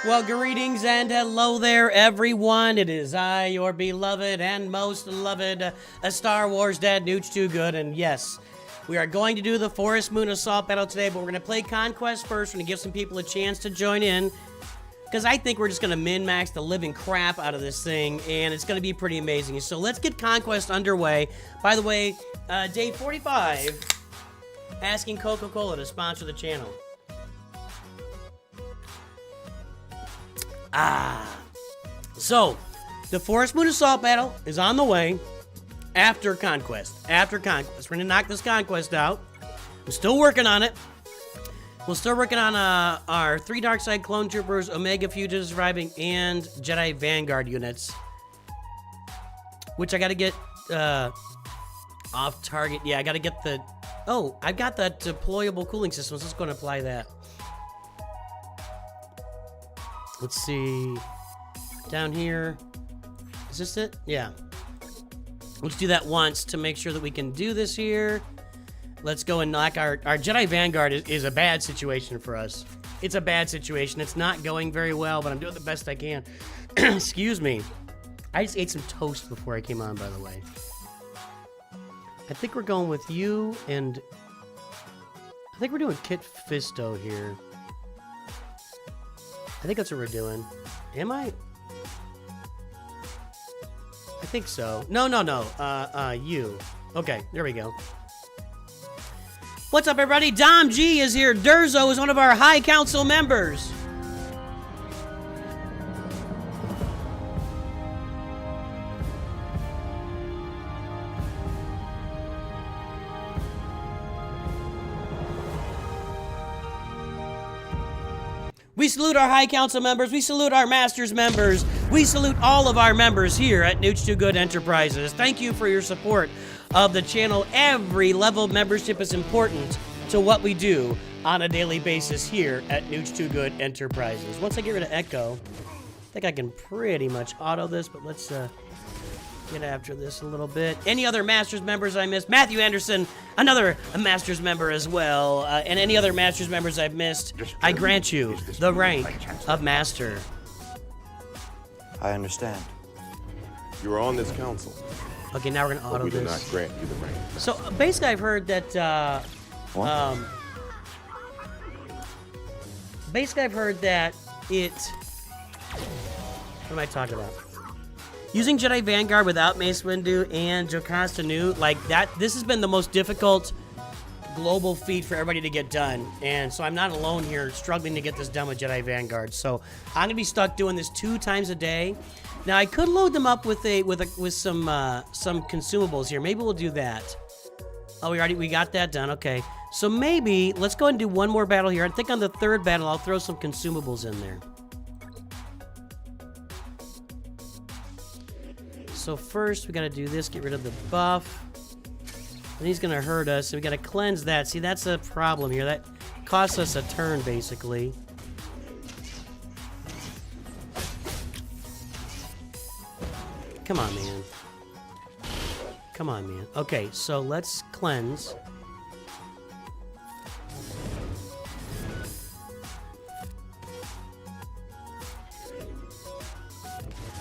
Well, greetings and hello there, everyone. It is I, your beloved and most loved Star Wars dad, NOOCH2GUD, and yes, we are going to do the Forest Moon Assault battle today, but we're going to play Conquest first. We're going to give some people a chance to join in, because I think we're just going to min-max the living crap out of this thing, and it's going to be pretty amazing. So let's get Conquest underway. By the way, day 45, asking Coca-Cola to sponsor the channel. So, the Forest Moon Assault battle is on the way after Conquest. After Conquest. We're going to knock this Conquest out. I'm still working on it. We're still working on our 3 Darkside Clone Troopers, Omega Fugitives arriving, and Jedi Vanguard units. Which I got to get off target. Yeah, I got to get the... Oh, I've got that deployable cooling system, so let's go and apply that. Let's see, down here, is this it? Yeah. Let's do that once to make sure that we can do this here. Let's go and knock our Jedi Vanguard is a bad situation for us. It's a bad situation. It's not going very well, but I'm doing the best I can. Excuse me. I just ate some toast before I came on, by the way. I think we're going with you, and I think we're doing Kit Fisto here. I think that's what we're doing. Am I? I think so. No. You. Okay, there we go. What's up, everybody? Dom G is here. Durzo is one of our High Council members. We salute our High Council members, we salute our Masters members, we salute all of our members here at NOOCH2GUD Enterprises. Thank you for your support of the channel. Every level of membership is important to what we do on a daily basis here at NOOCH2GUD Enterprises. Once I get rid of Echo, I think I can pretty much auto this, but let's get after this a little bit. Any other Masters members I missed? Matthew Anderson, another Masters member as well. And any other Masters members I've missed, I grant you the rank of Master. I understand. You are on this council. Okay, now we're going to auto we do this. not grant you the rank. So, basically I've heard that, what am I talking about? Using Jedi Vanguard without Mace Windu and Jocasta Nu, like that, this has been the most difficult global feat for everybody to get done. And so I'm not alone here struggling to get this done with Jedi Vanguard. So I'm gonna be stuck doing this 2 times a day. Now I could load them up with some consumables here. Maybe we'll do that. Oh, we got that done. Okay. So maybe let's go ahead and do one more battle here. I think on the 3rd battle I'll throw some consumables in there. So first, we gotta do this, get rid of the buff. And he's gonna hurt us, so we gotta cleanse that. See, that's a problem here. That costs us a turn, basically. Come on, man. Come on, man. Okay, so let's cleanse.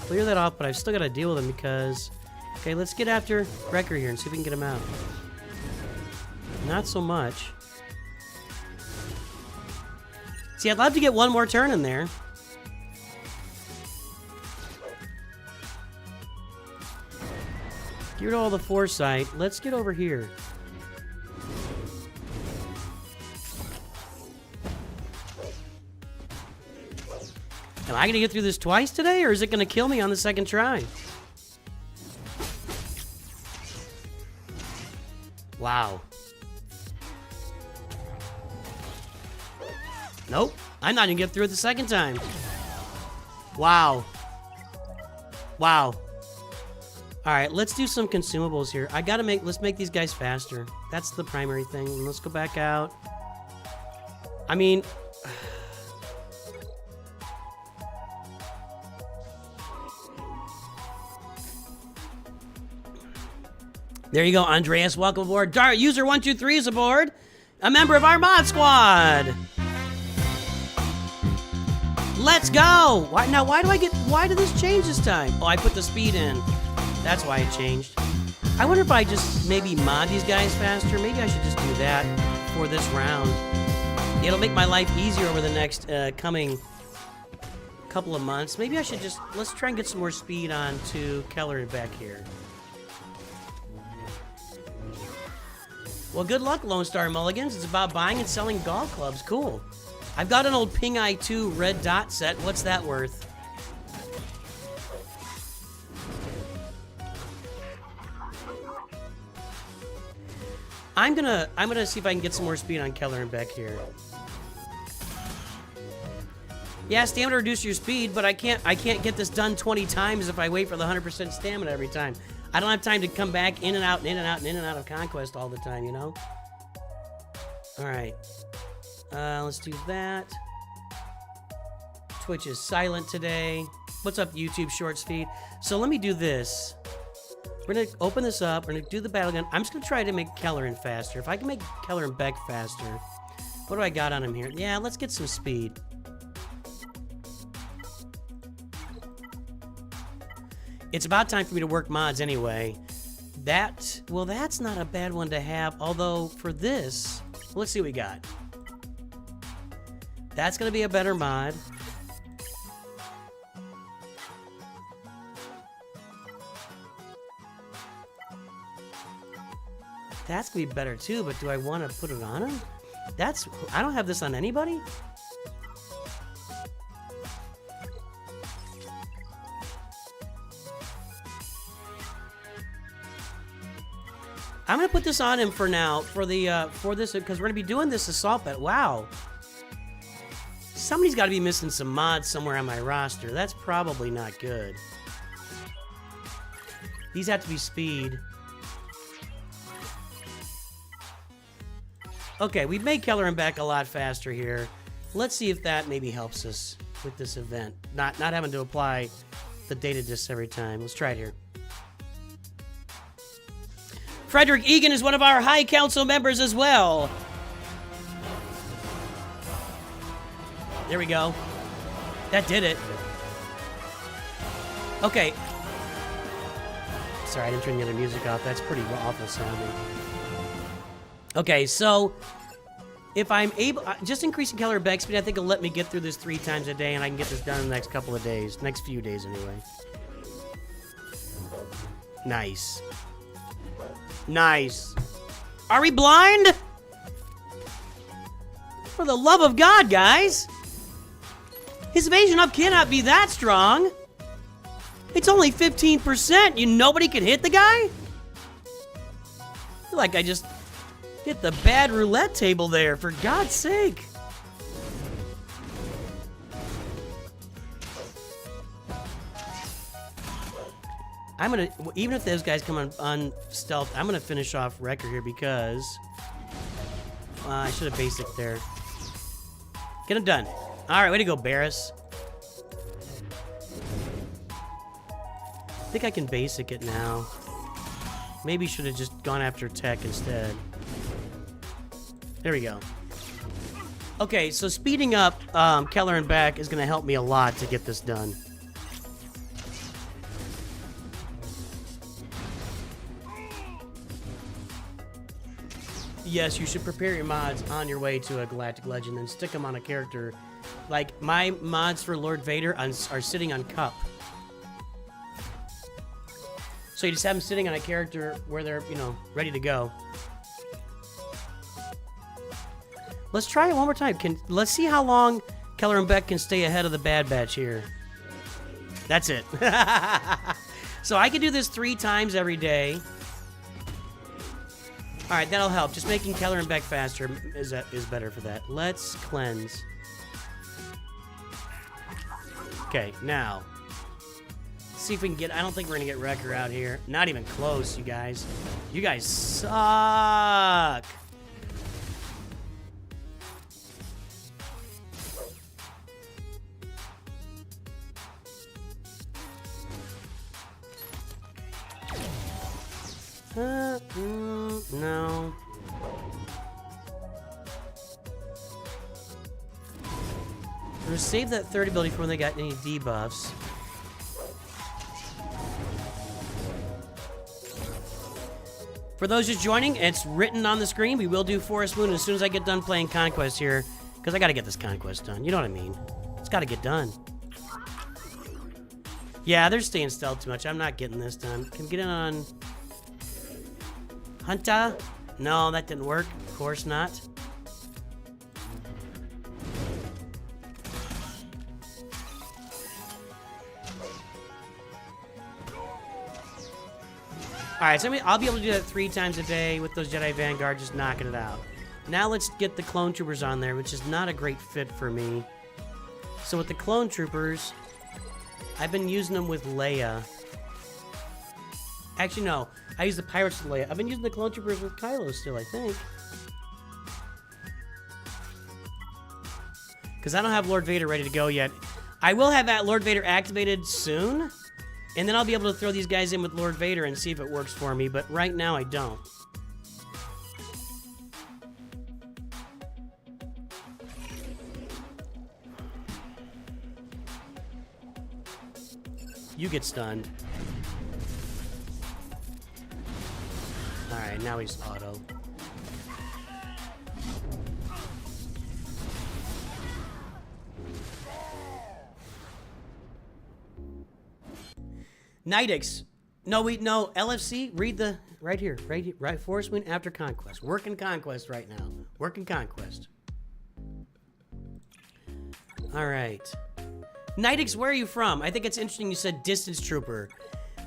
Clear that off, but I've still got to deal with him because... Okay, let's get after Wrecker here and see if we can get him out. Not so much. See, I'd love to get one more turn in there. Get rid of all the foresight. Let's get over here. Am I going to get through this twice today, or is it going to kill me on the 2nd try? Wow. Nope. I'm not going to get through it the 2nd time. Wow. Wow. Alright, let's do some consumables here. Let's make these guys faster. That's the primary thing. Let's go back out. I mean... There you go, Andreas. Welcome aboard. User123 is aboard. A member of our mod squad. Let's go! Why did this change this time? Oh, I put the speed in. That's why it changed. I wonder if I just maybe mod these guys faster. Maybe I should just do that for this round. It'll make my life easier over the next coming couple of months. Maybe I should just, let's try and get some more speed on to Keller and Beck here. Well, good luck, Lone Star Mulligans. It's about buying and selling golf clubs. Cool. I've got an old Ping Eye 2 red dot set. What's that worth? I'm gonna see if I can get some more speed on Keller and Beck here. Yeah, stamina reduces your speed, but I can't get this done 20 times if I wait for the 100% stamina every time. I don't have time to come back in and out and in and out and in and out of Conquest all the time, you know? Alright. Let's do that. Twitch is silent today. What's up, YouTube Shorts feed? So let me do this. We're gonna open this up. We're gonna do the battle gun. I'm just gonna try to make Keller in faster. If I can make Keller and Beck faster. What do I got on him here? Yeah, let's get some speed. It's about time for me to work mods anyway. Well, that's not a bad one to have. Although, for this, let's see what we got. That's gonna be a better mod. That's gonna be better too, but do I want to put it on him? I don't have this on anybody? I'm gonna put this on him for now, for this, because we're gonna be doing this assault bet. Wow. Somebody's gotta be missing some mods somewhere on my roster. That's probably not good. These have to be speed. Okay, we've made Keller and Beck a lot faster here. Let's see if that maybe helps us with this event. Not having to apply the data discs every time. Let's try it here. Frederick Egan is one of our High Council members as well. There we go. That did it. Okay. Sorry, I didn't turn the other music off. That's pretty awful sounding. Okay, so if I'm able, just increasing Keller and Beck speed, I think it'll let me get through this 3 times a day, and I can get this done in the next couple of days. Next few days, anyway. Nice. Nice. Are we blind? For the love of God, guys. His evasion up cannot be that strong. It's only 15%. Nobody can hit the guy? I feel like I just hit the bad roulette table there, for God's sake. I'm gonna, even if those guys come on stealth, I'm gonna finish off Wrecker here because I should have basic there. Get him done. All right, way to go, Barris. I think I can basic it now. Maybe should have just gone after tech instead. There we go. Okay, so speeding up Keller and Beck is gonna help me a lot to get this done. Yes, you should prepare your mods on your way to a Galactic Legend and stick them on a character. Like, my mods for Lord Vader are sitting on Cup. So you just have them sitting on a character where they're, ready to go. Let's try it one more time. Let's see how long Keller and Beck can stay ahead of the Bad Batch here. That's it. So I can do this 3 times every day. All right, that'll help. Just making Keller and Beck faster is better for that. Let's cleanse. Okay, now. Let's see if we can get... I don't think we're going to get Wrecker out here. Not even close, you guys. You guys suck. No. We're gonna save that third ability for when they got any debuffs. For those just joining, it's written on the screen. We will do Forest Moon as soon as I get done playing Conquest here, because I gotta get this Conquest done. You know what I mean? It's gotta get done. Yeah, they're staying stealth too much. I'm not getting this done. Can we get in on Hunta? No, that didn't work. Of course not. Alright, so I'll be able to do that 3 times a day with those Jedi Vanguard, just knocking it out. Now let's get the Clone Troopers on there, which is not a great fit for me. So with the Clone Troopers, I've been using them with Leia. Actually, no. I use the Pirates with Leia. I've been using the Clone Troopers with Kylo still, I think. Because I don't have Lord Vader ready to go yet. I will have that Lord Vader activated soon. And then I'll be able to throw these guys in with Lord Vader and see if it works for me. But right now, I don't. You get stunned. Alright, now he's auto. Nidix. No, LFC, read the, right here, right, Forest Moon after Conquest. Working Conquest right now. Working Conquest. Alright. Nidix, where are you from? I think it's interesting you said Distance Trooper.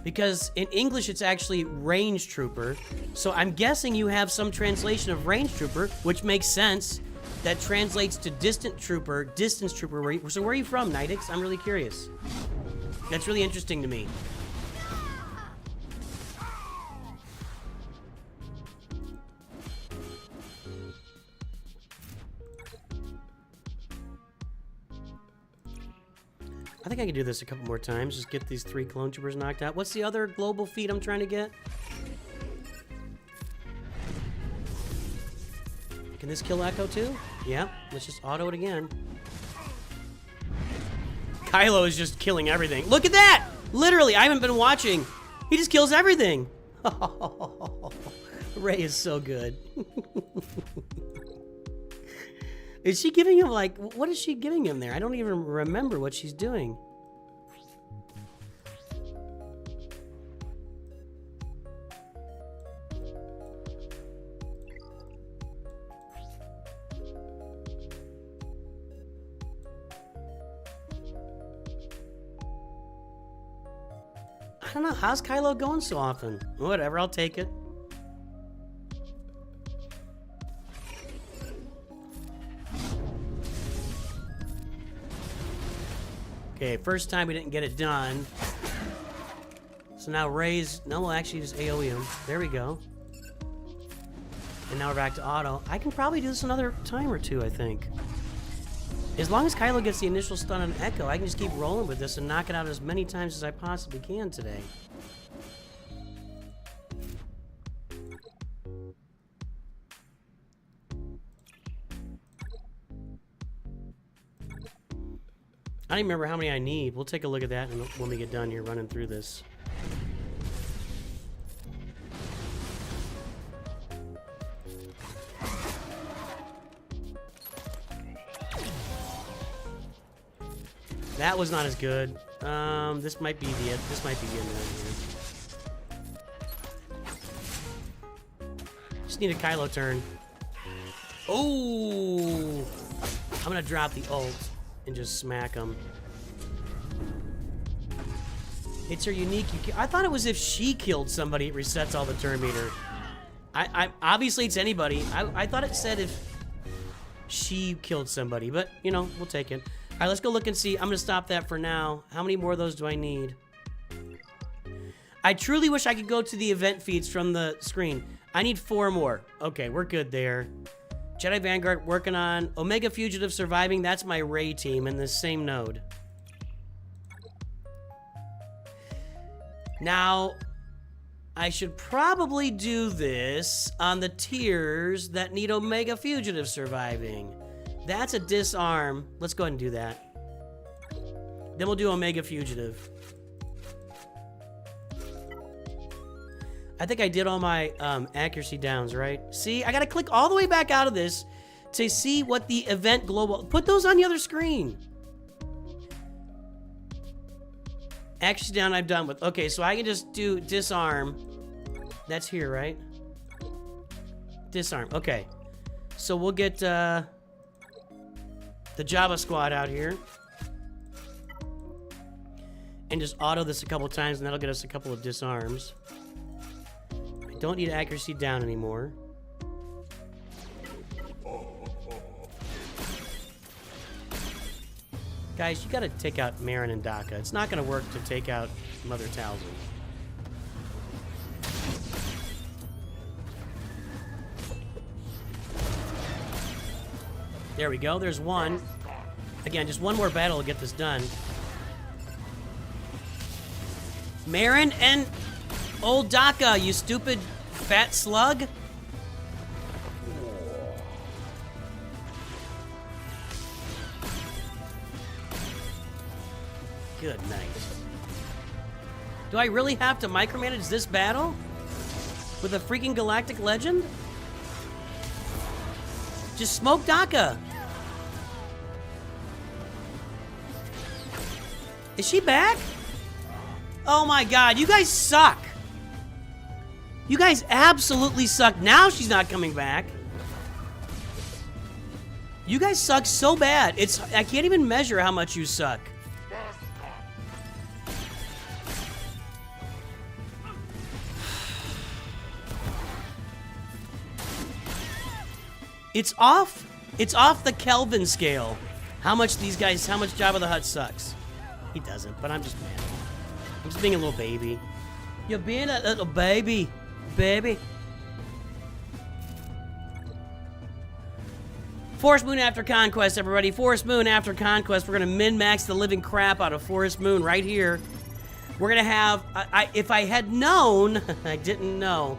Because in English, it's actually Range Trooper. So I'm guessing you have some translation of Range Trooper, which makes sense. That translates to Distant Trooper, Distance Trooper. So where are you from, Nidix? I'm really curious. That's really interesting to me. I think I can do this a couple more times. Just get these 3 Clone Troopers knocked out. What's the other global feat I'm trying to get? Can this kill Echo too? Yeah, let's just auto it again. Kylo is just killing everything. Look at that! Literally, I haven't been watching. He just kills everything. Rey is so good. Is she giving him, like, what is she giving him there? I don't even remember what she's doing. I don't know, how's Kylo going so often? Whatever, I'll take it. Okay, first time we didn't get it done. So now Rey's, no, we'll actually just AoE him. There we go. And now we're back to auto. I can probably do this another time or two, I think. As long as Kylo gets the initial stun on Echo, I can just keep rolling with this and knock it out as many times as I possibly can today. I don't even remember how many I need. We'll take a look at that when we get done here running through this. That was not as good. This might be the end. This might be the end of it here. Just need a Kylo turn. Oh! I'm gonna drop the ult and just smack him. It's her unique. I thought it was if she killed somebody, it resets all the turn meter. Obviously it's anybody. I thought it said if she killed somebody, but you know, we'll take it. All right, let's go look and see. I'm gonna stop that for now. How many more of those do I need? I truly wish I could go to the event feeds from the screen. I need 4 more. Okay, we're good there. Jedi Vanguard working on Omega Fugitive surviving. That's my Rey team in the same node. Now, I should probably do this on the tiers that need Omega Fugitive surviving. That's a disarm. Let's go ahead and do that. Then we'll do Omega Fugitive. I think I did all my accuracy downs, right? See, I gotta click all the way back out of this to see what the event global... Put those on the other screen. Accuracy down I'm done with. Okay, so I can just do Disarm. That's here, right? Disarm, okay. So we'll get the Java squad out here. And just auto this a couple times, and that'll get us a couple of disarms. I don't need accuracy down anymore. Guys, you gotta take out Marin and Daka. It's not gonna work to take out Mother Talzin. There we go, there's one. Again, just one more battle to get this done. Marin and old Daka, you stupid fat slug. Good night. Do I really have to micromanage this battle? With a freaking galactic legend? Just smoke Daka. Is she back? Oh my god, you guys suck. You guys absolutely suck. Now she's not coming back. You guys suck so bad. I can't even measure how much you suck. It's off the Kelvin scale. How much Jabba the Hutt sucks. He doesn't, but I'm just mad. I'm just being a little baby. You're being a little baby. Baby. Forest Moon after Conquest, everybody. Forest Moon after Conquest. We're going to min-max the living crap out of Forest Moon right here. We're going to have... if I had known... I didn't know.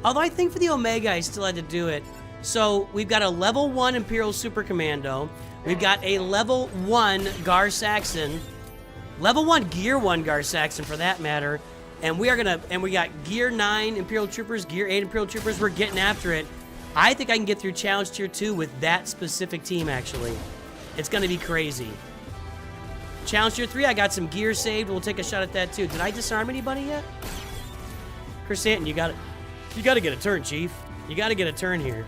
Although I think for the Omega, I still had to do it. So, we've got a level 1 Imperial Super Commando. We've got a level 1 Gar Saxon. Level 1 Gear 1 Gar Saxon, for that matter. And we got Gear 9 Imperial Troopers, Gear 8 Imperial Troopers. We're getting after it. I think I can get through Challenge Tier 2 with that specific team, actually. It's going to be crazy. Challenge Tier 3, I got some gear saved. We'll take a shot at that, too. Did I disarm anybody yet? Chrysanthemum, you got to get a turn, Chief. You got to get a turn here.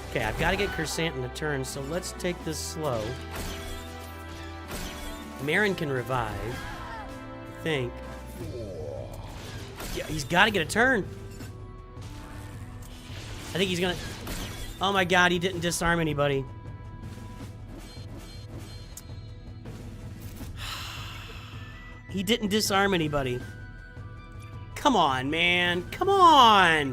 Okay, I've got to get Chrysanthemum to turn, so let's take this slow. Marin can revive, I think. Yeah, he's got to get a turn. I think he's gonna... Oh my god, he didn't disarm anybody. He didn't disarm anybody. Come on, man. Come on!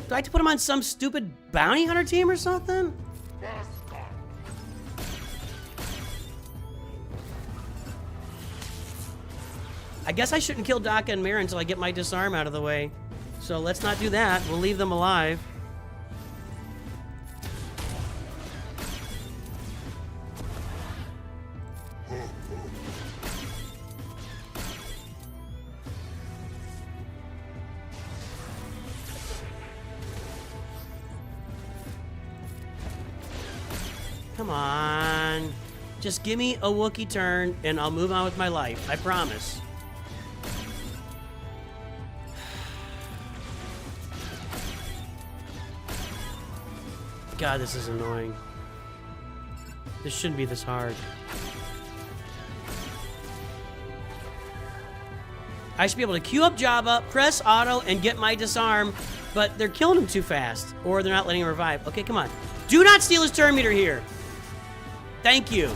Do I have to put him on some stupid bounty hunter team or something? I guess I shouldn't kill Daka and Marin until I get my disarm out of the way. So let's not do that. We'll leave them alive. Come on. Just give me a Wookiee turn and I'll move on with my life. I promise. God, this is annoying. This shouldn't be this hard. I should be able to queue up Jabba, press auto, and get my disarm, but they're killing him too fast, or they're not letting him revive. Okay, come on. Do not steal his turn meter here. Thank you.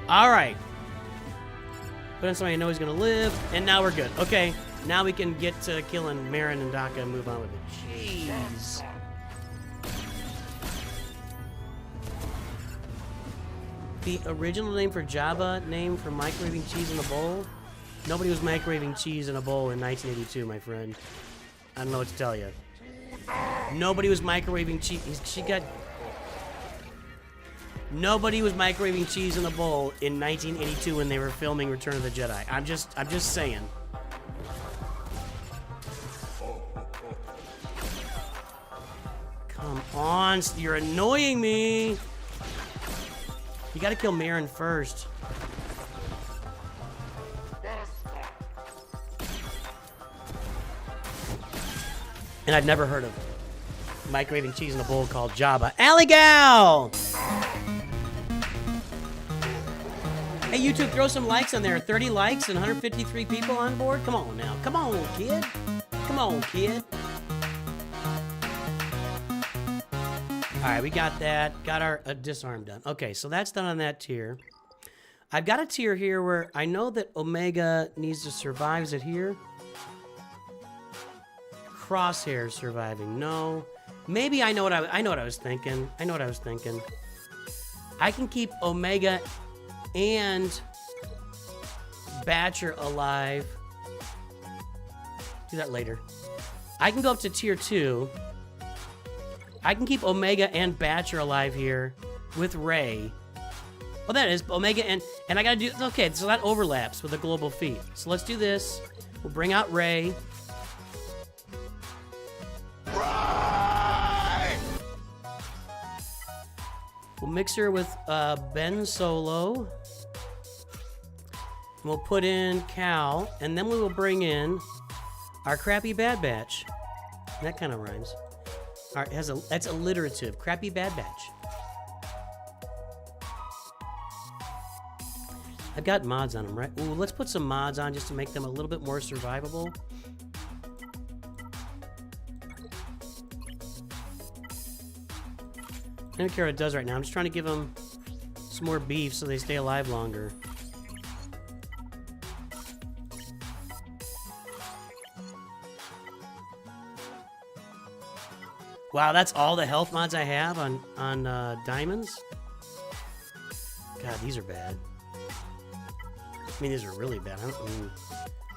All right. Put in somebody I know he's going to live, and now we're good. Okay, now we can get to killing Marin and Daka and move on with it. Jeez. The original name for Jabba, name for microwaving cheese in a bowl? Nobody was microwaving cheese in a bowl in 1982, my friend. I don't know what to tell you. Nobody was microwaving cheese. Nobody was microwaving cheese in a bowl in 1982 when they were filming Return of the Jedi. I'm just saying. Come on, you're annoying me. You gotta kill Marin first. And I've never heard of microwaving cheese in a bowl called Jabba. Alley Gal! Hey, YouTube, throw some likes on there. 30 likes and 153 people on board? Come on now. Come on, kid. Come on, kid. All right, we got that. Got our disarm done. Okay, so that's done on that tier. I've got a tier here where I know that Omega needs to survive. Is it here? Crosshair surviving. No. Maybe I know what I was thinking. I can keep Omega and Batcher alive. Do that later. I can go up to tier 2. I can keep Omega and Batcher alive here with Rey. Well, that is Omega and I gotta do, okay, so that overlaps with a global feat. So let's do this. We'll bring out Rey. We'll mix her with Ben Solo. We'll put in Cal, and then we will bring in our crappy Bad Batch. That kind of rhymes. All right, that's alliterative. Crappy Bad Batch. I've got mods on them, right? Ooh, let's put some mods on just to make them a little bit more survivable. I don't care what it does right now. I'm just trying to give them some more beef so they stay alive longer. Wow, that's all the health mods I have on diamonds? God, these are bad. I mean, these are really bad. I mean,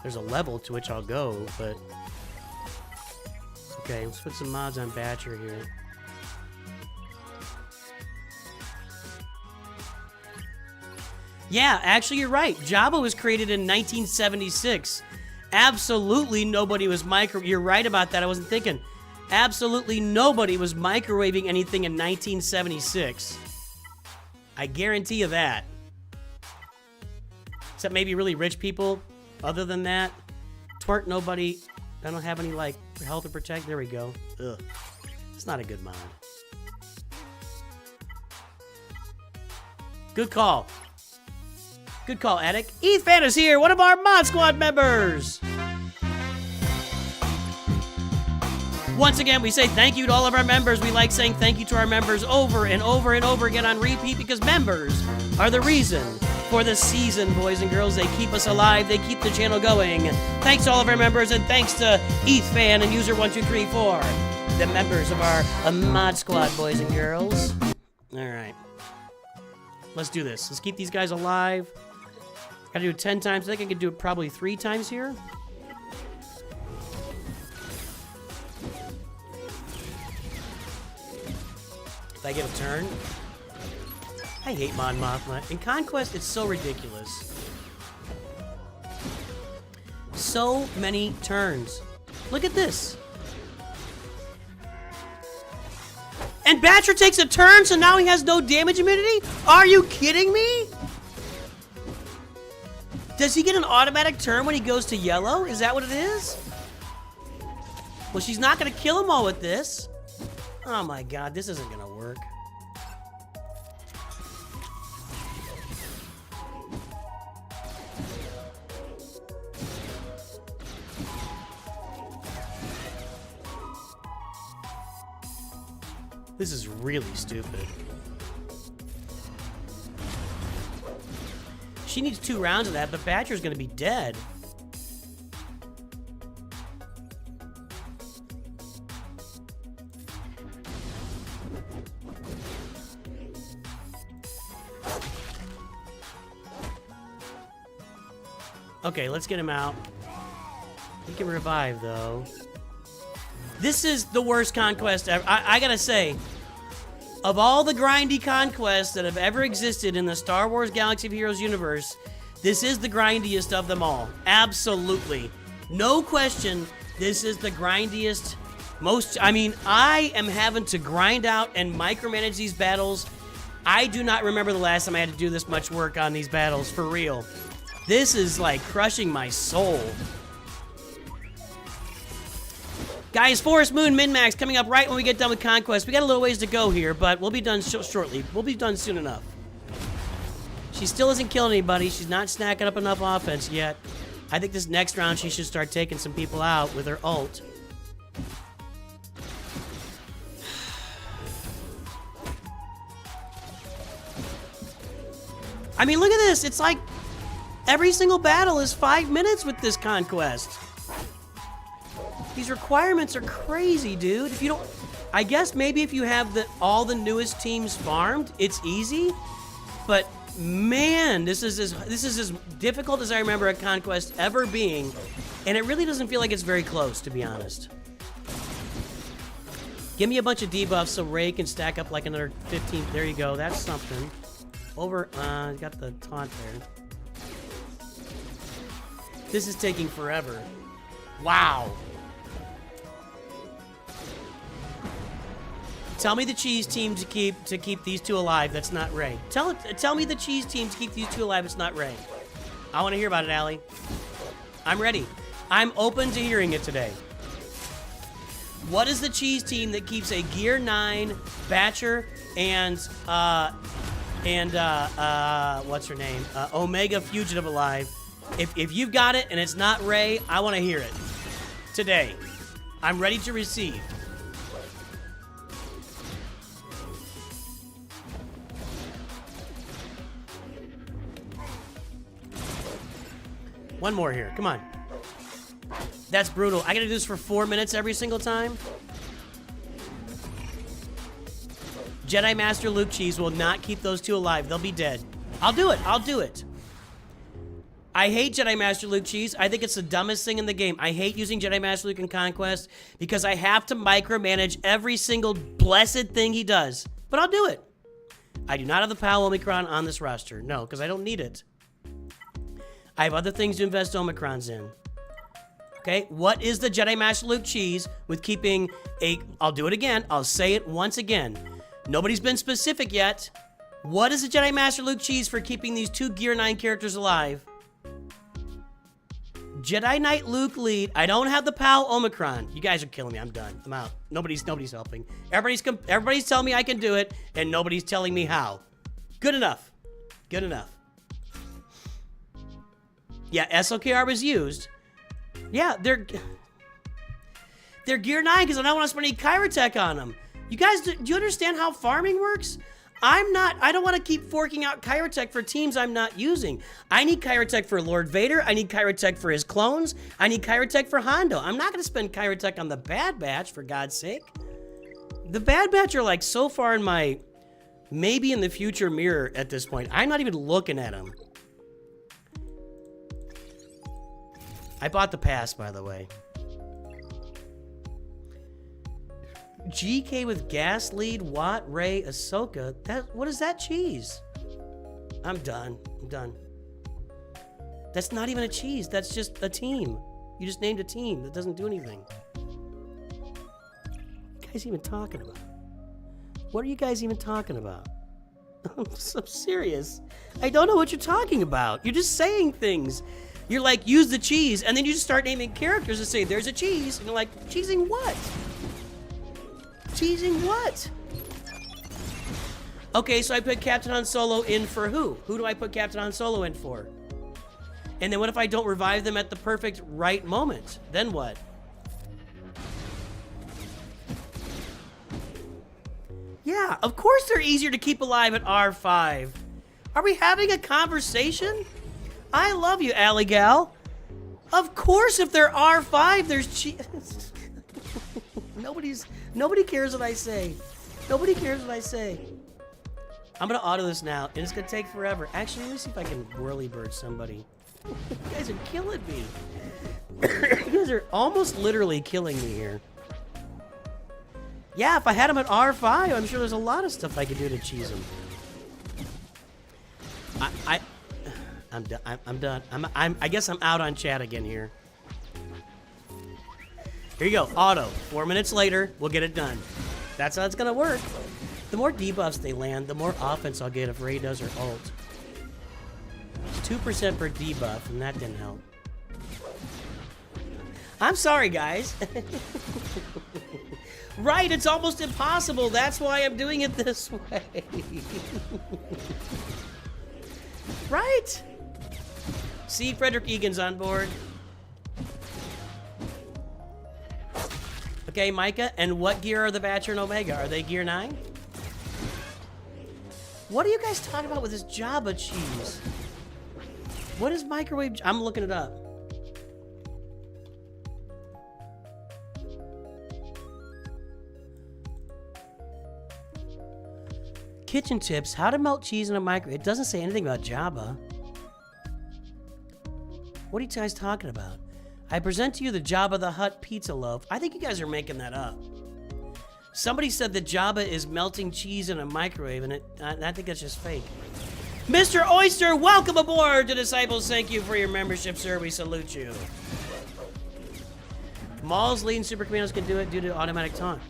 there's a level to which I'll go, but... Okay, let's put some mods on Batcher here. Yeah, actually, you're right. Jabba was created in 1976. Absolutely nobody was You're right about that. I wasn't thinking. Absolutely nobody was microwaving anything in 1976. I guarantee you that. Except maybe really rich people. Other than that, twerk nobody. I don't have any, like, health or protect. There we go. Ugh. It's not a good mod. Good call. Good call, Attic. Ethan is here, one of our Mod Squad members. Once again, we say thank you to all of our members. We like saying thank you to our members over and over and over again on repeat because members are the reason for the season, boys and girls. They keep us alive. They keep the channel going. Thanks to all of our members, and thanks to ETHFan and User1234, the members of our Mod Squad, boys and girls. All right. Let's do this. Let's keep these guys alive. Gotta do it 10 times. I think I could do it probably 3 times here. If I get a turn. I hate Mon Mothma. In Conquest, it's so ridiculous. So many turns. Look at this. And Batcher takes a turn, so now he has no damage immunity? Are you kidding me? Does he get an automatic turn when he goes to yellow? Is that what it is? Well, she's not going to kill them all with this. Oh my god, this isn't going to work. This is really stupid. She needs 2 rounds of that, but Batcher's gonna be dead. Okay, let's get him out. He can revive, though. This is the worst conquest ever. I gotta say, of all the grindy conquests that have ever existed in the Star Wars Galaxy of Heroes universe, this is the grindiest of them all. Absolutely. No question, this is the grindiest, most... I mean, I am having to grind out and micromanage these battles. I do not remember the last time I had to do this much work on these battles, for real. This is, like, crushing my soul. Guys, Forest Moon Min-Max coming up right when we get done with Conquest. We got a little ways to go here, but we'll be done shortly. We'll be done soon enough. She still isn't killing anybody. She's not snacking up enough offense yet. I think this next round she should start taking some people out with her ult. I mean, look at this. It's like every single battle is 5 minutes with this Conquest. These requirements are crazy, dude. If you don't... I guess maybe if you have all the newest teams farmed, it's easy. But, man, this is as difficult as I remember a Conquest ever being. And it really doesn't feel like it's very close, to be honest. Give me a bunch of debuffs so Ray can stack up like another 15. There you go. That's something. Over... got the taunt there. This is taking forever. Wow. Tell me the cheese team to keep these two alive. That's not Ray. Tell me the cheese team to keep these two alive. It's not Ray. I want to hear about it, Allie. I'm ready. I'm open to hearing it today. What is the cheese team that keeps a Gear 9 Batcher and what's her name? Omega Fugitive alive? If you've got it and it's not Ray, I want to hear it today. I'm ready to receive. One more here. Come on. That's brutal. I gotta do this for 4 minutes every single time. Jedi Master Luke Cheese will not keep those two alive. They'll be dead. I'll do it. I'll do it. I hate Jedi Master Luke Cheese. I think it's the dumbest thing in the game. I hate using Jedi Master Luke in Conquest because I have to micromanage every single blessed thing he does. But I'll do it. I do not have the PAL Omicron on this roster. No, because I don't need it. I have other things to invest Omicrons in. Okay, what is the Jedi Master Luke Cheese with keeping a... I'll do it again. I'll say it once again. Nobody's been specific yet. What is the Jedi Master Luke Cheese for keeping these two Gear 9 characters alive? Jedi Knight Luke lead. I don't have the PAL Omicron. You guys are killing me. I'm done. I'm out. Nobody's helping. Everybody's telling me I can do it, and nobody's telling me how. Good enough. Good enough. Yeah, SOKR was used. Yeah, they're Gear 9 because I don't want to spend any Kyrotech on them. You guys, do you understand how farming works? I don't want to keep forking out Kyrotech for teams I'm not using. I need Kyrotech for Lord Vader. I need Kyrotech for his clones. I need Kyrotech for Hondo. I'm not going to spend Kyrotech on the Bad Batch, for God's sake. The Bad Batch are like so far in my maybe in the future mirror at this point. I'm not even looking at them. I bought the pass, by the way. GK with Gas Lead, Watt, Ray, Ahsoka. What is that cheese? I'm done. I'm done. That's not even a cheese. That's just a team. You just named a team that doesn't do anything. What are you guys even talking about? What are you guys even talking about? I'm so serious. I don't know what you're talking about. You're just saying things. You're like, use the cheese, and then you just start naming characters and say, there's a cheese. And you're like, cheesing what? Cheesing what? Okay, so I put Captain Han Solo in for who? Who do I put Captain Han Solo in for? And then what if I don't revive them at the perfect right moment? Then what? Yeah, of course they're easier to keep alive at R5. Are we having a conversation? I love you, Alley Gal. Of course, if they're R5, there's cheese. Nobody cares what I say. Nobody cares what I say. I'm gonna auto this now, and it's gonna take forever. Actually, let me see if I can whirly bird somebody. You guys are killing me. You guys are almost literally killing me here. Yeah, if I had him at R5, I'm sure there's a lot of stuff I could do to cheese him. I'm done. I'm done. I guess I'm out on chat again here. Here you go, auto. 4 minutes later, we'll get it done. That's how it's gonna work. The more debuffs they land, the more offense I'll get if Rey does her ult. 2% per debuff, and that didn't help. I'm sorry, guys. Right, it's almost impossible. That's why I'm doing it this way. Right? See, Frederick Egan's on board. Okay, Micah, and what gear are the Batcher and Omega? Are they gear 9? What are you guys talking about with this Jabba cheese? What is microwave? I'm looking it up. Kitchen tips, how to melt cheese in a microwave. It doesn't say anything about Jabba. What are you guys talking about? I present to you the Jabba the Hutt pizza loaf. I think you guys are making that up. Somebody said that Jabba is melting cheese in a microwave, and I think that's just fake. Mr. Oyster, welcome aboard to Disciples. Thank you for your membership, sir. We salute you. Maul's leading super commandos can do it due to automatic taunt.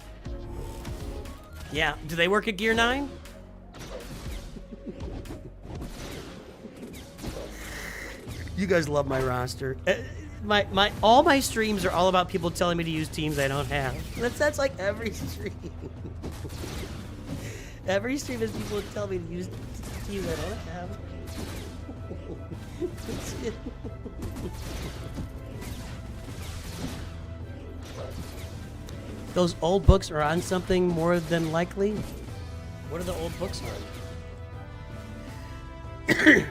Yeah, do they work at gear 9? You guys love my roster. All my streams are all about people telling me to use teams I don't have. That's like every stream. Every stream is people tell me to use teams I don't have. Those old books are on something more than likely. What are the old books on?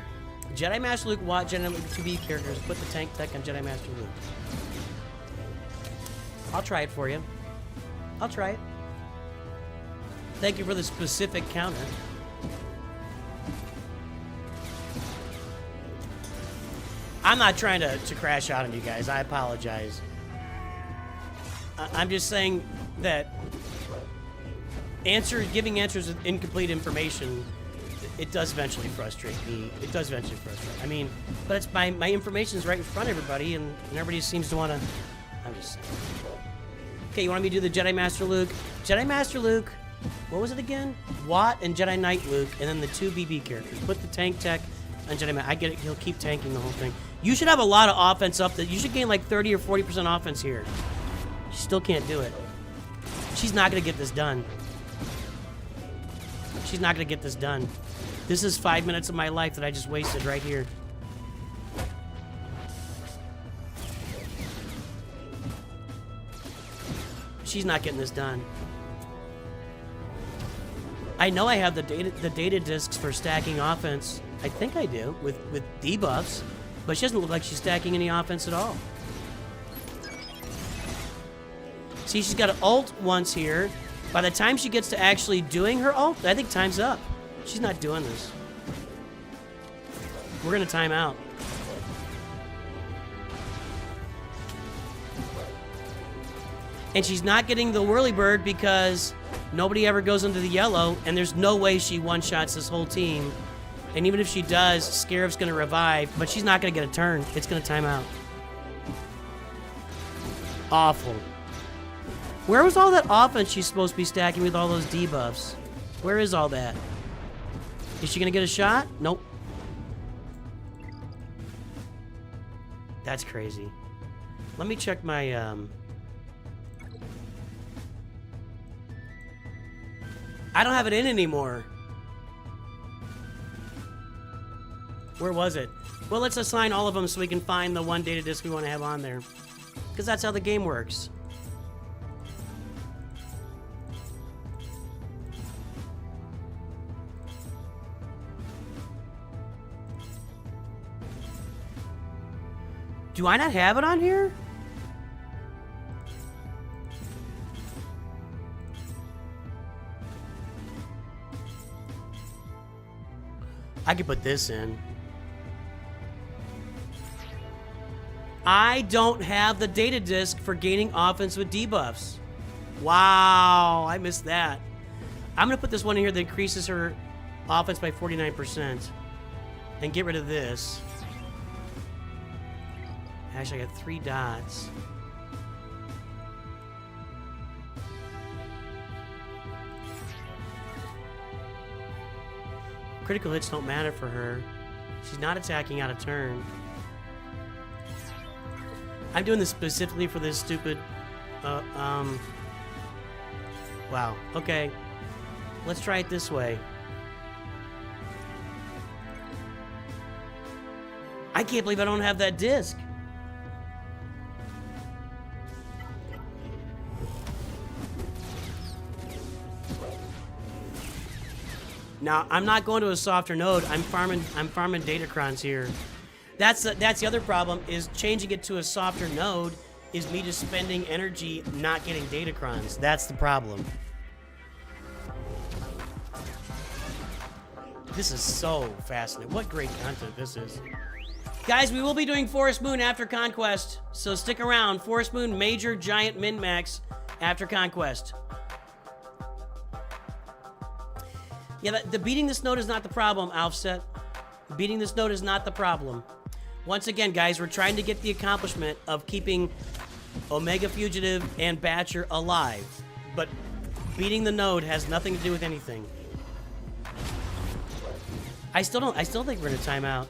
Jedi Master Luke, Watt, Jedi 2B characters. Put the tank tech on Jedi Master Luke. I'll try it for you. I'll try it. Thank you for the specific counter. I'm not trying to crash out on you guys. I apologize. I'm just saying that giving answers with incomplete information, it does eventually frustrate me. It does eventually frustrate. I mean, but it's my information is right in front of everybody, and everybody seems to want to. I'm just saying. Okay, you want me to do the Jedi Master Luke? Jedi Master Luke. What was it again? Watt and Jedi Knight Luke, and then the 2 BB characters. Put the tank tech on Jedi Master. I get it. He'll keep tanking the whole thing. You should have a lot of offense up. You should gain like 30 or 40% offense here. She still can't do it. She's not gonna get this done. She's not gonna get this done. This is 5 minutes of my life that I just wasted right here. She's not getting this done. I know I have the data discs for stacking offense. I think I do with debuffs, but she doesn't look like she's stacking any offense at all. See, she's got an ult once here. By the time she gets to actually doing her ult, I think time's up. She's not doing this. We're gonna time out. And she's not getting the whirlybird because nobody ever goes into the yellow, and there's no way she one-shots this whole team. And even if she does, Scarab's gonna revive, but she's not gonna get a turn. It's gonna time out. Awful. Where was all that offense she's supposed to be stacking with all those debuffs? Where is all that? Is she gonna get a shot? Nope. That's crazy. Let me check my, I don't have it in anymore. Where was it? Well, let's assign all of them so we can find the one data disk we want to have on there. Because that's how the game works. Do I not have it on here? I could put this in. I don't have the data disk for gaining offense with debuffs. Wow, I missed that. I'm going to put this one in here that increases her offense by 49%. And get rid of this. Actually, I got 3 dots. Critical hits don't matter for her. She's not attacking out of turn. I'm doing this specifically for this stupid... Wow. Okay. Let's try it this way. I can't believe I don't have that disc. Now, I'm not going to a softer node. I'm farming Datacrons here. That's the other problem, is changing it to a softer node is me just spending energy not getting Datacrons. That's the problem. This is so fascinating. What great content this is. Guys, we will be doing Forest Moon after Conquest, so stick around. Forest Moon, major, giant, min-max after Conquest. Yeah, the beating this node is not the problem, Alfset. Beating this node is not the problem. Once again, guys, we're trying to get the accomplishment of keeping Omega Fugitive and Batcher alive, but beating the node has nothing to do with anything. I still think we're in a timeout.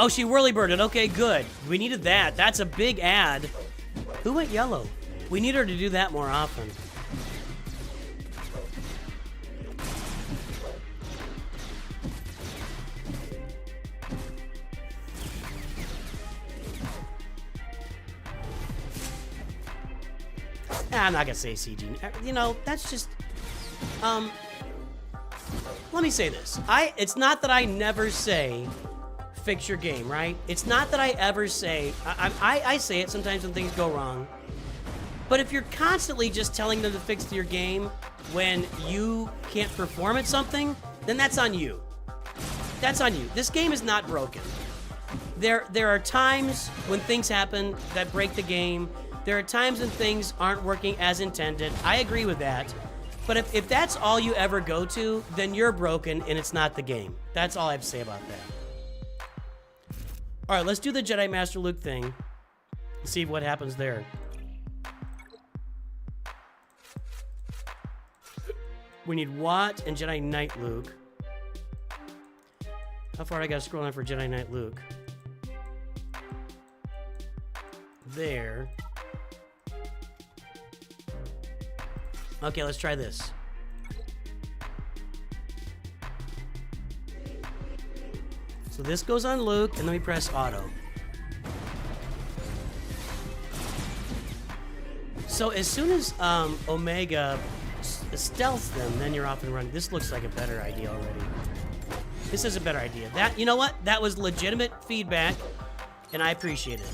Oh, she whirly birded. Okay, good. We needed that. That's a big ad. Who went yellow? We need her to do that more often. I'm not gonna say CG. You know, that's just... Let me say this. It's not that I never say... fix your game, right? It's not that I ever say... I say it sometimes when things go wrong. But if you're constantly just telling them to fix your game when you can't perform at something, then that's on you. That's on you. This game is not broken. There are times when things happen that break the game. There are times when things aren't working as intended. I agree with that. But if that's all you ever go to, then you're broken and it's not the game. That's all I have to say about that. All right, let's do the Jedi Master Luke thing and see what happens there. We need Watt and Jedi Knight Luke. How far I gotta scroll down for Jedi Knight Luke? There. Okay, let's try this. So this goes on Luke, and then we press auto. So as soon as Omega stealths them, then you're off and running. This looks like a better idea already. This is a better idea. That, you know what? That was legitimate feedback, and I appreciate it.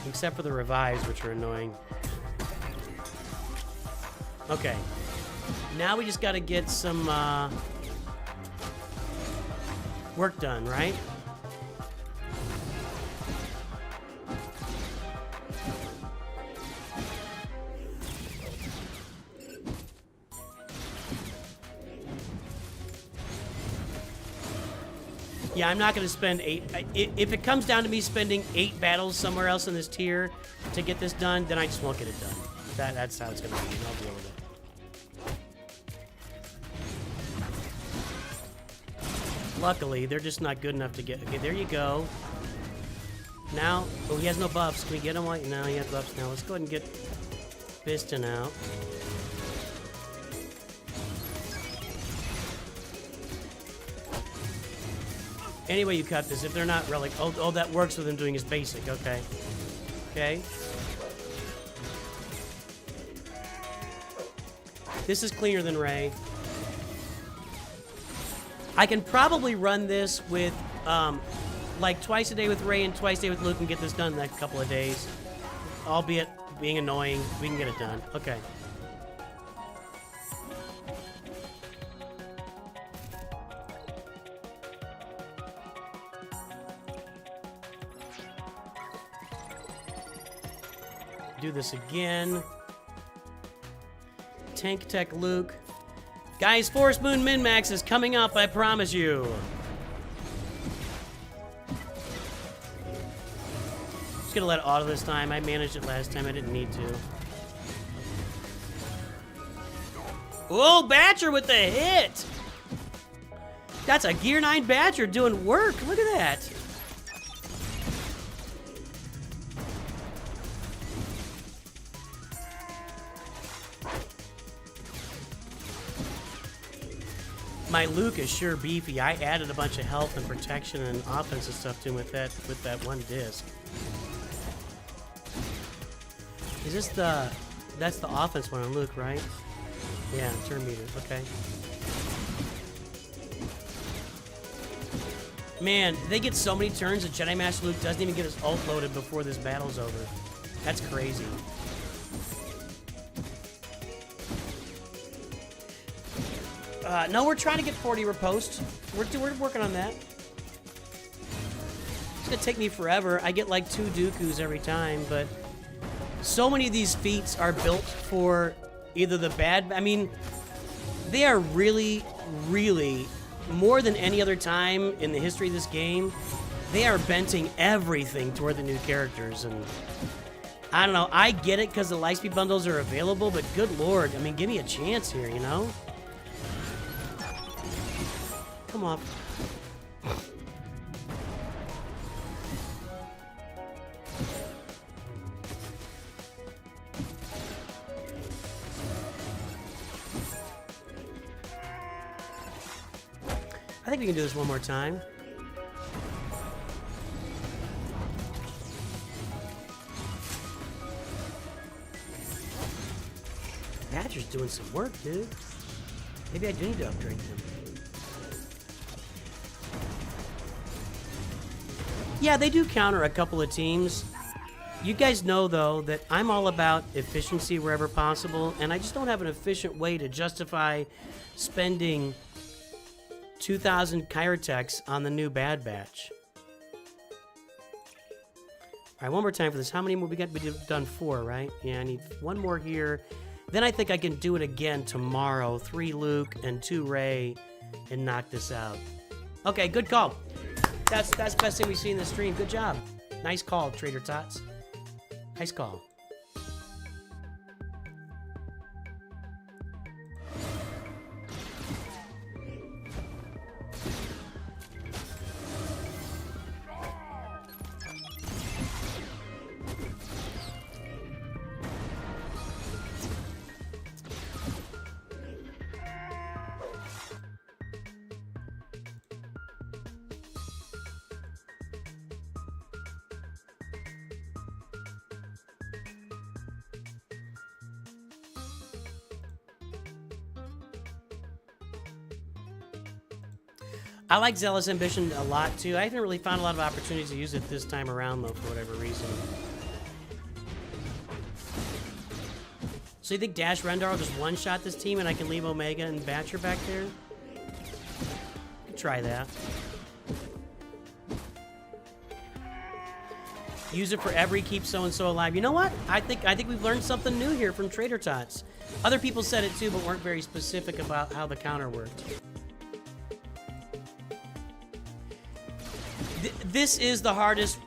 Except for the revives, which are annoying. Okay. Now we just gotta get some work done, right? Yeah, I'm not going to spend 8... If it comes down to me spending 8 battles somewhere else in this tier to get this done, then I just won't get it done. That's how it's going to be, and I'll deal with it. Luckily, they're just not good enough to get... Okay, there you go. Now... Oh, he has no buffs. Can we get him? No, he has buffs now. Let's go ahead and get Piston out. Any way you cut this, if they're not relic... Oh, that works with them doing his basic. Okay. Okay. This is cleaner than Rey. I can probably run this with like twice a day with Ray and twice a day with Luke and get this done in the next couple of days. Albeit being annoying, we can get it done. Okay. Do this again. Tank Tech Luke. Guys, Forest Moon Min-Max is coming up, I promise you. Just gonna let it auto this time. I managed it last time, I didn't need to. Whoa, Badger with the hit! That's a Gear 9 Badger doing work, look at that. My Luke is sure beefy. I added a bunch of health and protection and offensive stuff to him with that one disc. Is this the... That's the offense one on Luke, right? Yeah, turn meter. Okay. Man, they get so many turns that Jedi Master Luke doesn't even get his ult loaded before this battle's over. That's crazy. No, we're trying to get 40 riposte. We're working on that. It's gonna take me forever. I get like 2 Dooku's every time, but so many of these feats are built for either the bad... I mean, they are really, really, more than any other time in the history of this game, they are benting everything toward the new characters, and I don't know, I get it because the Lightspeed bundles are available, but good lord, I mean, give me a chance here, you know? Come on. I think we can do this one more time. Badger's doing some work, dude. Maybe I do need to upgrade him. Yeah, they do counter a couple of teams. You guys know, though, that I'm all about efficiency wherever possible, and I just don't have an efficient way to justify spending 2,000 Chirotechs on the new Bad Batch. All right, one more time for this. How many more? We've done 4, right? Yeah, I need 1 more here. Then I think I can do it again tomorrow. 3 Luke and 2 Ray and knock this out. Okay, good call. That's the best thing we've seen in the stream. Good job. Nice call, Trader Tots. Nice call. I like Zealous Ambition a lot, too. I haven't really found a lot of opportunities to use it this time around, though, for whatever reason. So you think Dash Rendar will just one-shot this team and I can leave Omega and Batcher back there? Try that. Use it for every keep so-and-so alive. You know what? I think we've learned something new here from Trader Tots. Other people said it, too, but weren't very specific about how the counter worked. This is the hardest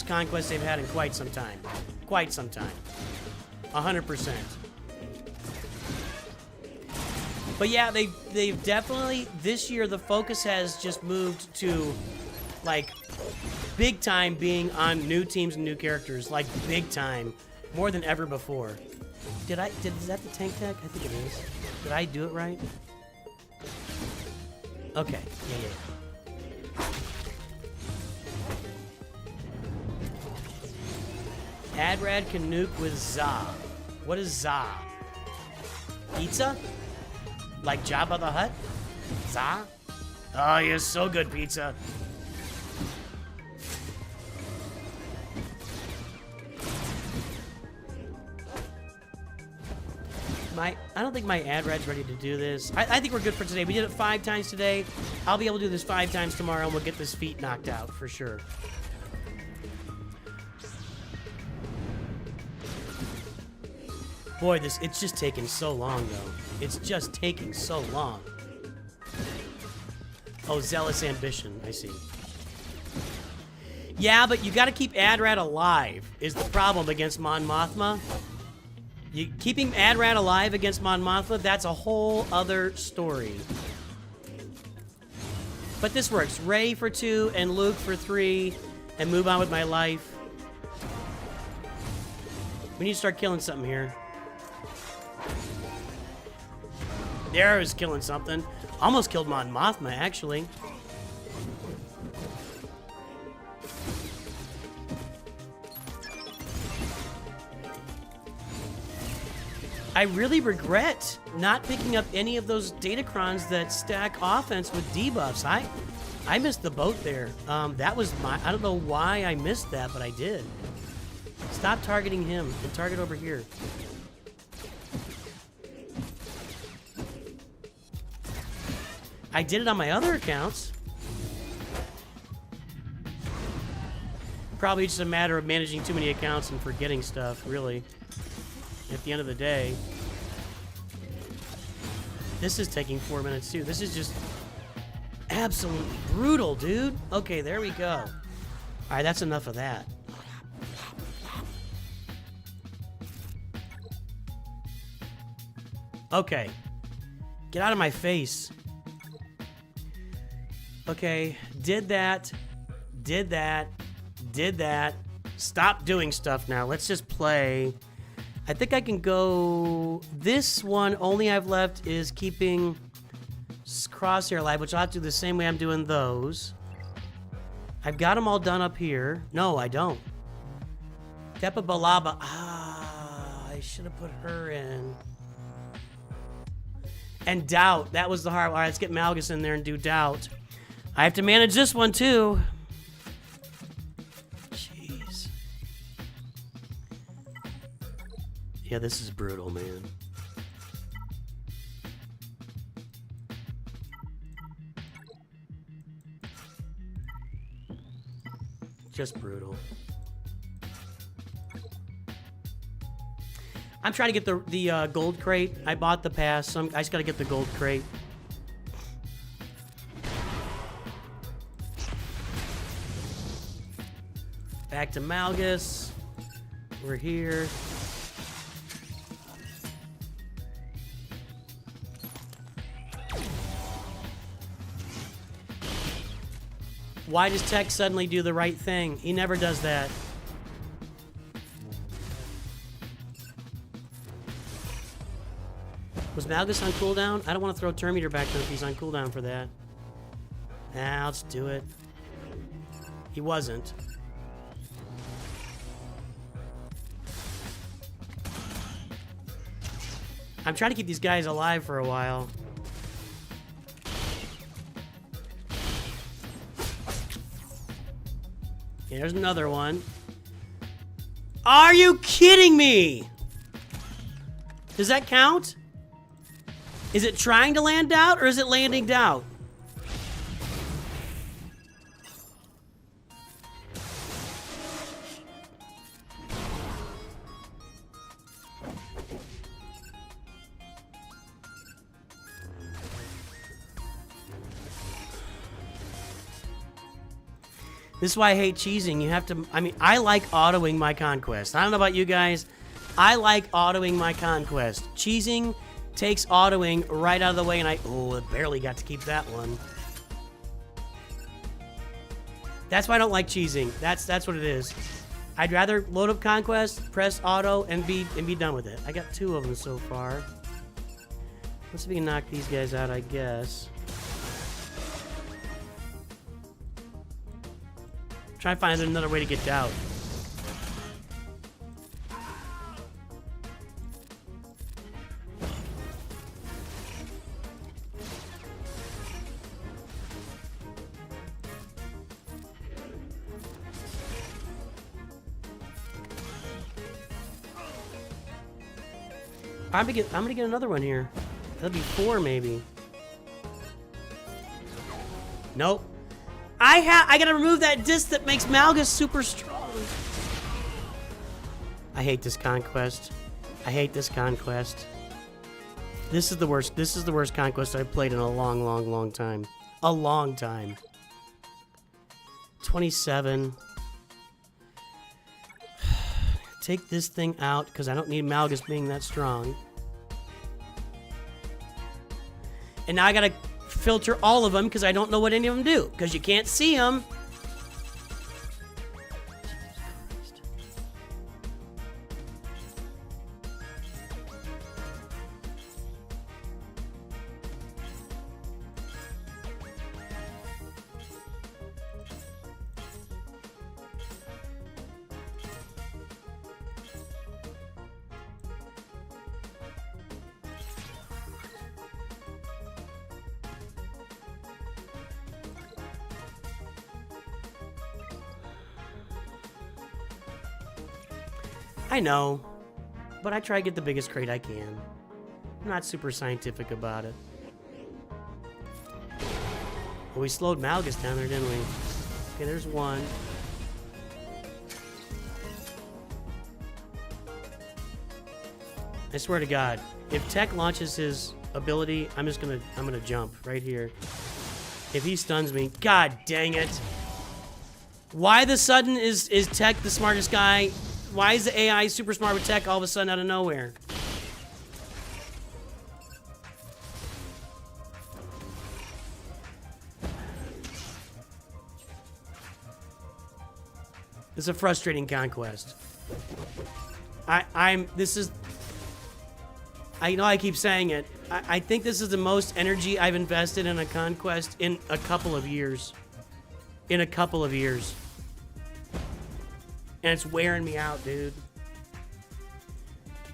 conquest they've had in quite some time. Quite some time. 100%. But yeah, they've definitely, this year the focus has just moved to, like, big time being on new teams and new characters. Like, big time. More than ever before. Is that the tank tech? I think it is. Did I do it right? Okay. Yeah. Adrad can nuke with Za. What is Za? Pizza? Like Jabba the Hutt? Za? Oh, you're so good, pizza. I don't think my ad red's ready to do this. I think we're good for today. We did it 5 times today. I'll be able to do this 5 times tomorrow, and we'll get this feat knocked out for sure. Boy, it's just taking so long, though. It's just taking so long. Oh, Zealous Ambition. I see. Yeah, but you gotta keep Adrad alive is the problem against Mon Mothma. Keeping Adrad alive against Mon Mothma, that's a whole other story. But this works. Rey for 2 and Luke for 3 and move on with my life. We need to start killing something here. There, I was killing something. Almost killed Mon Mothma, actually. I really regret not picking up any of those Datacrons that stack offense with debuffs. I missed the boat there. That was I don't know why I missed that, but I did. Stop targeting him and target over here. I did it on my other accounts. Probably just a matter of managing too many accounts and forgetting stuff, really. At the end of the day. This is taking 4 minutes, too. This is just absolutely brutal, dude. Okay, there we go. All right, that's enough of that. Okay. Get out of my face. Okay, did that. Did that. Did that. Stop doing stuff now. Let's just play. I think I can go... This one only I've left is keeping Crosshair alive, which I'll have to do the same way I'm doing those. I've got them all done up here. No, I don't. Tepa Balaba. Ah, I should have put her in. And Doubt. That was the hard one. All right, let's get Malgus in there and do Doubt. I have to manage this one, too. Jeez. Yeah, this is brutal, man. Just brutal. I'm trying to get the gold crate. I bought the pass, so I just got to get the gold crate. Back to Malgus. We're here. Why does Tech suddenly do the right thing? He never does that. Was Malgus on cooldown? I don't want to throw Terminator back to him if he's on cooldown for that. Nah, let's do it. He wasn't. I'm trying to keep these guys alive for a while. Okay, there's another one. Are you kidding me? Does that count? Is it trying to land Doubt or is it landing Doubt? This is why I hate cheesing. You have to... I mean, I like autoing my Conquest. I don't know about you guys. I like autoing my Conquest. Cheesing takes autoing right out of the way, and I... Oh, I barely got to keep that one. That's why I don't like cheesing. That's what it is. I'd rather load up Conquest, press auto, and be done with it. I got 2 of them so far. Let's see if we can knock these guys out, I guess. Try to find another way to get Doubt. I'm gonna get another one here. That'll be 4 maybe. Nope. I gotta remove that disc that makes Malgus super strong. I hate this conquest. I hate this conquest. This is the worst. This is the worst conquest I've played in a long, long, long time. A long time. 27. Take this thing out because I don't need Malgus being that strong. And now I gotta filter all of them because I don't know what any of them do because you can't see them. I know, but I try to get the biggest crate I can. I'm not super scientific about it. Well, we slowed Malgus down there, didn't we? Okay, there's one. I swear to God, if Tech launches his ability, I'm gonna jump right here. If he stuns me, God dang it! Why the sudden is Tech the smartest guy? Why is the AI super smart with Tech all of a sudden out of nowhere? It's a frustrating conquest. I know I keep saying it. I think this is the most energy I've invested in a conquest in a couple of years. In a couple of years. And it's wearing me out, dude.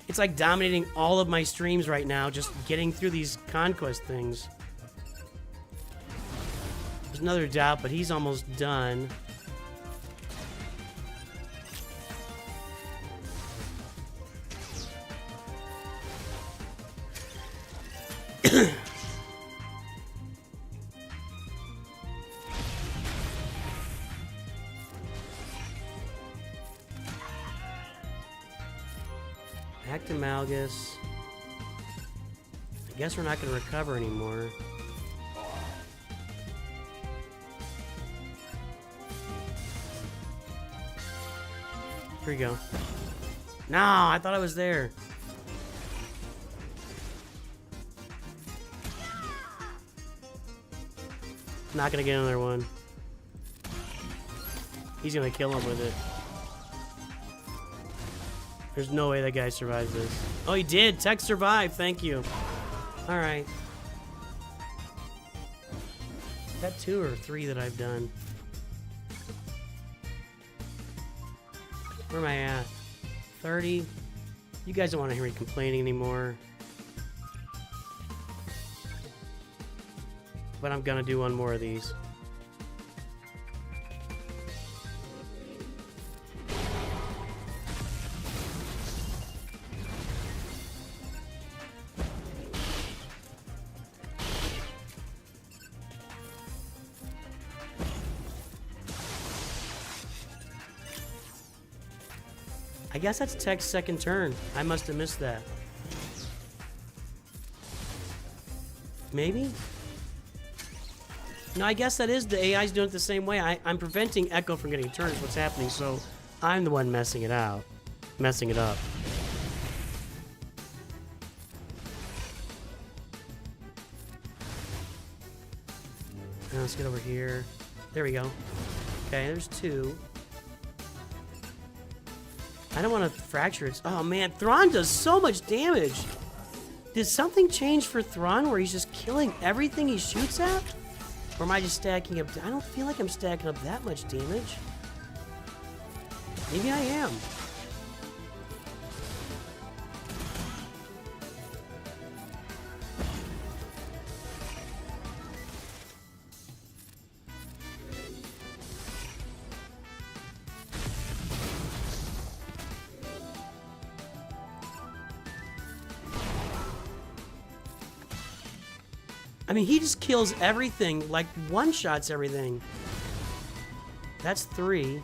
It's like dominating all of my streams right now, just getting through these conquest things. There's another doubt, but he's almost done. Back to Malgus. I guess we're not going to recover anymore. Here we go. No, I thought I was there. Not going to get another one. He's going to kill him with it. There's no way that guy survives this. Oh, he did. Tech survived. Thank you. All right. Is that 2 or 3 that I've done? Where am I at? 30? You guys don't want to hear me complaining anymore. But I'm gonna do one more of these. I guess that's Tech's second turn. I must have missed that. Maybe? No, I guess that is the AI's doing it the same way. I'm preventing Echo from getting turns. What's happening? So I'm the one messing it out. Messing it up. Now let's get over here. There we go. Okay, there's 2. I don't want to fracture it. Oh man, Thrawn does so much damage. Did something change for Thrawn where he's just killing everything he shoots at? Or am I just stacking up? I don't feel like I'm stacking up that much damage. Maybe I am. I mean, he just kills everything, like one-shots everything. That's 3.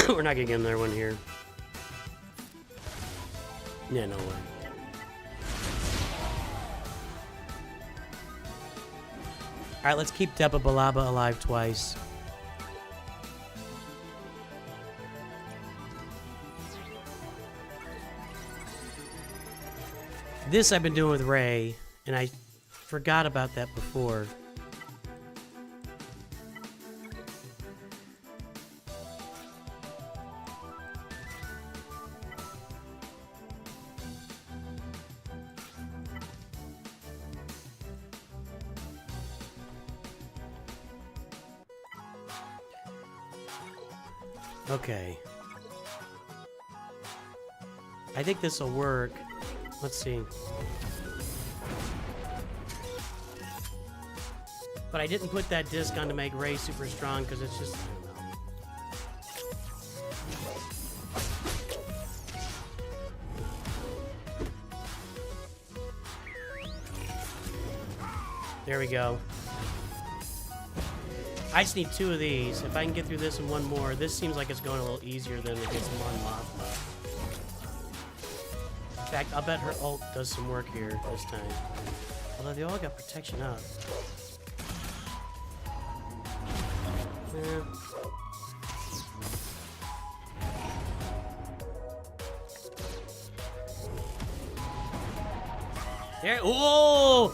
We're not gonna get another one here. Yeah, no way. Alright, let's keep Depa Balaba alive twice. This I've been doing with Ray, and I forgot about that before. Okay. I think this will work. Let's see. But I didn't put that disc on to make Ray super strong because it's just... I don't know. There we go. I just need 2 of these. If I can get through this and 1 more, this seems like it's going a little easier than against Mon Mothma. In fact, I'll bet her ult does some work here this time. Although they all got protection up. Yeah. There, oh!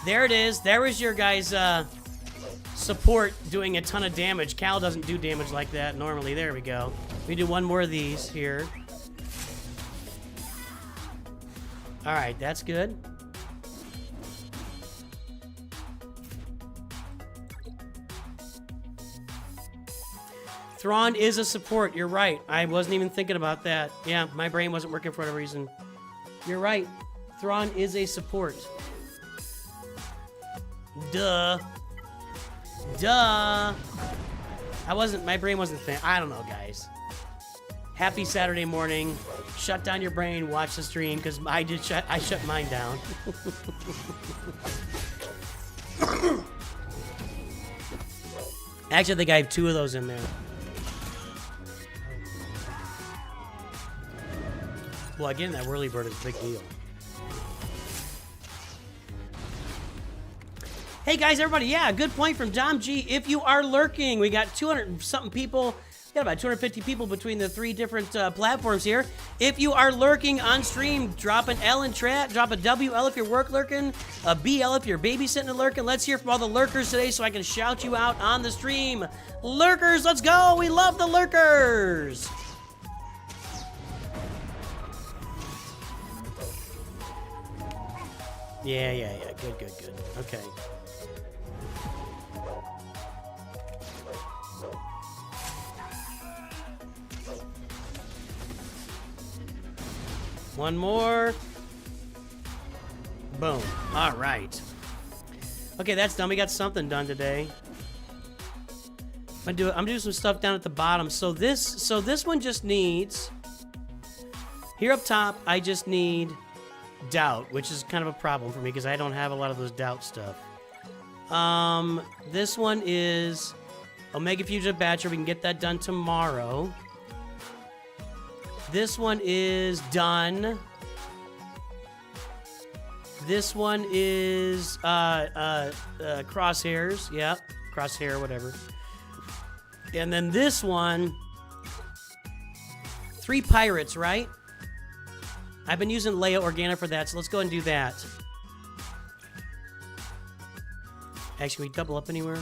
There it is. There was your guys' support doing a ton of damage. Cal doesn't do damage like that normally. There we go. We do 1 more of these here. Alright, that's good. Thrawn is a support. You're right. I wasn't even thinking about that. Yeah, my brain wasn't working for whatever reason. You're right. Thrawn is a support. Duh. Duh. My brain wasn't thinking. I don't know, guys. Happy Saturday morning. Shut down your brain, watch the stream, because I shut mine down. Actually, I think I have 2 of those in there. Well, again, that whirly bird is a big deal. Hey guys, everybody, yeah, good point from Dom G. If you are lurking, we got 200-something people. We got about 250 people between the 3 different platforms here. If you are lurking on stream, drop an L in chat, drop a WL if you're work lurking, a BL if you're babysitting and lurking. Let's hear from all the lurkers today so I can shout you out on the stream. Lurkers, let's go! We love the lurkers! Yeah. Good. Okay. One more. Boom. All right. Okay, that's done. We got something done today. I'm gonna do some stuff down at the bottom. So this one just needs. Here up top, I just need doubt, which is kind of a problem for me because I don't have a lot of those doubt stuff. This one is Omega Fugitive Batcher. We can get that done tomorrow. This one is done. This one is crosshairs. Yep, crosshair, whatever. And then this one, 3 pirates, right? I've been using Leia Organa for that, so let's go ahead and do that. Actually, we double up anywhere?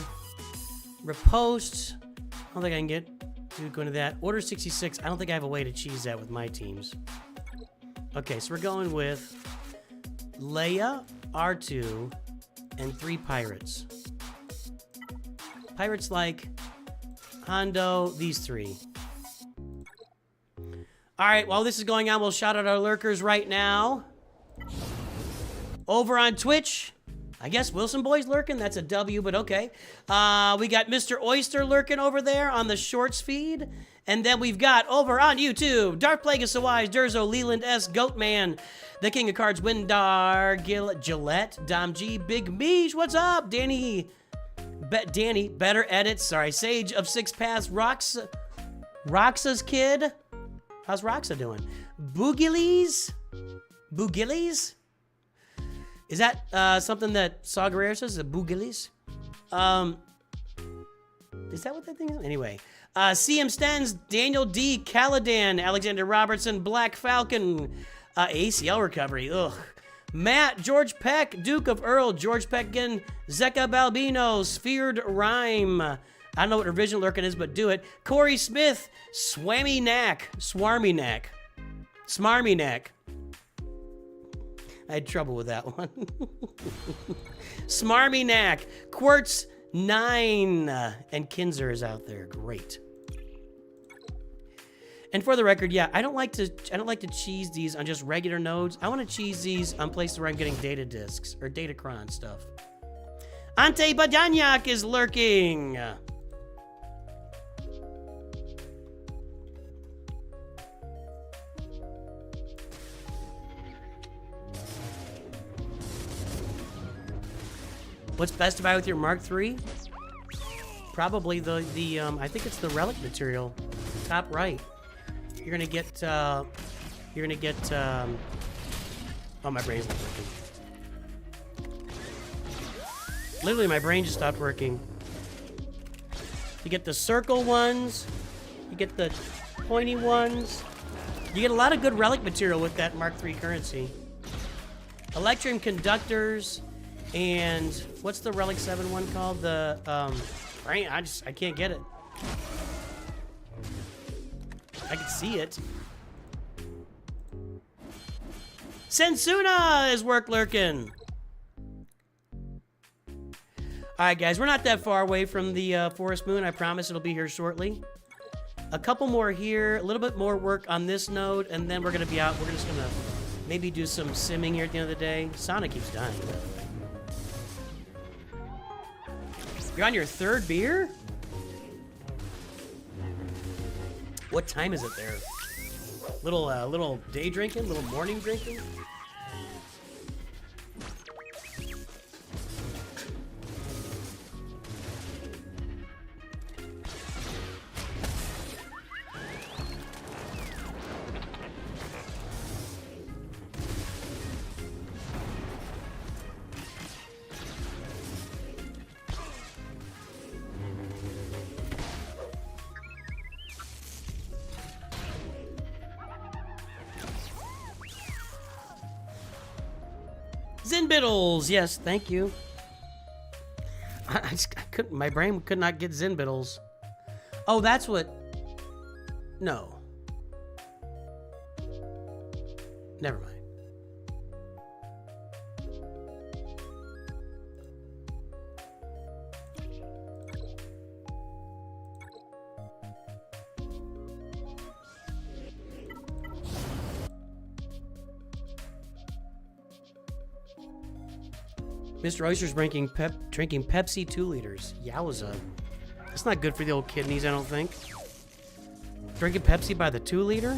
Repost. I don't think I can get to go into that. Order 66. I don't think I have a way to cheese that with my teams. Okay, so we're going with Leia, R2, and 3 pirates. Pirates like Hondo, these 3. All right, while this is going on, we'll shout out our lurkers right now. Over on Twitch, I guess Wilson Boy's lurking. That's a W, but okay. We got Mr. Oyster lurking over there on the shorts feed. And then we've got over on YouTube, Dark Plagueis, Sawise, Durzo, Leland S, Goatman, The King of Cards, Windar, Gillette, Dom G, Big Meesh, what's up? Danny, Better Edits, sorry, Sage of Six Paths, Roxa's Kid. How's Roxa doing? Boogilies? Is that something that Saw Gerrera says? The Boogilies? Is that what that thing is? Anyway. CM Stens, Daniel D, Caladan, Alexander Robertson, Black Falcon, ACL recovery, ugh. Matt, George Peck, Duke of Earl, George Peck again, Zeka Balbino, Sphered Rhyme. I don't know what revision lurking is, but do it. Corey Smith, Smarmy Knack. I had trouble with that one. Smarmy Knack, Quartz 9, and Kinzer is out there. Great. And for the record, yeah, I don't like to cheese these on just regular nodes. I want to cheese these on places where I'm getting data disks or Datacron stuff. Ante Badanyak is lurking. What's best to buy with your Mark III? Probably the I think it's the relic material, top right. You're gonna get, oh, my brain's not working. Literally, my brain just stopped working. You get the circle ones, you get the pointy ones. You get a lot of good relic material with that Mark III currency. Electrum conductors, and what's the Relic 7 one called? The, I can't get it. I can see it. Sensuna is work lurking. Alright guys, we're not that far away from the Forest Moon. I promise it'll be here shortly. A couple more here, a little bit more work on this node, and then we're gonna be out. We're just gonna maybe do some simming here at the end of the day. Sonic keeps dying. You're on your third beer? What time is it there? Little day drinking, little morning drinking? Zinbiddles, yes, thank you. I couldn't, my brain could not get Zinbiddles. Oh, that's what, no. Never mind. Mr. Oyster's drinking Pepsi 2 liters. Yowza. That's not good for the old kidneys, I don't think. Drinking Pepsi by the 2 liter?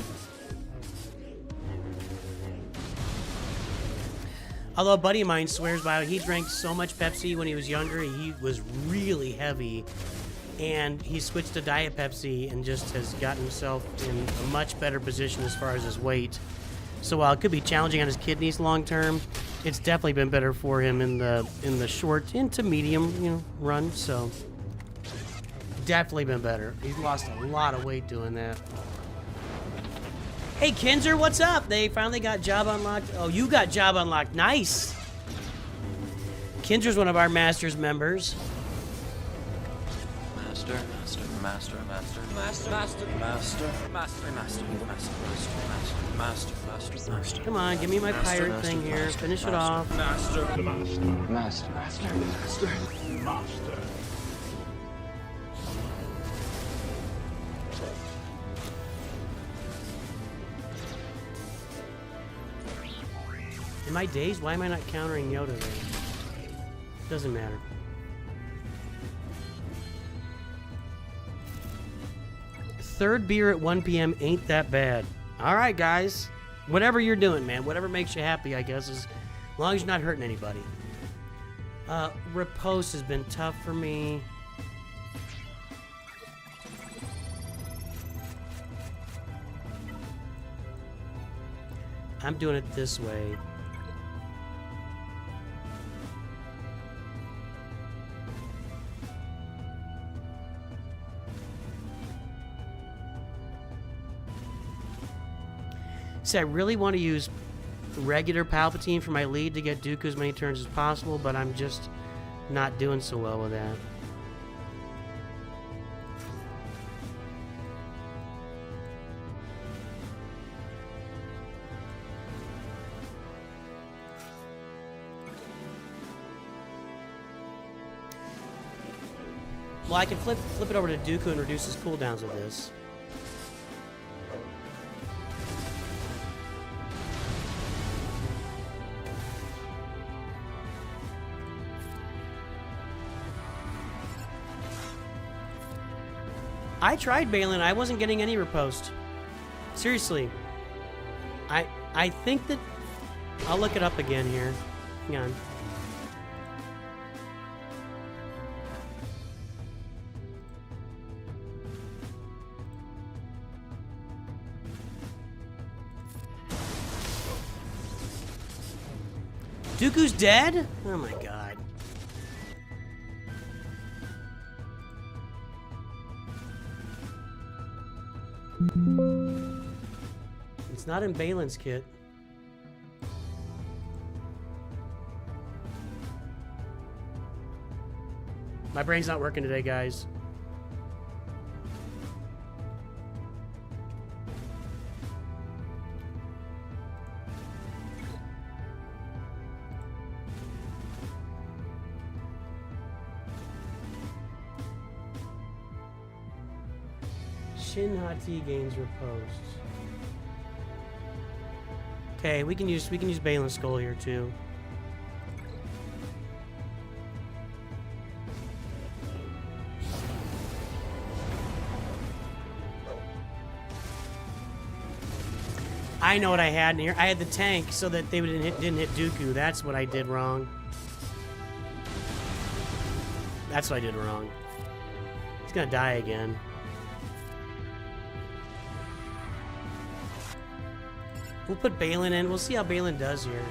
Although a buddy of mine swears by it, he drank so much Pepsi when he was younger, he was really heavy. And he switched to Diet Pepsi and just has gotten himself in a much better position as far as his weight. So while it could be challenging on his kidneys long term, it's definitely been better for him in the short into medium, run. So definitely been better. He's lost a lot of weight doing that. Hey Kinzer, what's up? They finally got job unlocked. Oh, you got job unlocked. Nice. Kinzer's one of our Masters members. Master. Come on, give me my pirate thing here. Finish it off. Master. Am I dazed? Why am I not countering Yoda there? Doesn't matter. Third beer at 1 p.m. ain't that bad. All right, guys. Whatever you're doing, man. Whatever makes you happy, I guess, as long as you're not hurting anybody. Riposte has been tough for me. I'm doing it this way. See, I really want to use regular Palpatine for my lead to get Dooku as many turns as possible, but I'm just not doing so well with that. Well, I can flip it over to Dooku and reduce his cooldowns with this. I tried Balin. I wasn't getting any riposte. Seriously. I think that... I'll look it up again here. Hang on. Dooku's dead? Oh my god. It's not in Balin's kit. My brain's not working today, guys. Shin Hati gains riposte. Okay, we can use Balin's skull here too. I know what I had in here. I had the tank so that they didn't hit Dooku. That's what I did wrong. That's what I did wrong. He's gonna die again. We'll put Balin in. We'll see how Balin does here.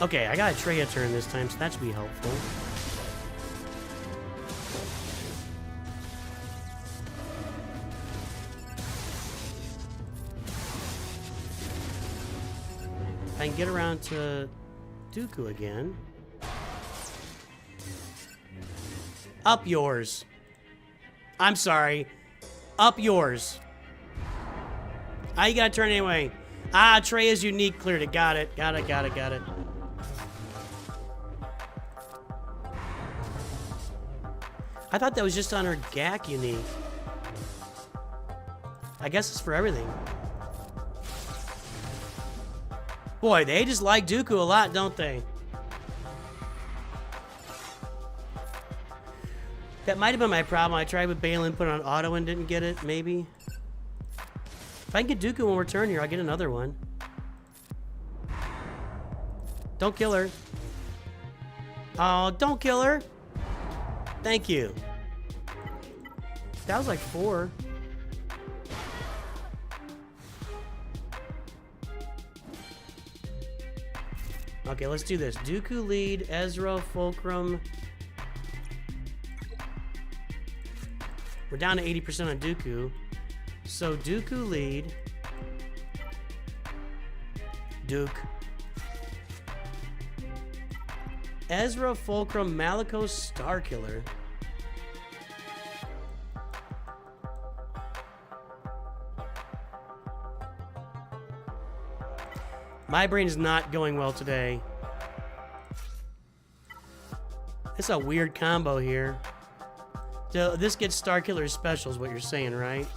Okay, I got a Traya turn this time, so that should be helpful. If I can get around to Dooku again. Up yours. I'm sorry. Up yours. Ah, you gotta turn anyway. Ah, Treya's unique. Cleared it. Got it. Got it. I thought that was just on her GAC unique. I guess it's for everything. Boy, they just like Dooku a lot, don't they? That might have been my problem. I tried with Balin, put it on auto and didn't get it, maybe. If I can get Dooku one more turn here, I'll get another one. Don't kill her. Oh, don't kill her. Thank you. That was like 4. Okay, let's do this. Dooku lead, Ezra, Fulcrum. We're down to 80% on Dooku. So Dooku lead. Duke. Ezra, Fulcrum, Malicos, Starkiller. My brain is not going well today. It's a weird combo here. So this gets Starkiller special is what you're saying, right?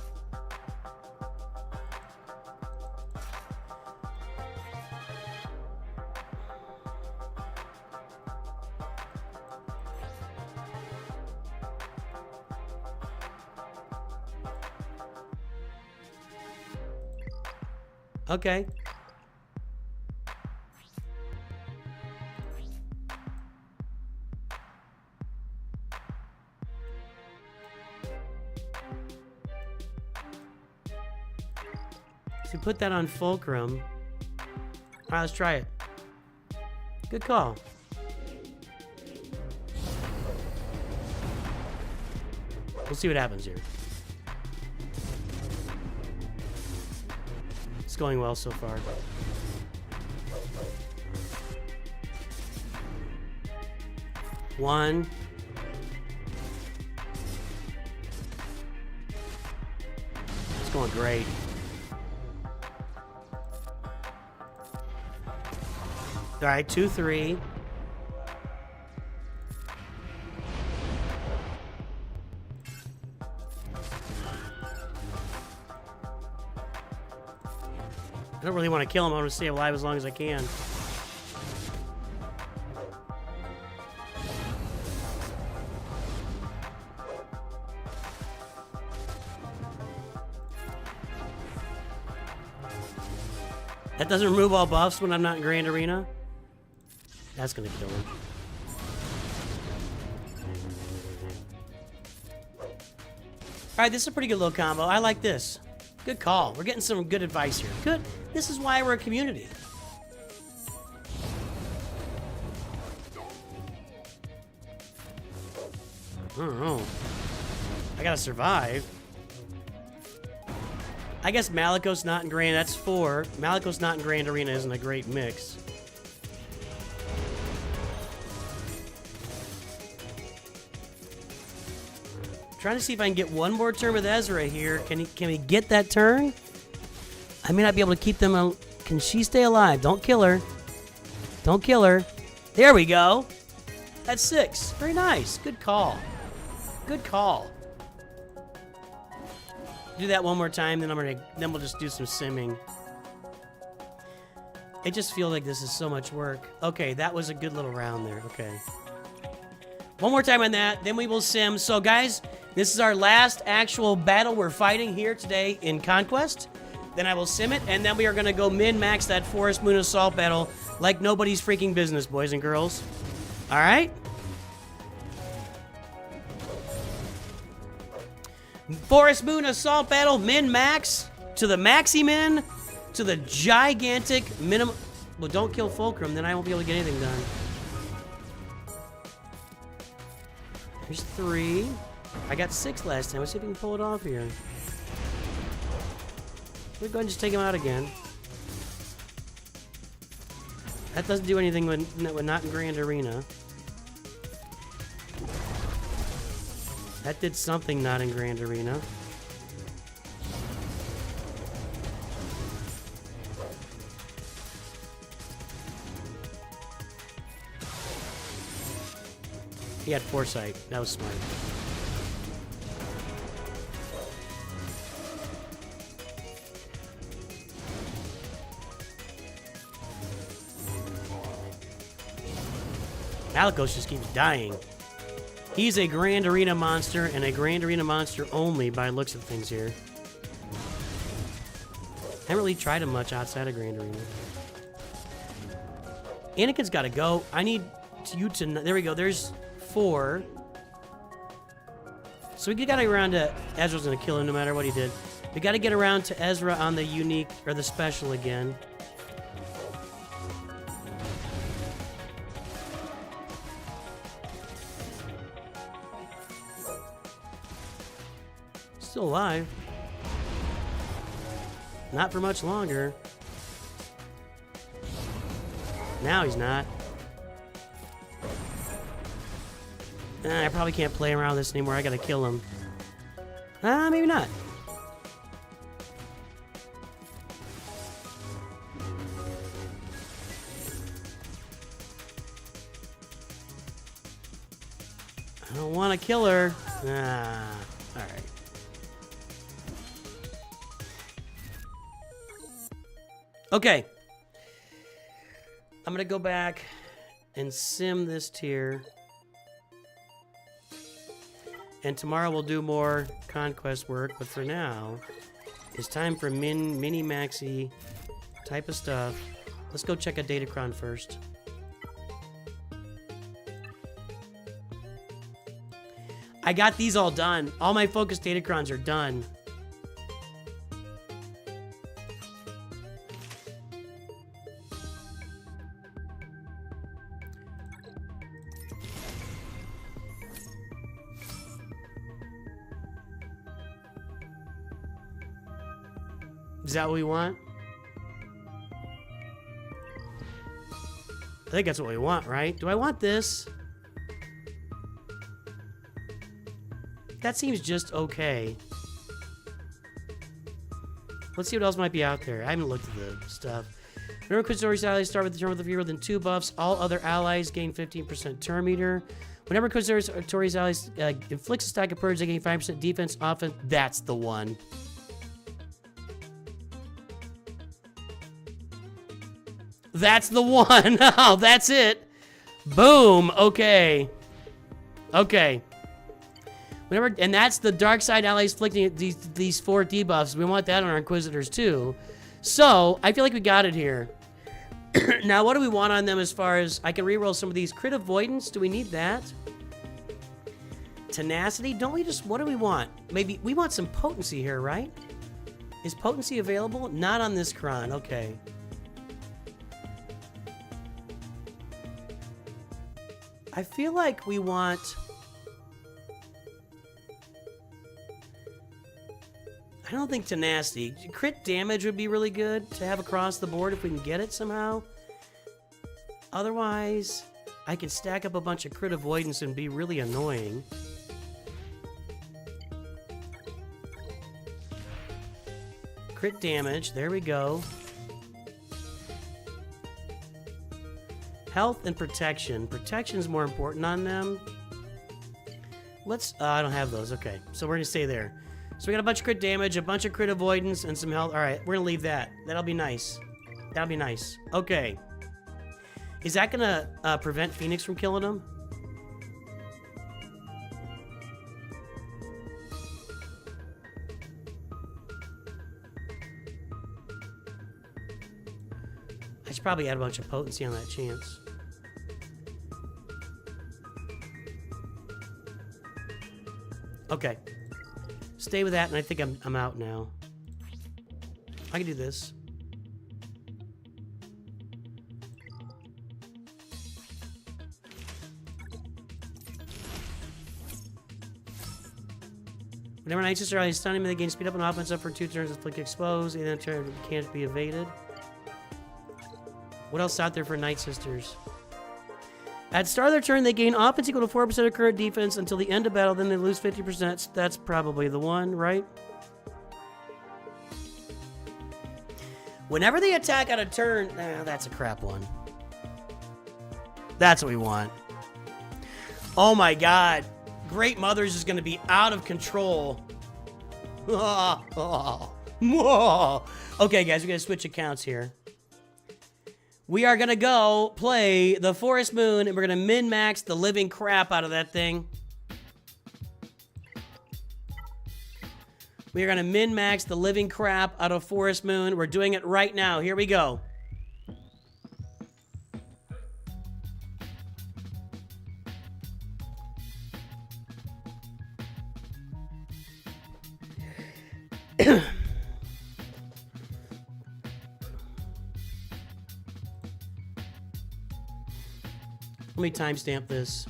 Okay. So put that on Fulcrum. All right, let's try it. Good call. We'll see what happens here. It's going well so far. One. It's going great. All right, 2, 3. I don't really want to kill him. I want to stay alive as long as I can. That doesn't remove all buffs when I'm not in Grand Arena. That's going to kill him. Alright, this is a pretty good little combo. I like this. Good call. We're getting some good advice here. Good. This is why we're a community. I don't know. I gotta survive. I guess Malicos not in Grand. That's 4. Malicos not in Grand Arena isn't a great mix. Trying to see if I can get one more turn with Ezra here. Can he get that turn? I may not be able to keep them. Can she stay alive? Don't kill her. Don't kill her. There we go. That's 6. Very nice. Good call. Good call. Do that one more time, then we'll just do some simming. It just feels like this is so much work. Okay, that was a good little round there. Okay. One more time on that, then we will sim. So guys, this is our last actual battle we're fighting here today in Conquest. Then I will sim it, and then we are going to go min-max that Forest Moon Assault battle like nobody's freaking business, boys and girls. All right? Forest Moon Assault battle, min-max to the maxi-min to the gigantic minimum. Well, don't kill Fulcrum, then I won't be able to get anything done. Here's 3. I got 6 last time. Let's see if we can pull it off here. We'll go ahead and just take him out again. That doesn't do anything when not in Grand Arena. That did something not in Grand Arena. He had foresight. That was smart. Malicos just keeps dying. He's a Grand Arena monster, and a Grand Arena monster only by looks of things here. Haven't really tried him much outside of Grand Arena. Anakin's got to go. I need you to... There we go. There's 4. So we got to get around to... Ezra's going to kill him no matter what he did. We got to get around to Ezra on the unique, or the special again. Still alive. Not for much longer. Now he's not. I probably can't play around with this anymore. I gotta kill him. Maybe not. I don't want to kill her. Alright. Okay. I'm gonna go back and sim this tier. And tomorrow we'll do more Conquest work, but for now, it's time for mini maxi Type of stuff. Let's go check a Datacron first. I got these all done. All my focus Datacrons are done. Is that what we want? I think that's what we want, right? Do I want this? That seems just okay. Let's see what else might be out there. I haven't looked at the stuff. Whenever Quizori's allies start with the turn with a fewer than 2 buffs, all other allies gain 15% turn meter. Whenever Quizori's allies inflicts a stack of purge, they gain 5% defense offense. That's the one. That's the one. Oh, that's it. Boom. Okay. Okay. Whenever, and that's the dark side allies inflicting these 4 debuffs. We want that on our Inquisitors too. So, I feel like we got it here. Now, what do we want on them as far as... I can reroll some of these. Crit Avoidance. Do we need that? Tenacity. Don't we just... What do we want? Maybe... We want some potency here, right? Is potency available? Not on this cron. Okay. I feel like we want... I don't think tenacity. Crit damage would be really good to have across the board if we can get it somehow. Otherwise, I can stack up a bunch of crit avoidance and be really annoying. Crit damage. There we go. Health and protection. Protection is more important on them. Let's... I don't have those. Okay. So we're going to stay there. So we got a bunch of crit damage, a bunch of crit avoidance, and some health. All right. We're going to leave that. That'll be nice. That'll be nice. Okay. Is that going to prevent Phoenix from killing him? I should probably add a bunch of potency on that chance. Okay. Stay with that, and I think I'm out now. I can do this. Whenever Night Sister allies stun him, they gain speed up and offense up for 2 turns with Flick Expose, and then turn can't be evaded. What else is out there for Night Sisters? At start of their turn, they gain offense equal to 4% of current defense until the end of battle, then they lose 50%. That's probably the one, right? Whenever they attack on a turn... that's a crap one. That's what we want. Oh my god. Great Mothers is going to be out of control. Okay, guys, we got to switch accounts here. We are going to go play the Forest Moon, and we're going to min-max the living crap out of that thing. We are going to min-max the living crap out of Forest Moon. We're doing it right now. Here we go. Let me timestamp this.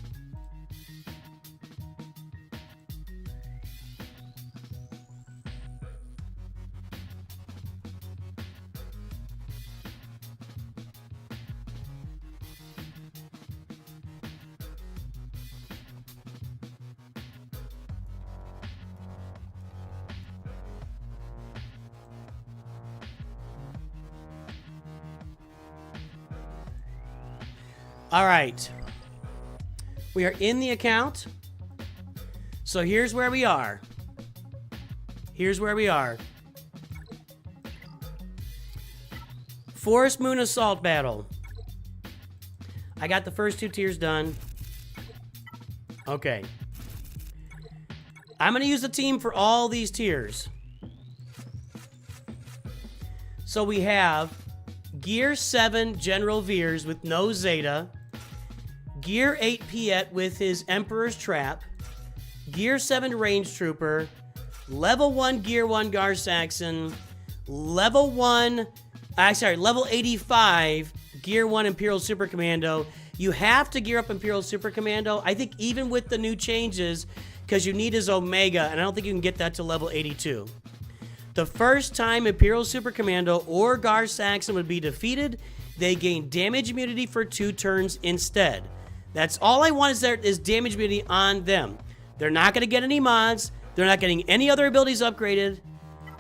All right. We are in the account. So here's where we are. Here's where we are. Forest Moon Assault Battle. I got the first 2 tiers done. Okay. I'm going to use the team for all these tiers. So we have Gear 7 General Veers with no Zeta, Gear 8 Piet with his Emperor's Trap, Gear 7 Range Trooper, Level 1 Gear 1 Gar Saxon, Level 85 Gear 1 Imperial Super Commando. You have to gear up Imperial Super Commando, I think, even with the new changes, because you need his Omega, and I don't think you can get that to level 82. The first time Imperial Super Commando or Gar Saxon would be defeated, they gain damage immunity for 2 turns instead. That's all I want is damage immunity on them. They're not going to get any mods. They're not getting any other abilities upgraded.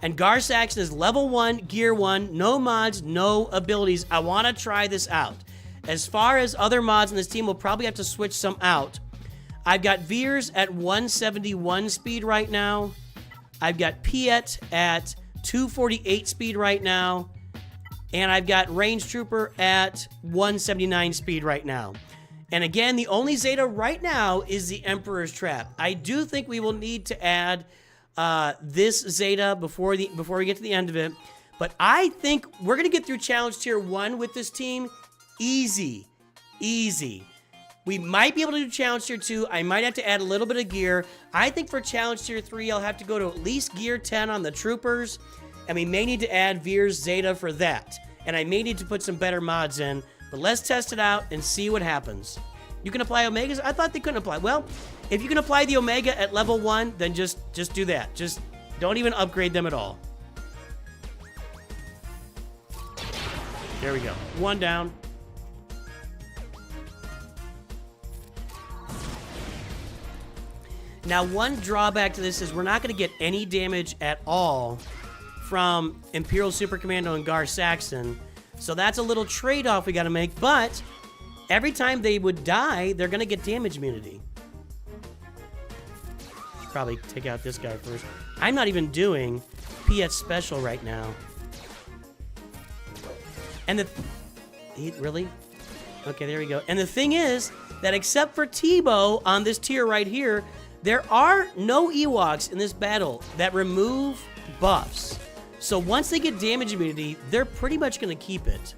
And Gar Saxon is level 1, gear 1, no mods, no abilities. I want to try this out. As far as other mods in this team, we'll probably have to switch some out. I've got Veers at 171 speed right now. I've got Piet at 248 speed right now. And I've got Range Trooper at 179 speed right now. And again, the only Zeta right now is the Emperor's Trap. I do think we will need to add this Zeta before we get to the end of it. But I think we're going to get through Challenge Tier 1 with this team easy. We might be able to do Challenge Tier 2. I might have to add a little bit of gear. I think for Challenge Tier 3, I'll have to go to at least Gear 10 on the Troopers. And we may need to add Veers Zeta for that. And I may need to put some better mods in. But let's test it out and see what happens. You can apply Omegas? I thought they couldn't apply. Well, if you can apply the Omega at level 1, then just do that. Just don't even upgrade them at all. There we go. 1 down. Now, one drawback to this is we're not going to get any damage at all from Imperial Super Commando and Gar Saxon. So that's a little trade-off we got to make. But every time they would die, they're going to get damage immunity. Should probably take out this guy first. I'm not even doing Piet Special right now. And really? Okay, there we go. And the thing is that except for Tebow on this tier right here, there are no Ewoks in this battle that remove buffs. So once they get damage immunity, they're pretty much going to keep it.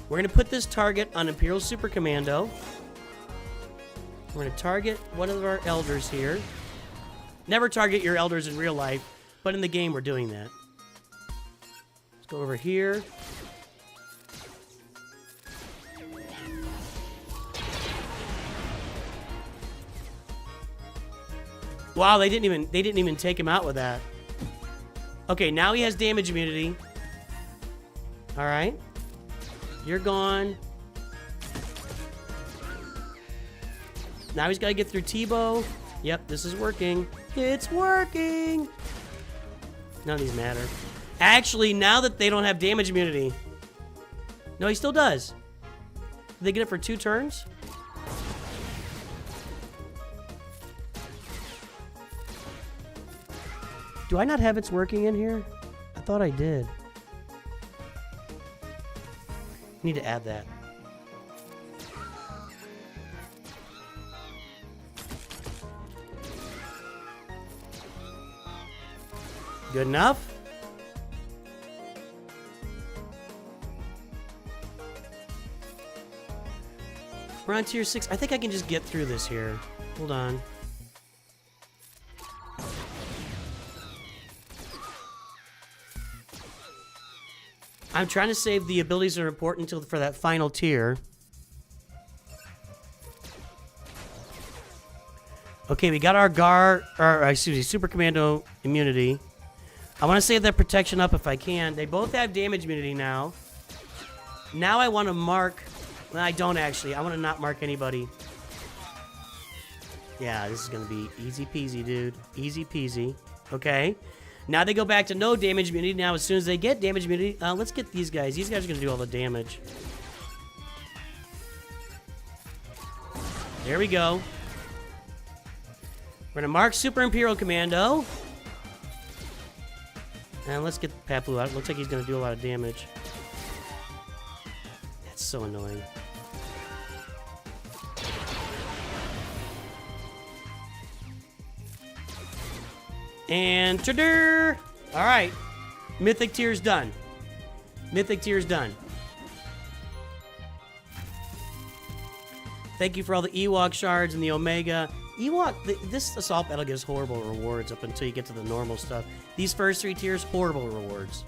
We're going to put this target on Imperial Super Commando. We're going to target one of our elders here. Never target your elders in real life, but in the game we're doing that. Let's go over here. Wow, they didn't even take him out with that. Okay, now he has damage immunity. All right. You're gone. Now he's got to get through Tebow. Yep, this is working. It's working. None of these matter. Actually, now that they don't have damage immunity. No, he still does. Did they get it for 2 turns? Do I not have it's working in here? I thought I did. Need to add that. Good enough? We're on tier 6. I think I can just get through this here. Hold on. I'm trying to save the abilities that are important until for that final tier. Okay, we got our Super Commando immunity. I want to save that protection up if I can. They both have damage immunity now. Now I want to mark... Well, I don't actually. I want to not mark anybody. Yeah, this is going to be easy peasy, dude. Easy peasy. Okay. Now they go back to no damage immunity. Now as soon as they get damage immunity, let's get these guys. These guys are going to do all the damage. There we go. We're going to mark Super Imperial Commando. And let's get Papu out. Looks like he's going to do a lot of damage. That's so annoying. And ta-da! All right, Mythic tier's done. Mythic tier's done. Thank you for all the Ewok shards and the Omega. This assault battle gives horrible rewards up until you get to the normal stuff. These first 3 tiers, horrible rewards.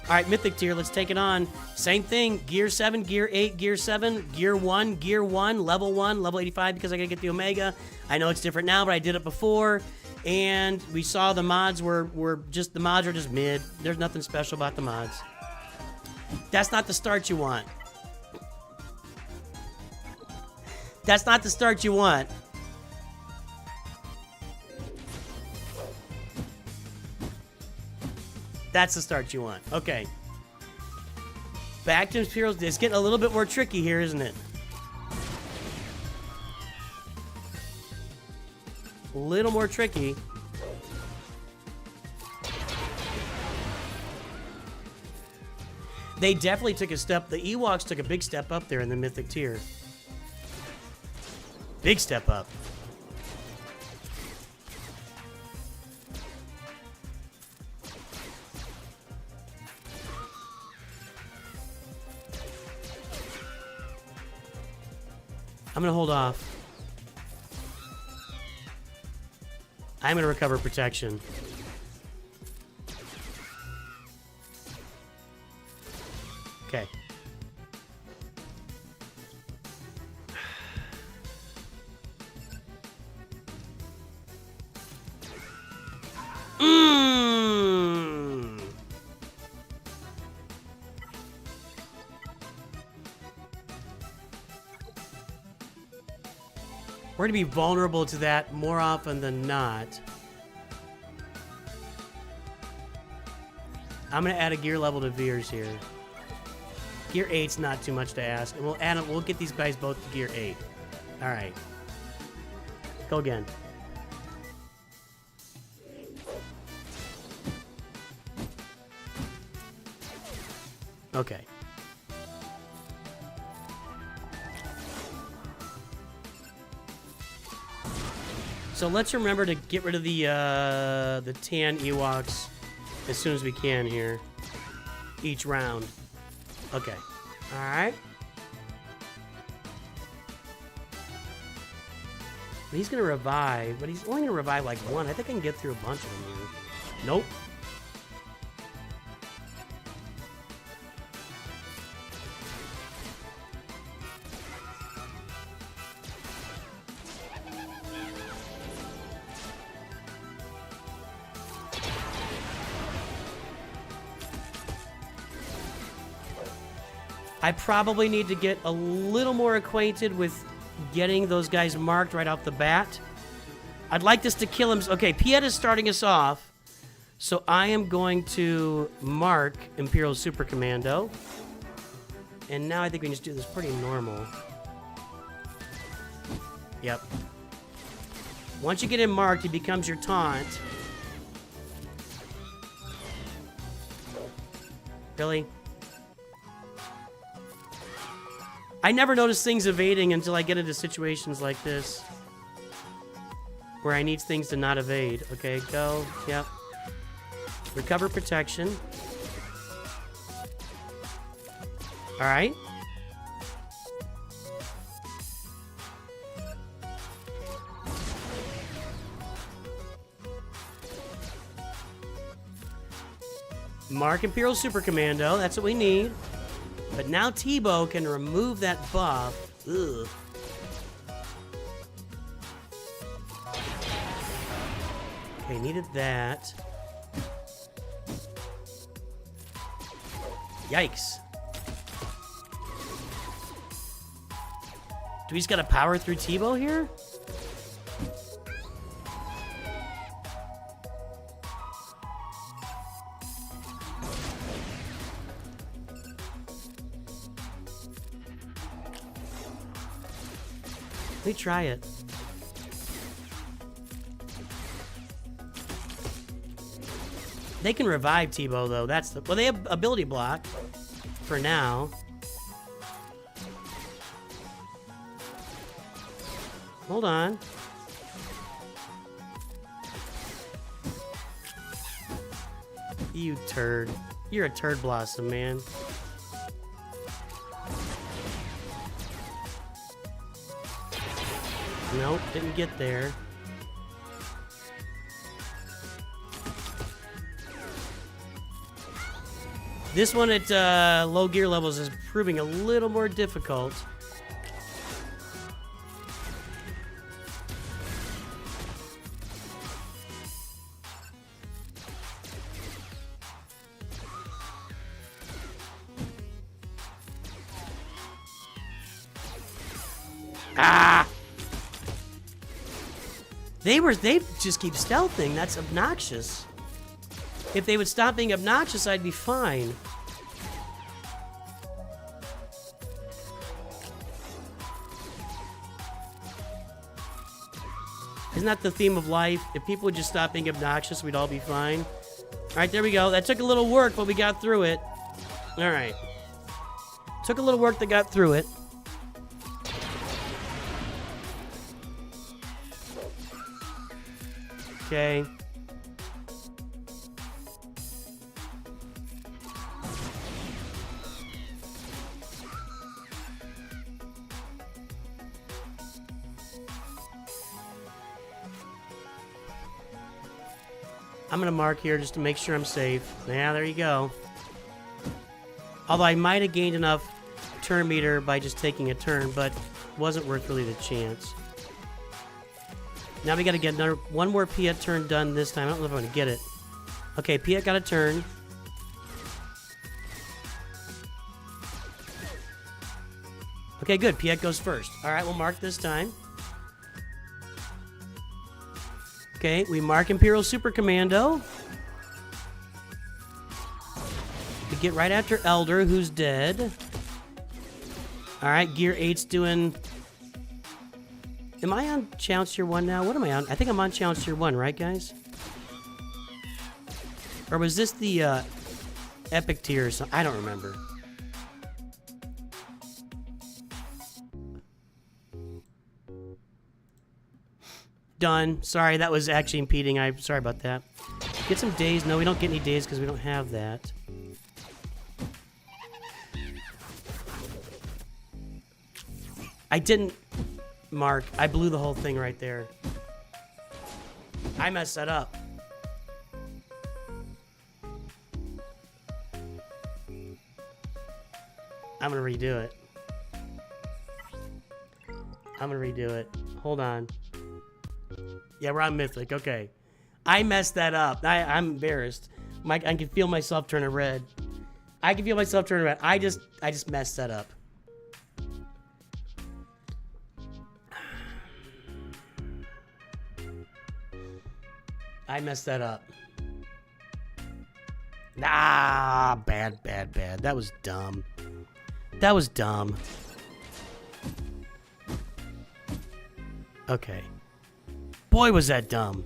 All right, Mythic tier, let's take it on. Same thing, Gear 7, Gear 8, Gear 7, Gear 1, level 85 because I gotta get the Omega. I know it's different now, but I did it before. And we saw the mods were just, the mods are just mid. There's nothing special about the mods. That's not the start you want. That's not the start you want. That's the start you want. Okay. Back to Imperials. It's getting a little bit more tricky here, isn't it? A little more tricky. They definitely took a step. The Ewoks took a big step up there in the Mythic tier. Big step up. I'm gonna hold off. I'm gonna recover protection. Okay. We're going to be vulnerable to that more often than not. I'm going to add a gear level to Veers here. Gear 8's not too much to ask. And we'll get these guys both to Gear 8. Alright. Go again. Okay. So let's remember to get rid of the tan Ewoks as soon as we can here. Each round. Okay. Alright. He's gonna revive, but he's only gonna revive like one. I think I can get through a bunch of them here. Nope. I probably need to get a little more acquainted with getting those guys marked right off the bat. I'd like this to kill him. Okay, Piet is starting us off. So I am going to mark Imperial Super Commando. And now I think we can just do this pretty normal. Yep. Once you get him marked, he becomes your taunt. Really? I never notice things evading until I get into situations like this. Where I need things to not evade. Okay, go. Yep. Recover protection. Alright. Mark Imperial Super Commando. That's what we need. But now Tebow can remove that buff. Ugh. Okay, needed that. Yikes. Do we just gotta power through Tebow here? Let me try it. They can revive Tebow though. That's the well. They have ability block for now. Hold on. You turd. You're a turd blossom, man. Nope, didn't get there. This one at low gear levels is proving a little more difficult. Ah! They just keep stealthing. That's obnoxious. If they would stop being obnoxious, I'd be fine. Isn't that the theme of life? If people would just stop being obnoxious, we'd all be fine. All right, there we go. That took a little work, but we got through it. All right. Took a little work that got through it. Okay. I'm gonna mark here just to make sure I'm safe. Yeah, there you go. Although I might have gained enough turn meter by just taking a turn, but wasn't worth really the chance. Now we gotta get one more Piet turn done this time. I don't know if I'm gonna get it. Okay, Piet got a turn. Okay, good. Piet goes first. All right, we'll mark this time. Okay, we mark Imperial Super Commando. We get right after Elder, who's dead. All right, Gear 8's doing... Am I on Challenge Tier 1 now? What am I on? I think I'm on Challenge Tier 1, right, guys? Or was this the Epic Tier or something? I don't remember. Done. Sorry, that was actually impeding. I'm sorry about that. Get some days. No, we don't get any days because we don't have that. I didn't mark. I blew the whole thing right there. I messed that up. I'm gonna redo it. I'm gonna redo it. Hold on. Yeah, we're on Mythic. Okay. I messed that up. I'm embarrassed. I can feel myself turning red. I can feel myself turning red. I just messed that up. I messed that up. Ah, bad. That was dumb. That was dumb. Okay. Boy, was that dumb.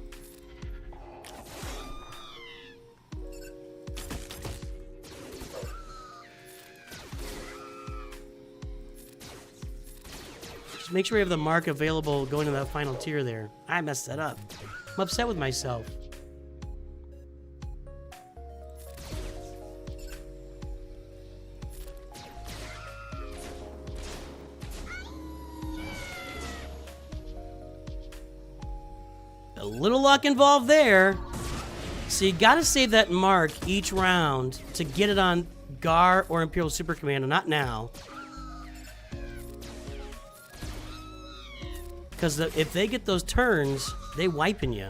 Just make sure we have the mark available going to that final tier there. I messed that up. I'm upset with myself. A little luck involved there. So you gotta save that mark each round to get it on Gar or Imperial Super Commando, not now. Because if they get those turns, they wiping you.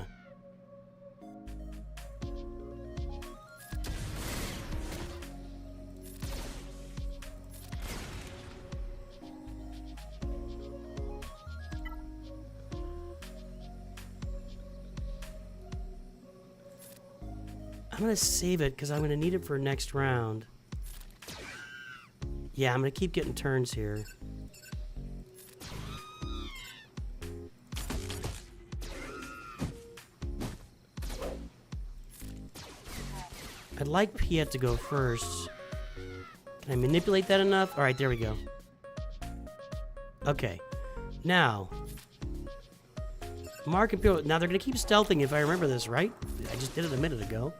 I'm going to save it because I'm going to need it for next round. Yeah, I'm going to keep getting turns here. I'd like Piet to go first. Can I manipulate that enough? All right, there we go. Okay. Now, Mark and Imperial. Now, they're going to keep stealthing if I remember this, right? I just did it a minute ago.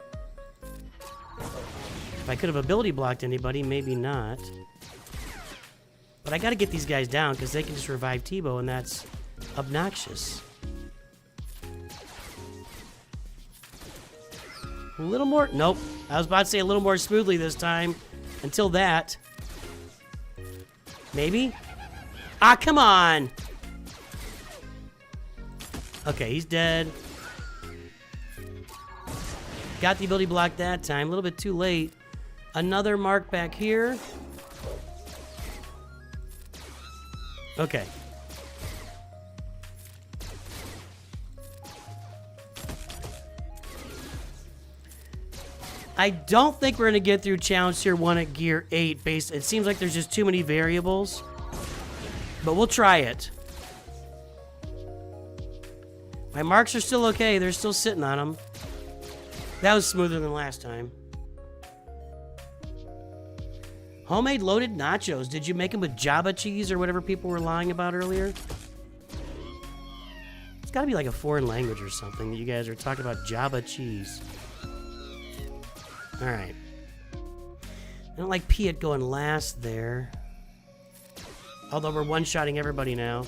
If I could have ability blocked anybody, maybe not. But I got to get these guys down because they can just revive Tebow, and that's obnoxious. A little more. Nope. I was about to say a little more smoothly this time. Until that. Maybe? Ah, come on! Okay, he's dead. Got the ability block that time. A little bit too late. Another mark back here. Okay. I don't think we're going to get through Challenge Tier 1 at Gear 8 based. It seems like there's just too many variables. But we'll try it. My marks are still okay. They're still sitting on them. That was smoother than last time. Homemade loaded nachos. Did you make them with Java cheese or whatever people were lying about earlier? It's got to be like a foreign language or something that you guys are talking about Java cheese. All right. I don't like Piet going last there. Although we're one-shotting everybody now.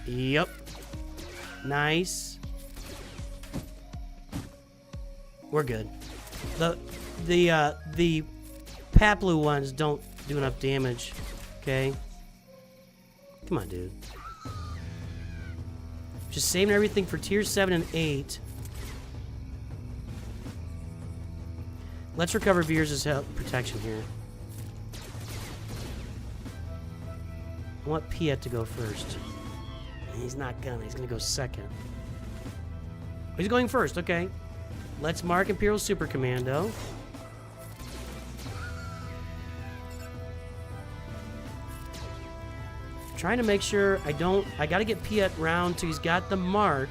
Yep. Nice. We're good. The Paplu ones don't do enough damage. Okay. Come on, dude. Just saving everything for tier 7 and 8. Let's recover Veers' health protection here. I want Piet to go first. He's not gonna. He's gonna go second. He's going first. Okay. Let's mark Imperial Super Commando. Trying to make sure I don't... I gotta get Piet round till he's got the mark.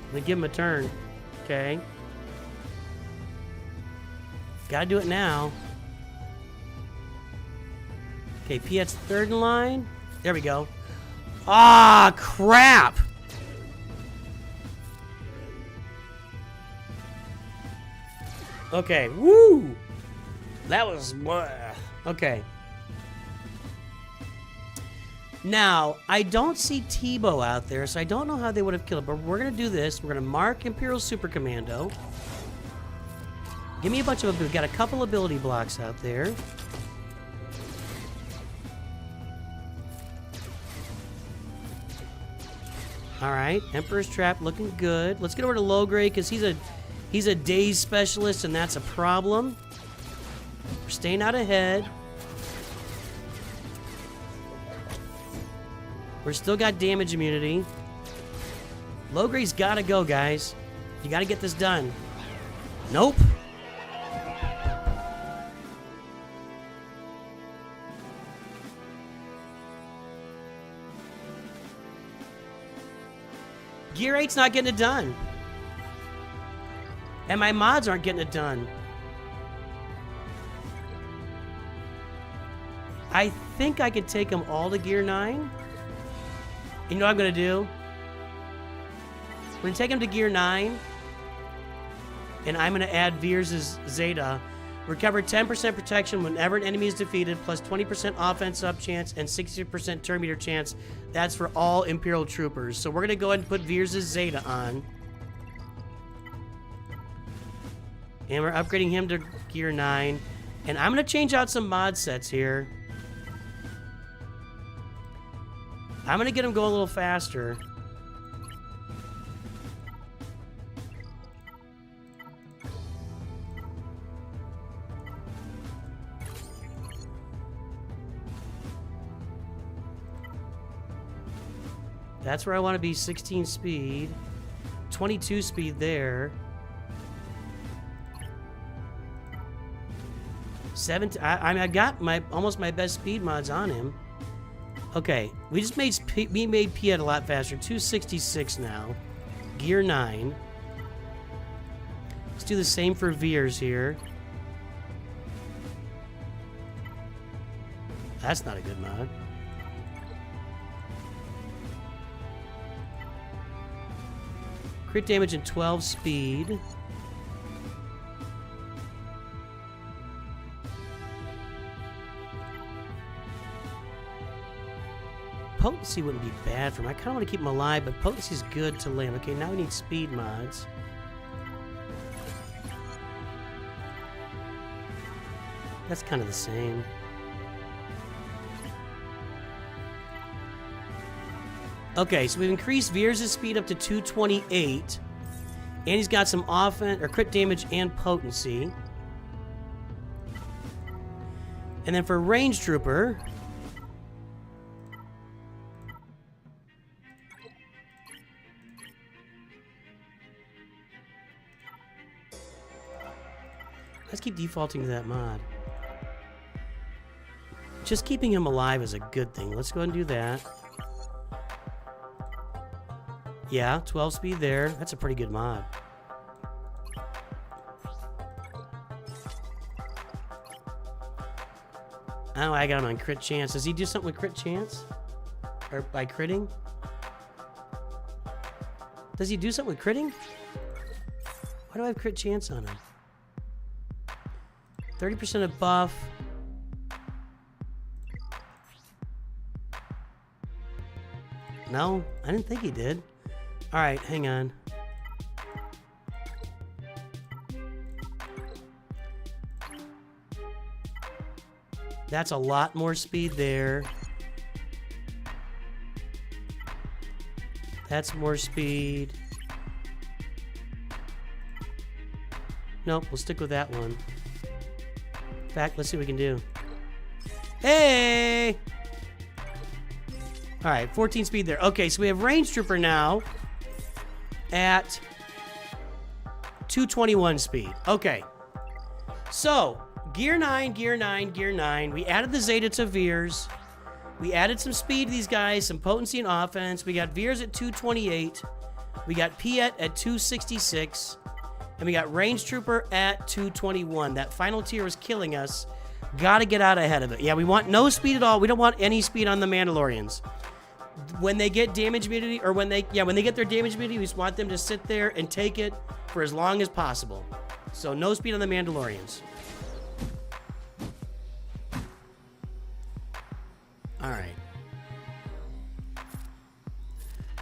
I'm gonna give him a turn. Okay. Gotta do it now. Okay, Piet's third in line. There we go. Ah, crap! Okay, woo! That was... Okay. Now, I don't see Tebow out there, so I don't know how they would have killed him, but we're going to do this. We're going to mark Imperial Super Commando. Give me a bunch of... We've got a couple ability blocks out there. Alright, Emperor's Trap looking good. Let's get over to low grade, because he's a daze specialist, and that's a problem. We're staying out ahead. We're still got damage immunity. Low grade's gotta go, guys. You gotta get this done. Nope. Gear 8's not getting it done. And my mods aren't getting it done. I think I could take them all to Gear 9. You know what I'm going to do? I'm going to take them to Gear 9. And I'm going to add Veers' Zeta. Recover 10% protection whenever an enemy is defeated, plus 20% offense up chance and 60% turn meter chance. That's for all Imperial troopers. So we're going to go ahead and put Veers' Zeta on. And we're upgrading him to Gear 9. And I'm going to change out some mod sets here. I'm going to get him going a little faster. That's where I want to be, 16 speed. 22 speed there. 17. I got almost my best speed mods on him. Okay, we made Piet a lot faster. 266 now. Gear 9. Let's do the same for Veers here. That's not a good mod. Crit damage and 12 speed. Potency wouldn't be bad for him. I kind of want to keep him alive, but potency is good to land. Okay, now we need speed mods. That's kind of the same. Okay, so we've increased Veers' speed up to 228. And he's got some offense, or crit damage and potency. And then for Range Trooper... Let's keep defaulting to that mod. Just keeping him alive is a good thing. Let's go ahead and do that. Yeah, 12 speed there. That's a pretty good mod. Oh, I got him on crit chance. Does he do something with crit chance? Or by critting? Does he do something with critting? Why do I have crit chance on him? 30% of buff. No, I didn't think he did. All right, hang on. That's a lot more speed there. That's more speed. Nope, we'll stick with that one. In fact, let's see what we can do. Hey! All right, 14 speed there. Okay, so we have Range Trooper now at 221 speed. Okay. So, Gear 9, Gear 9, Gear 9. We added the Zeta to Veers. We added some speed to these guys, some potency and offense. We got Veers at 228. We got Piet at 266. And we got Range Trooper at 221. That final tier is killing us. Gotta get out ahead of it. Yeah, we want no speed at all. We don't want any speed on the Mandalorians. When they get damage immunity, or when they get their damage immunity, we just want them to sit there and take it for as long as possible. So no speed on the Mandalorians. All right.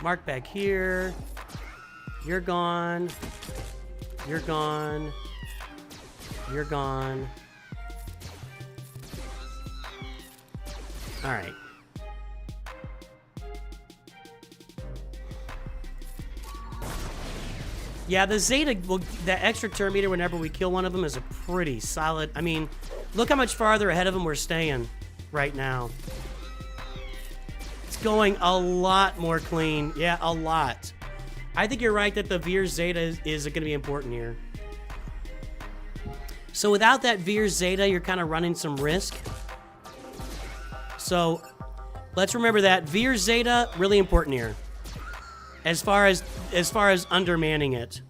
Mark back here. You're gone. You're gone. You're gone. All right. Yeah, the Zeta, that extra turn meter whenever we kill one of them is a pretty solid. I mean, look how much farther ahead of them we're staying right now. It's going a lot more clean. Yeah, a lot. I think you're right that the Veers Zeta is going to be important here. So without that Veers Zeta, you're kind of running some risk. So let's remember that Veers Zeta, really important here. As far as undermanning it.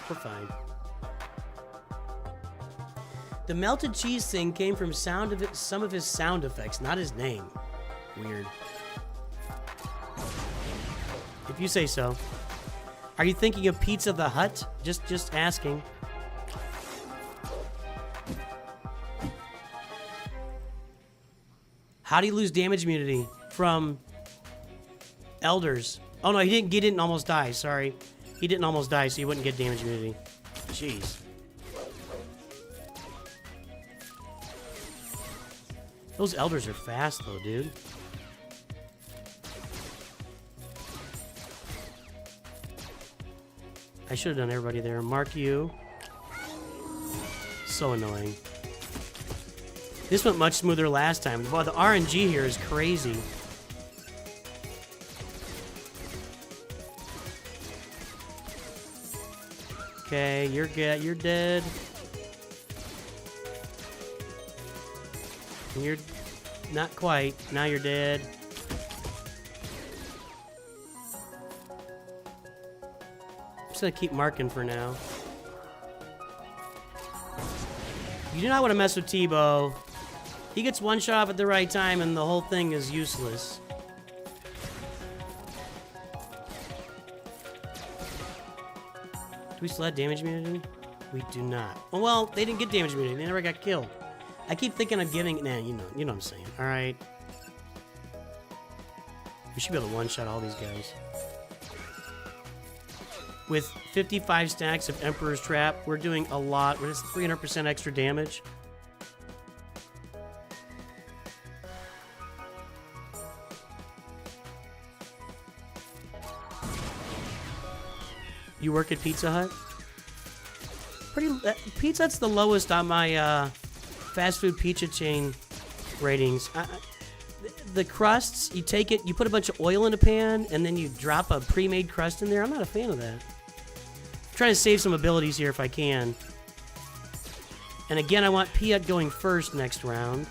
We're fine. The melted cheese thing came from some of his sound effects, not his name. Weird. If you say so. Are you thinking of Pizza the Hut? Just asking. How do you lose damage immunity from elders? Oh no, he didn't almost die, sorry. He didn't almost die, so he wouldn't get damage immunity. Jeez. Those elders are fast though, dude. I should have done everybody there. Mark you. So annoying. This went much smoother last time. Well, the RNG here is crazy. Okay, you're good. You're dead. And you're not quite. Now you're dead. I'm just gonna keep marking for now. You do not want to mess with Tebow. He gets one shot off at the right time and the whole thing is useless. we still have damage immunity? We do not. Oh, well, they didn't get damage immunity. They never got killed. I keep thinking of getting... Nah, you know what I'm saying. All right. We should be able to one-shot all these guys. With 55 stacks of Emperor's Trap, we're doing a lot. We're just 300% extra damage. You work at Pizza Hut? Pizza Hut's the lowest on my fast food pizza chain ratings. The crusts, you take it, you put a bunch of oil in a pan, and then you drop a pre-made crust in there. I'm not a fan of that. I'm trying to save some abilities here if I can. And again, I want Piat going first next round.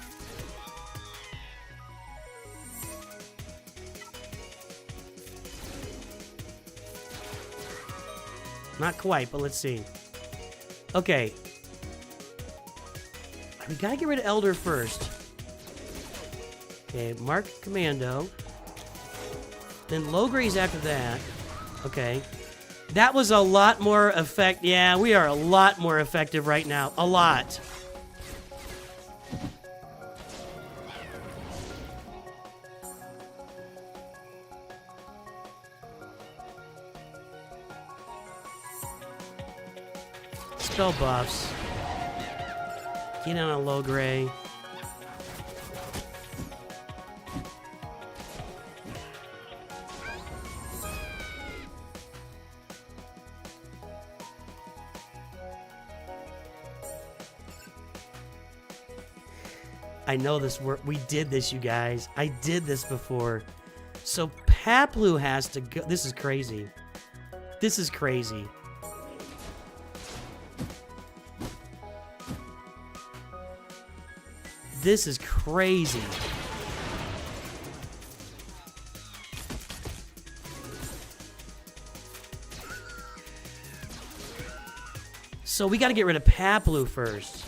Not quite, but let's see. Okay. We gotta get rid of Elder first. Okay, mark Commando. Then Logres after that. Okay. That was a lot more effective. Yeah, we are a lot more effective right now. A lot. Spell buffs. Get on a Logre. I know this work. We did this, you guys. I did this before. So Paplu has to go. This is crazy. This is crazy. This is crazy. So we got to get rid of Paplu first.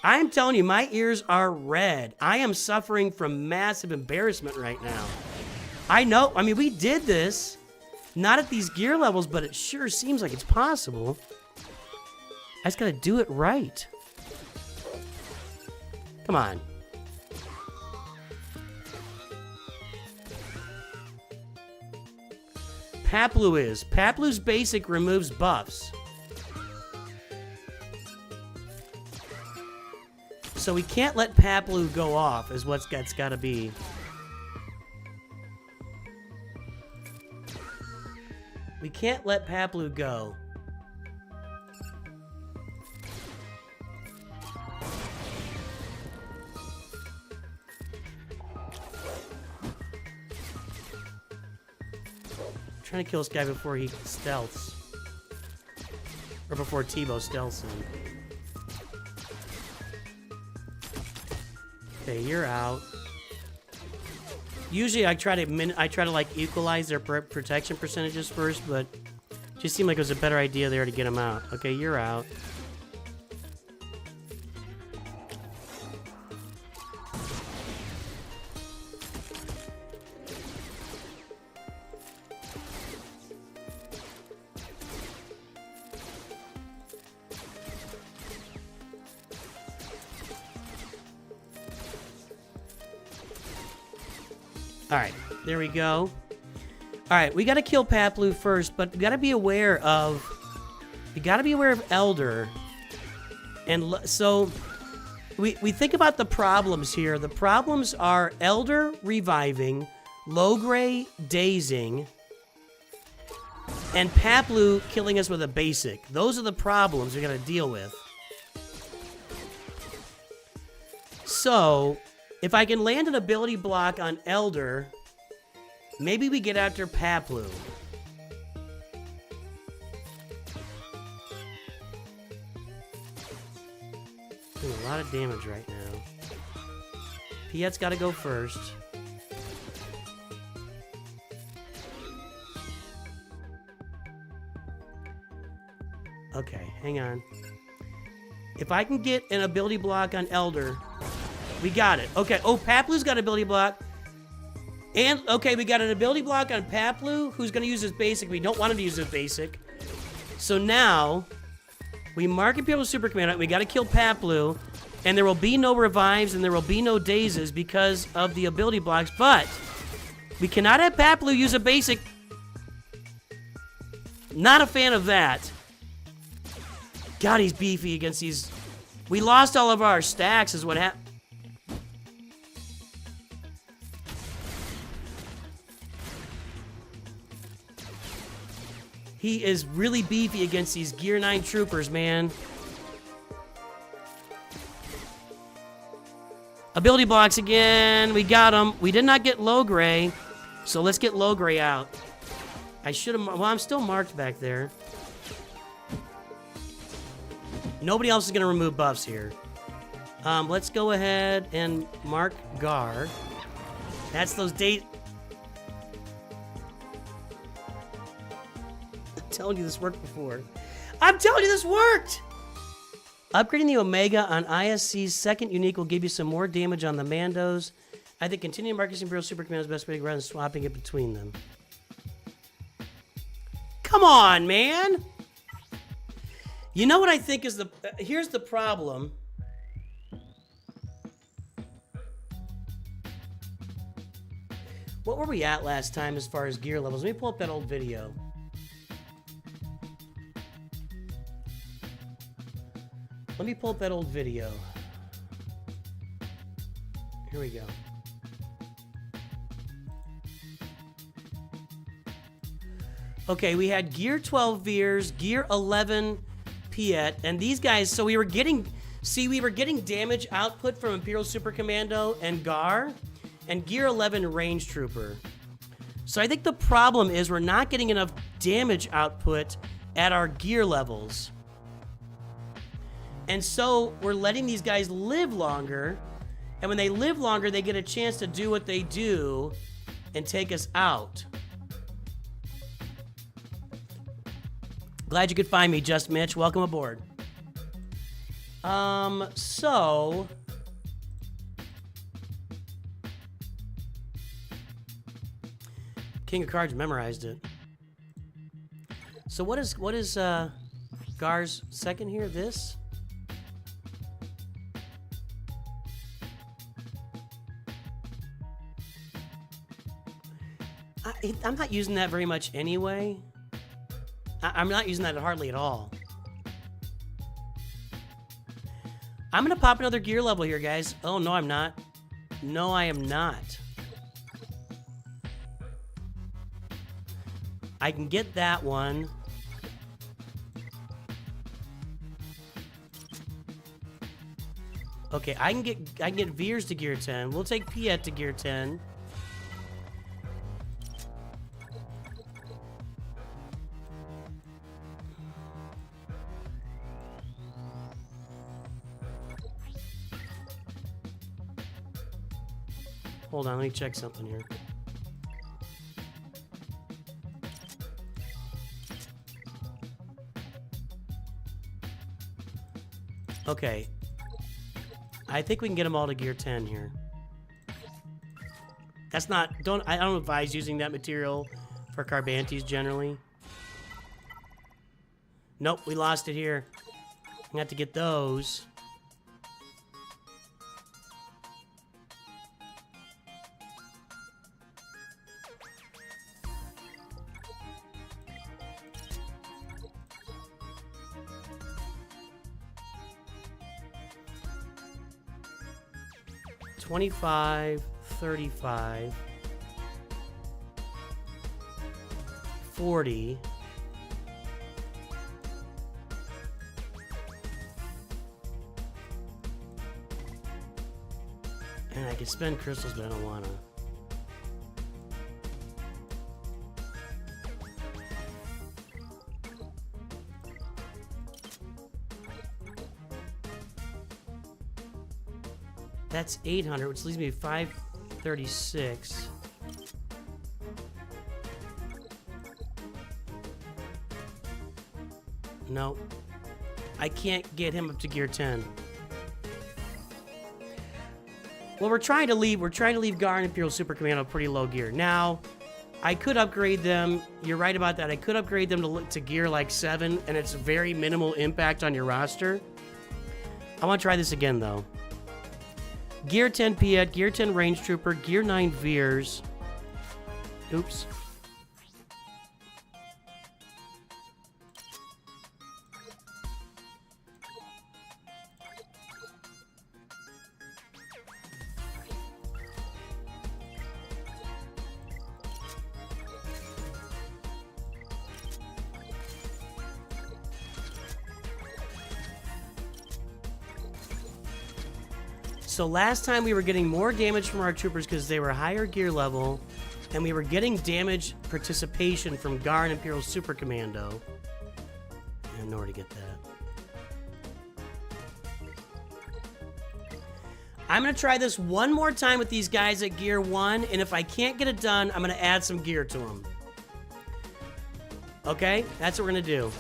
I am telling you, my ears are red. I am suffering from massive embarrassment right now. I know. I mean, we did this. Not at these gear levels, but it sure seems like it's possible. I just got to do it right. Come on. Paplu's basic removes buffs. So we can't let Paplu go off, is what's got to be. We can't let Paplu go. I'm trying to kill this guy before he stealths. Or before Tebow stealths him. Okay, you're out. Usually I try to like equalize their protection percentages first, but it just seemed like it was a better idea there to get them out. Okay, you're out. Alright, there we go. Alright, we gotta kill Paplu first, but we gotta be aware of... We gotta be aware of Elder. And so, we think about the problems here. The problems are Elder reviving, Logre dazing, and Paplu killing us with a basic. Those are the problems we gotta deal with. So... if I can land an ability block on Elder, maybe we get after Paplu. Doing a lot of damage right now. Piet's got to go first. Okay, hang on. If I can get an ability block on Elder... we got it. Okay. Oh, Paplu's got an ability block. And, okay, we got an ability block on Paplu, who's going to use his basic. We don't want him to use his basic. So now, we mark Imperial Super Commando. We got to kill Paplu, and there will be no revives and there will be no dazes because of the ability blocks. But we cannot have Paplu use a basic. Not a fan of that. God, he's beefy against these. We lost all of our stacks, is what happened. He is really beefy against these Gear 9 troopers, man. Ability blocks again. We got them. We did not get low gray, so let's get low gray out. I should have. Well, I'm still marked back there. Nobody else is going to remove buffs here. Let's go ahead and mark Gar. That's those date. I'm telling you this worked before. I'm telling you this worked! Upgrading the Omega on ISC's second unique will give you some more damage on the Mandos. I think continuing marking Imperial Super Commando is the best way to go rather than swapping it between them. Come on, man! You know what I think is the... here's the problem. What were we at last time as far as gear levels? Let me pull up that old video. Let me pull up that old video. Here we go. Okay, we had Gear 12 Veers, Gear 11 Piet, and these guys, so we were getting, we were getting damage output from Imperial Super Commando and Gar, and Gear 11 Range Trooper. So I think the problem is we're not getting enough damage output at our gear levels. And so we're letting these guys live longer, and when they live longer, they get a chance to do what they do and take us out. Glad you could find me, Just Mitch. Welcome aboard. So... King of Cards memorized it. So what is Gar's second here? This? I'm not using that very much anyway. I'm not using that hardly at all. I'm gonna pop another gear level here, guys. Oh, no, I'm not. No, I am not. I can get that one. Okay, I can get Veers to gear 10. We'll take Piet to gear 10. Hold on, let me check something here. Okay. I think we can get them all to gear 10 here. That's not... I don't advise using that material for Carbantes generally. Nope, we lost it here. I have to get those. $25, $35, $40. And I can spend crystals, but I don't wanna. That's 800, which leaves me 536. Nope. I can't get him up to gear 10. Well, we're trying to leave Gar and Imperial Super Commando pretty low gear. Now, I could upgrade them. You're right about that. I could upgrade them to gear like 7, and it's very minimal impact on your roster. I want to try this again, though. Gear 10 Piet, Gear 10 Range Trooper, Gear 9 Veers. Oops. So last time we were getting more damage from our troopers because they were higher gear level, and we were getting damage participation from Gar and Imperial Super Commando. I have nowhere to get that. I'm going to try this one more time with these guys at gear 1, and if I can't get it done, I'm going to add some gear to them. Okay? That's what we're going to do.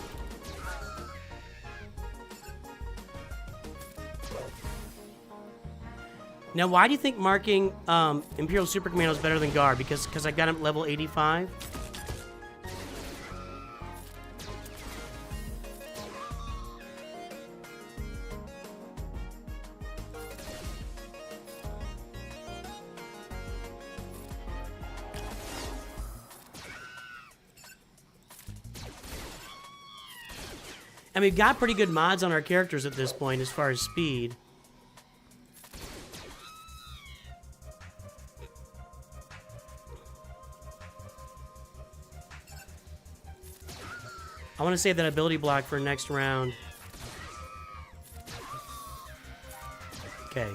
Now, why do you think marking Imperial Super Commando is better than Gar? Because I got him at level 85? And we've got pretty good mods on our characters at this point as far as speed. I want to save that ability block for next round. Okay.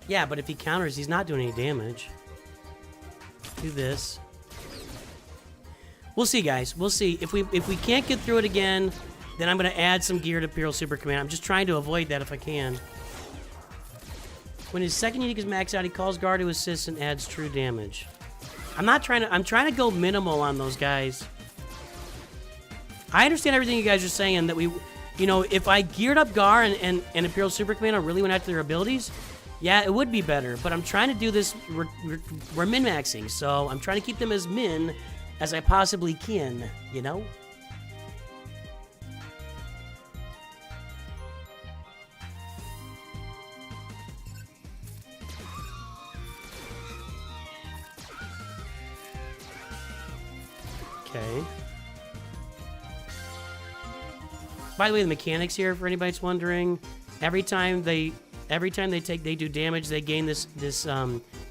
Yeah, but if he counters, he's not doing any damage. Do this. We'll see, guys. We'll see. If we can't get through it again, then I'm going to add some gear to Imperial Super Command. I'm just trying to avoid that if I can. When his second unique is maxed out, he calls Guard to assist and adds true damage. I'm trying to go minimal on those guys. I understand everything you guys are saying that if I geared up Gar and Imperial Super Commando really went after their abilities, yeah, it would be better. But I'm trying to do this, we're min-maxing, so I'm trying to keep them as min as I possibly can, you know? Okay. By the way, the mechanics here, for anybody that's wondering, every time they do damage, they gain this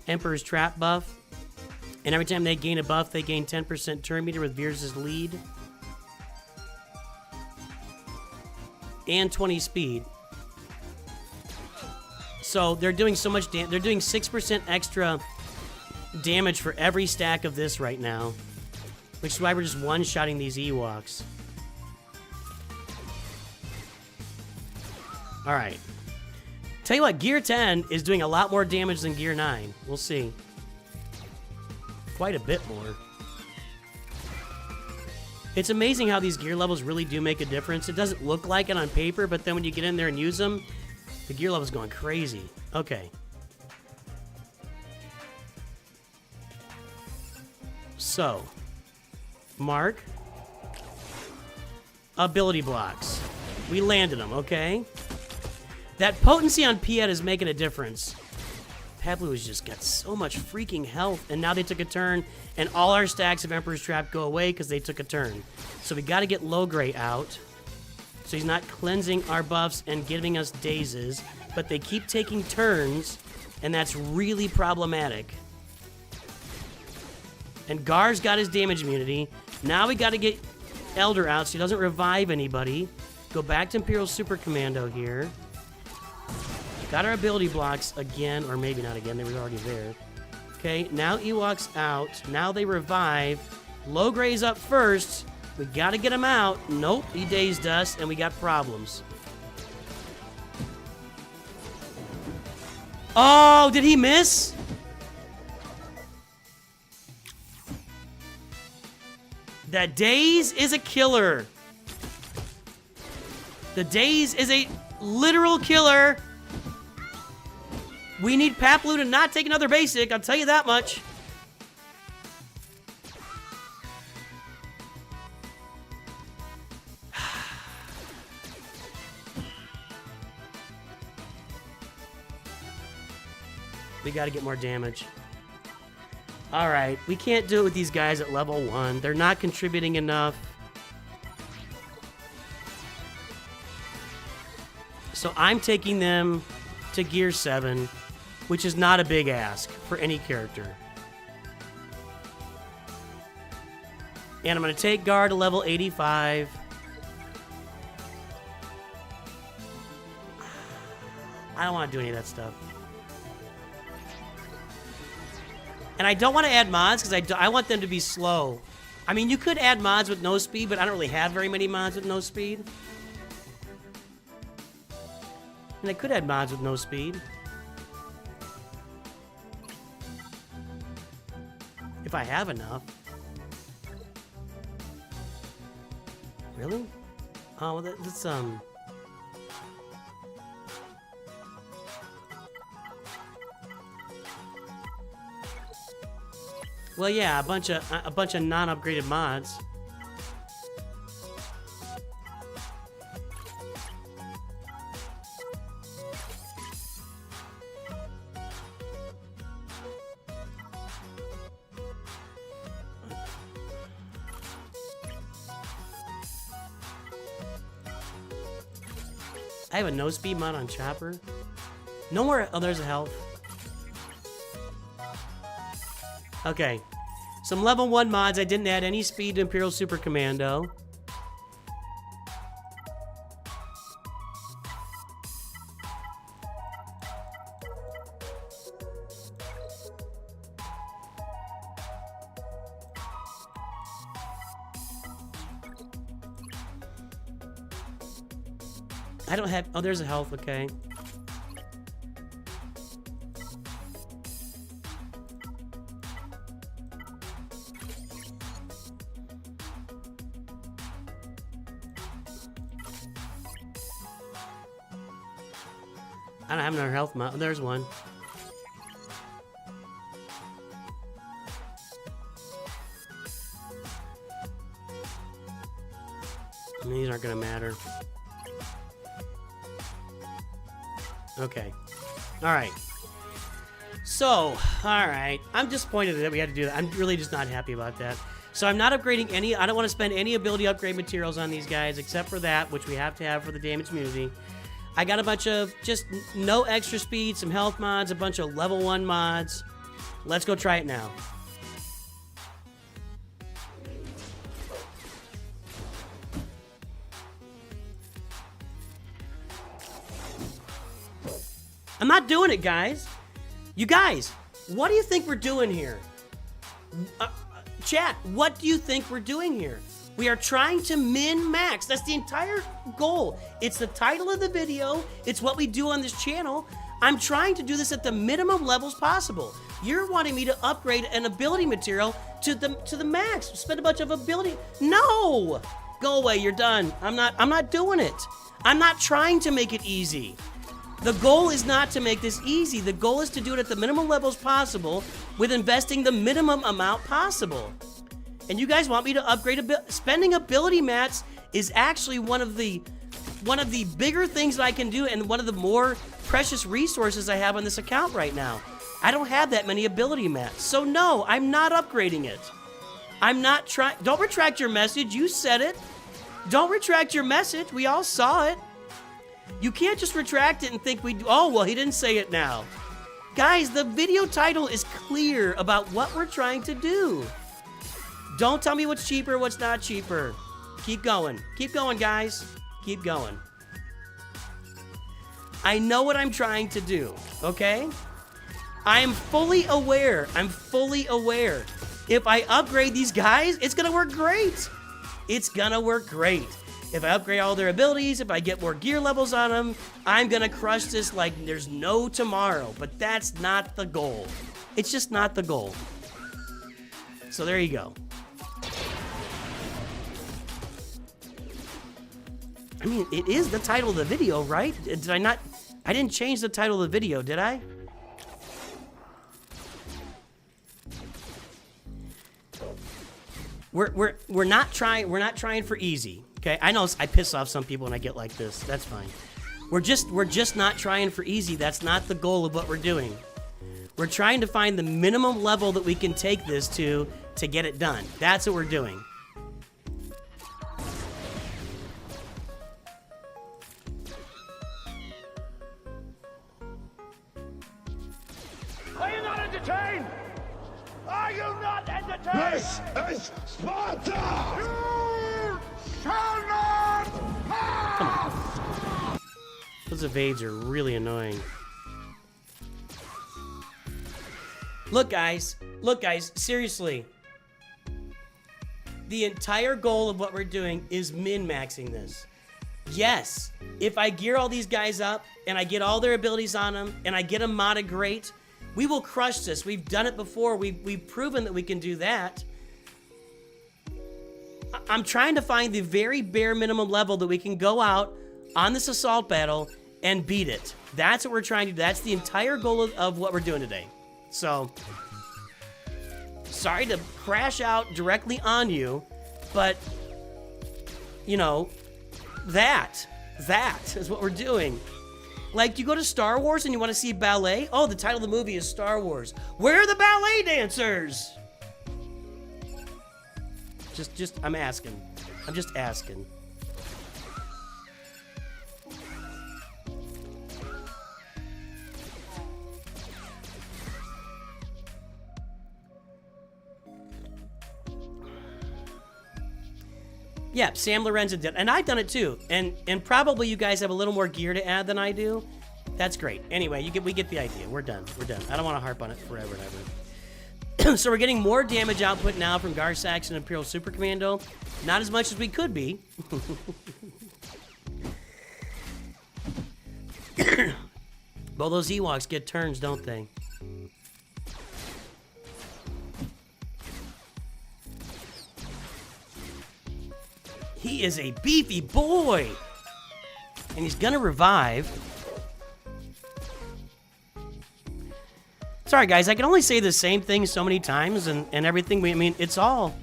Emperor's Trap buff, and every time they gain a buff, they gain 10% turn meter with Veers' lead, and 20 speed. So they're doing so much damage. They're doing 6% extra damage for every stack of this right now. Which is why we're just one-shotting these Ewoks. Alright. Tell you what, Gear 10 is doing a lot more damage than Gear 9. We'll see. Quite a bit more. It's amazing how these gear levels really do make a difference. It doesn't look like it on paper, but then when you get in there and use them, the gear level's going crazy. Okay. So... Mark. Ability blocks. We landed them, okay? That potency on Piet is making a difference. Pablo has just got so much freaking health, and now they took a turn, and all our stacks of Emperor's Trap go away because they took a turn. So we got to get Logray out, so he's not cleansing our buffs and giving us dazes, but they keep taking turns, and that's really problematic. And Gar's got his damage immunity. Now we got to get Elder out so he doesn't revive anybody. Go back to Imperial Super Commando here. Got our ability blocks again, or maybe not again, they were already there. Okay, now Ewok's out. Now they revive. Logray's up first. We got to get him out. Nope, he dazed us, and we got problems. Oh, did he miss? That daze is a killer. The daze is a literal killer. We need Paplu to not take another basic, I'll tell you that much. We gotta get more damage. Alright, we can't do it with these guys at level 1. They're not contributing enough. So I'm taking them to Gear 7, which is not a big ask for any character. And I'm going to take Guard to level 85. I don't want to do any of that stuff. And I don't want to add mods because I want them to be slow. I mean, you could add mods with no speed, but I don't really have very many mods with no speed. And I could add mods with no speed. If I have enough. Really? Oh, well, that's, Well, yeah, a bunch of non-upgraded mods. I have a no speed mod on Chopper. No more. Oh, there's a health. Okay. Some level 1 mods. I didn't add any speed to Imperial Super Commando. I don't have... Oh, there's a health. Okay. I don't have another health mod. There's one. These aren't going to matter. Okay. Alright. So, alright. I'm disappointed that we had to do that. I'm really just not happy about that. So I'm not upgrading any... I don't want to spend any ability upgrade materials on these guys, except for that, which we have to have for the damage immunity. I got a bunch of just no extra speed, some health mods, a bunch of level 1 mods. Let's go try it now. I'm not doing it, guys. You guys, what do you think we're doing here? Chat, what do you think we're doing here? We are trying to min-max. That's the entire goal. It's the title of the video. It's what we do on this channel. I'm trying to do this at the minimum levels possible. You're wanting me to upgrade an ability material to the max. Spend a bunch of ability. No! Go away, you're done. I'm not doing it. I'm not trying to make it easy. The goal is not to make this easy. The goal is to do it at the minimum levels possible with investing the minimum amount possible. And you guys want me to upgrade spending ability mats is actually one of the bigger things that I can do and one of the more precious resources I have on this account right now. I don't have that many ability mats. So no, I'm not upgrading it. I'm not trying. Don't retract your message. You said it. Don't retract your message. We all saw it. You can't just retract it and think oh, well, he didn't say it now. Guys, the video title is clear about what we're trying to do. Don't tell me what's cheaper, what's not cheaper. Keep going. Keep going, guys. Keep going. I know what I'm trying to do, okay? I am fully aware. I'm fully aware. If I upgrade these guys, it's going to work great. It's going to work great. If I upgrade all their abilities, if I get more gear levels on them, I'm going to crush this like there's no tomorrow. But that's not the goal. It's just not the goal. So there you go. I mean, it is the title of the video, right? Did I not? I didn't change the title of the video, did I? We're not trying for easy. Okay, I know I piss off some people when I get like this. That's fine. We're just not trying for easy. That's not the goal of what we're doing. We're trying to find the minimum level that we can take this to get it done. That's what we're doing. Are you not entertained? Are you not entertained? This is Sparta! You shall not pass! Those evades are really annoying. Look, guys, seriously. The entire goal of what we're doing is min-maxing this. Yes, if I gear all these guys up and I get all their abilities on them and I get them modded great, we will crush this. We've done it before. We've proven that we can do that. I'm trying to find the very bare minimum level that we can go out on this assault battle and beat it. That's what we're trying to do. That's the entire goal of what we're doing today. So, sorry to crash out directly on you, but, you know, that is what we're doing. Like, you go to Star Wars and you want to see ballet? Oh, the title of the movie is Star Wars. Where are the ballet dancers? I'm asking. I'm just asking. Yeah, Sam Lorenzo did, and I've done it too. And probably you guys have a little more gear to add than I do. That's great. Anyway, we get the idea. We're done. I don't want to harp on it forever and ever. So we're getting more damage output now from Garsax and Imperial Super Commando. Not as much as we could be. Well, those Ewoks get turns, don't they? He is a beefy boy. And he's gonna revive. Sorry, guys, I can only say the same thing so many times and everything. I mean, it's all...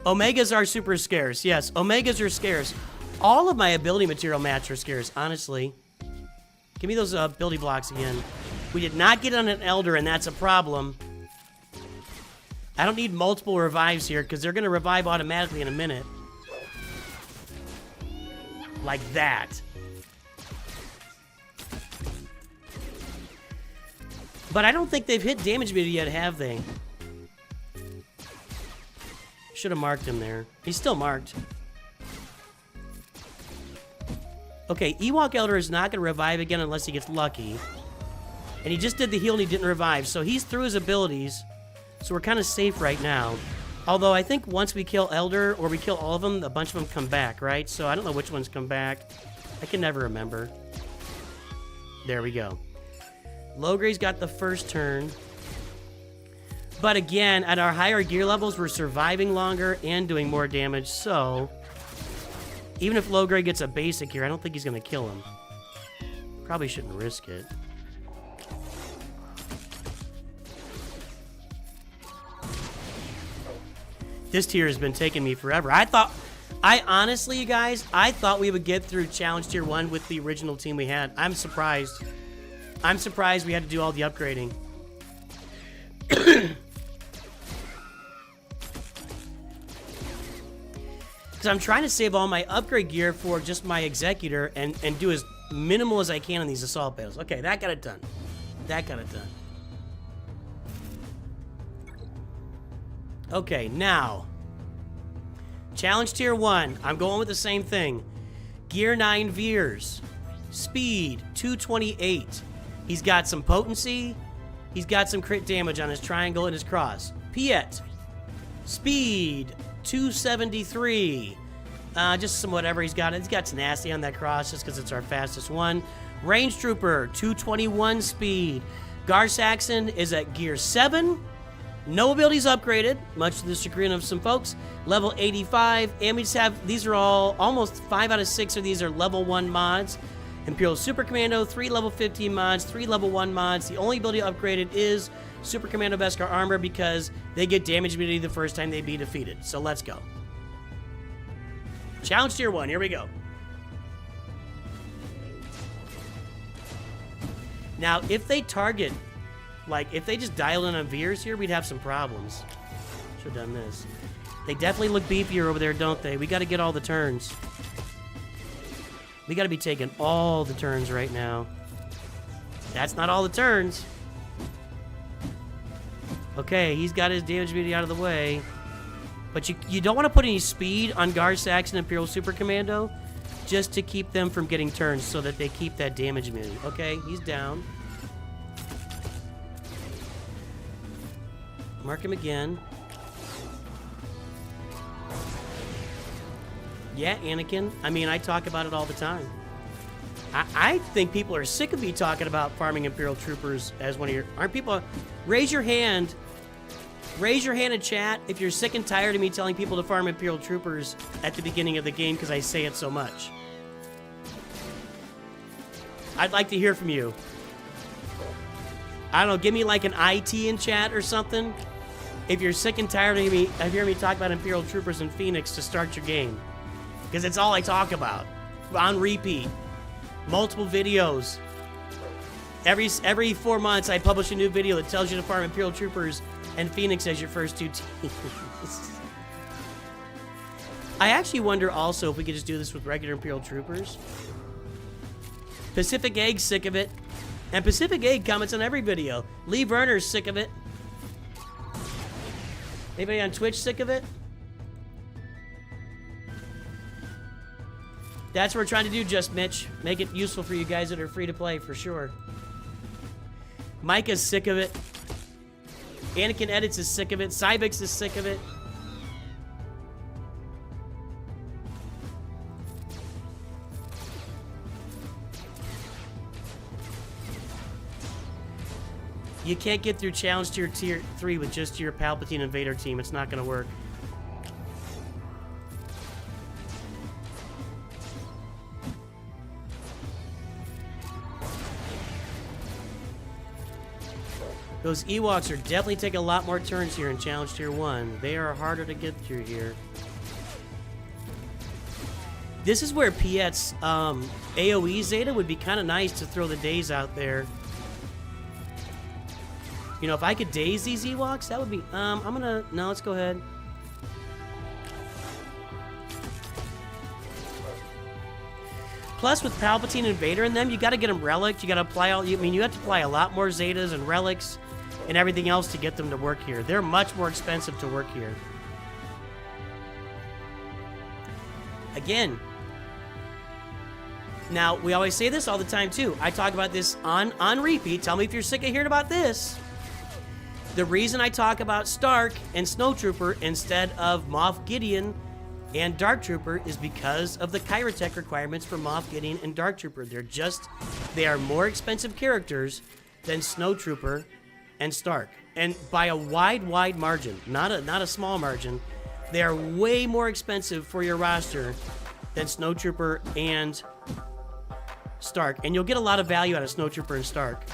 Omegas are super scarce. Yes, Omegas are scarce. All of my ability material mats are scarce, honestly. Give me those ability blocks again. We did not get on an Elder, and that's a problem. I don't need multiple revives here, because they're going to revive automatically in a minute. Like that. But I don't think they've hit damage meter yet, have they? Should have marked him there. He's still marked. Okay, Ewok Elder is not going to revive again unless he gets lucky. And he just did the heal and he didn't revive. So he's through his abilities. So we're kind of safe right now. Although I think once we kill Elder, or we kill all of them, a bunch of them come back, right? So I don't know which ones come back. I can never remember. There we go. Logre's got the first turn. But again, at our higher gear levels, we're surviving longer and doing more damage. So even if Logre gets a basic here, I don't think he's going to kill him. Probably shouldn't risk it. This tier has been taking me forever. I honestly, you guys, I thought we would get through Challenge Tier 1 with the original team we had. I'm surprised. I'm surprised we had to do all the upgrading. Because I'm trying to save all my upgrade gear for just my Executor and do as minimal as I can on these assault battles. Okay, that got it done. That got it done. Okay, now. Challenge Tier 1. I'm going with the same thing. Gear 9 Veers. Speed 228. He's got some potency. He's got some crit damage on his triangle and his cross. Piet. Speed 273. Just some whatever he's got. He's got tenacity on that cross just because it's our fastest one. Range Trooper 221 speed. Gar Saxon is at gear 7. No abilities upgraded, much to the chagrin of some folks. Level 85. And we just have, these are all, almost 5 out of 6 of these are level 1 mods. Imperial Super Commando, 3 level 15 mods, 3 level 1 mods. The only ability upgraded is Super Commando Beskar Armor because they get damage immunity the first time they be defeated. So let's go. Challenge tier 1, here we go. Now, if they target, like, if they just dialed in on Veers here, we'd have some problems. Should have done this. They definitely look beefier over there, don't they? We got to get all the turns. We got to be taking all the turns right now. That's not all the turns. Okay, he's got his damage immunity out of the way. But you don't want to put any speed on Garsax and Imperial Super Commando just to keep them from getting turns so that they keep that damage immunity. Okay, he's down. Mark him again. Yeah, Anakin. I mean, I talk about it all the time. I think people are sick of me talking about farming Imperial Troopers as one of your... Aren't people... Raise your hand. Raise your hand in chat if you're sick and tired of me telling people to farm Imperial Troopers at the beginning of the game because I say it so much. I'd like to hear from you. I don't know, give me like an IT in chat or something. If you're sick and tired of hearing me talk about Imperial Troopers in Phoenix to start your game. Because it's all I talk about. On repeat. Multiple videos. Every 4 months I publish a new video that tells you to farm Imperial Troopers and Phoenix as your first 2 teams. I actually wonder also if we could just do this with regular Imperial Troopers. Pacific Egg's sick of it. And Pacific Egg comments on every video. Lee Verner's sick of it. Anybody on Twitch sick of it? That's what we're trying to do, Just Mitch. Make it useful for you guys that are free to play, for sure. Micah's sick of it. Anakin Edits is sick of it. Cybix is sick of it. You can't get through Challenge Tier 3 with just your Palpatine and Vader team. It's not going to work. Those Ewoks are definitely taking a lot more turns here in Challenge Tier 1. They are harder to get through here. This is where Piet's AoE Zeta would be kind of nice to throw the days out there. You know, if I could daze these Ewoks, that would be... no, let's go ahead. Plus, with Palpatine and Vader in them, you got to get them relics. You got to apply all... you have to apply a lot more Zetas and relics and everything else to get them to work here. They're much more expensive to work here. Again. Now, we always say this all the time, too. I talk about this on repeat. Tell me if you're sick of hearing about this. The reason I talk about Stark and Snowtrooper instead of Moff Gideon and Dark Trooper is because of the Kyrotech requirements for Moff Gideon and Dark Trooper. They are more expensive characters than Snowtrooper and Stark. And by a wide margin, not a small margin, they are way more expensive for your roster than Snowtrooper and Stark. And you'll get a lot of value out of Snowtrooper and Stark.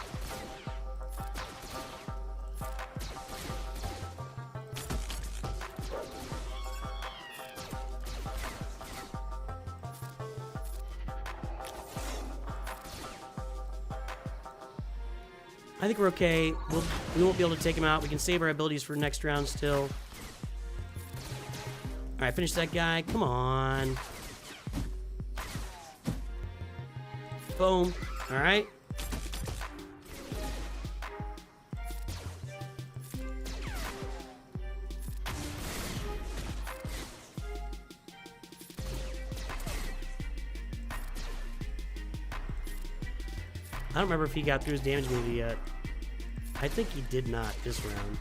I think we're okay. We won't be able to take him out. We can save our abilities for next round still. All right, finish that guy. Come on. Boom. All right. I don't remember if he got through his damage immunity yet. I think he did not this round.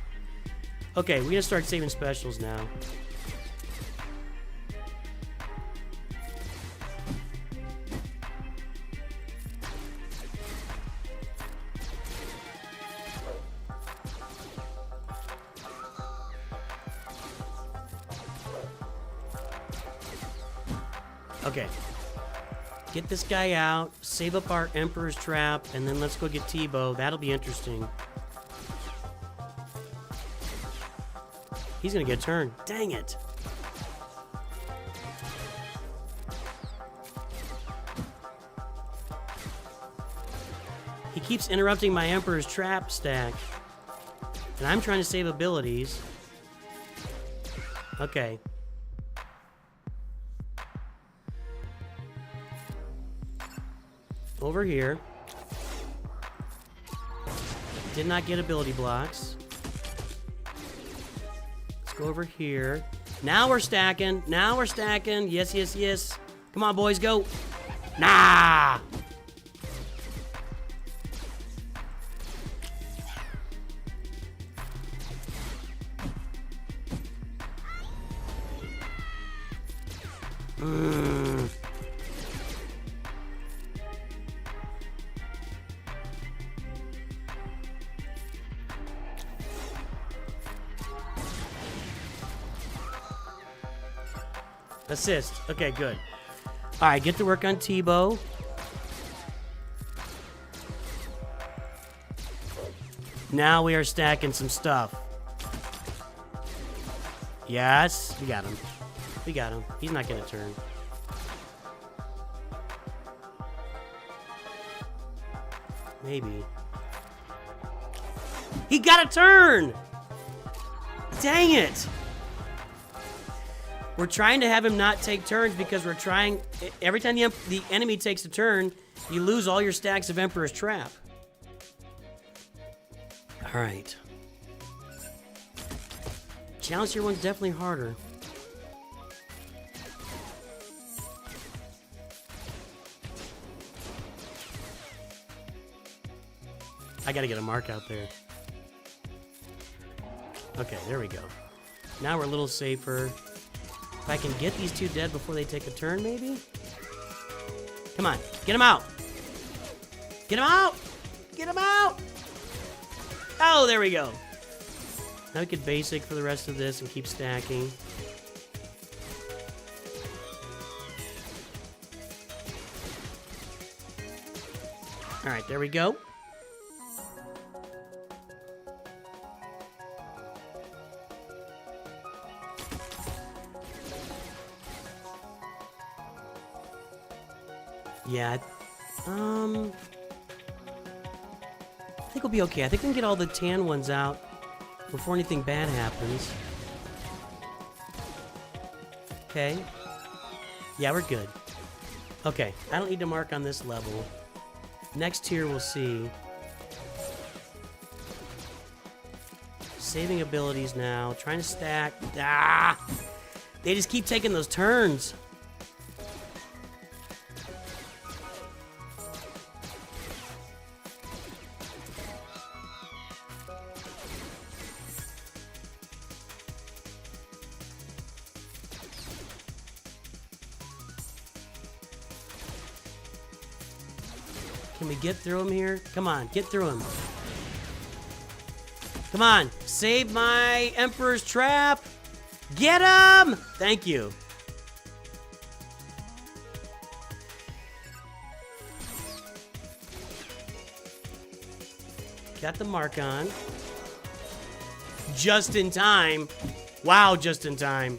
Okay, we're gonna start saving specials now. Okay. Get this guy out, save up our Emperor's Trap, and then let's go get T-Bow. That'll be interesting. He's gonna get a turn. Dang it. He keeps interrupting my Emperor's Trap stack. And I'm trying to save abilities. Okay. Over here. Did not get ability blocks. Let's go over here. Now we're stacking. Now we're stacking. Yes, yes, yes. Come on, boys, go. Nah! Assist. Okay, good. All right, get to work on T-Bow. Now we are stacking some stuff. Yes, we got him. We got him. He's not gonna turn. Maybe. He got a turn! Dang it! We're trying to have him not take turns because we're trying... Every time the enemy takes a turn, you lose all your stacks of Emperor's Trap. Alright. Challenge Tier 1's definitely harder. I gotta get a mark out there. Okay, there we go. Now we're a little safer. If I can get these two dead before they take a turn, maybe? Come on, get him out! Get him out! Get him out! Oh, there we go. Now we could basic for the rest of this and keep stacking. Alright, there we go. Yeah, I think we'll be okay. I think we can get all the tan ones out before anything bad happens. Okay. Yeah, we're good. Okay, I don't need to mark on this level. Next tier, we'll see. Saving abilities now. Trying to stack. Ah! They just keep taking those turns. Can we get through him here? Come on, get through him. Come on, save my Emperor's Trap. Get him! Thank you. Got the mark on. Just in time. Wow, just in time.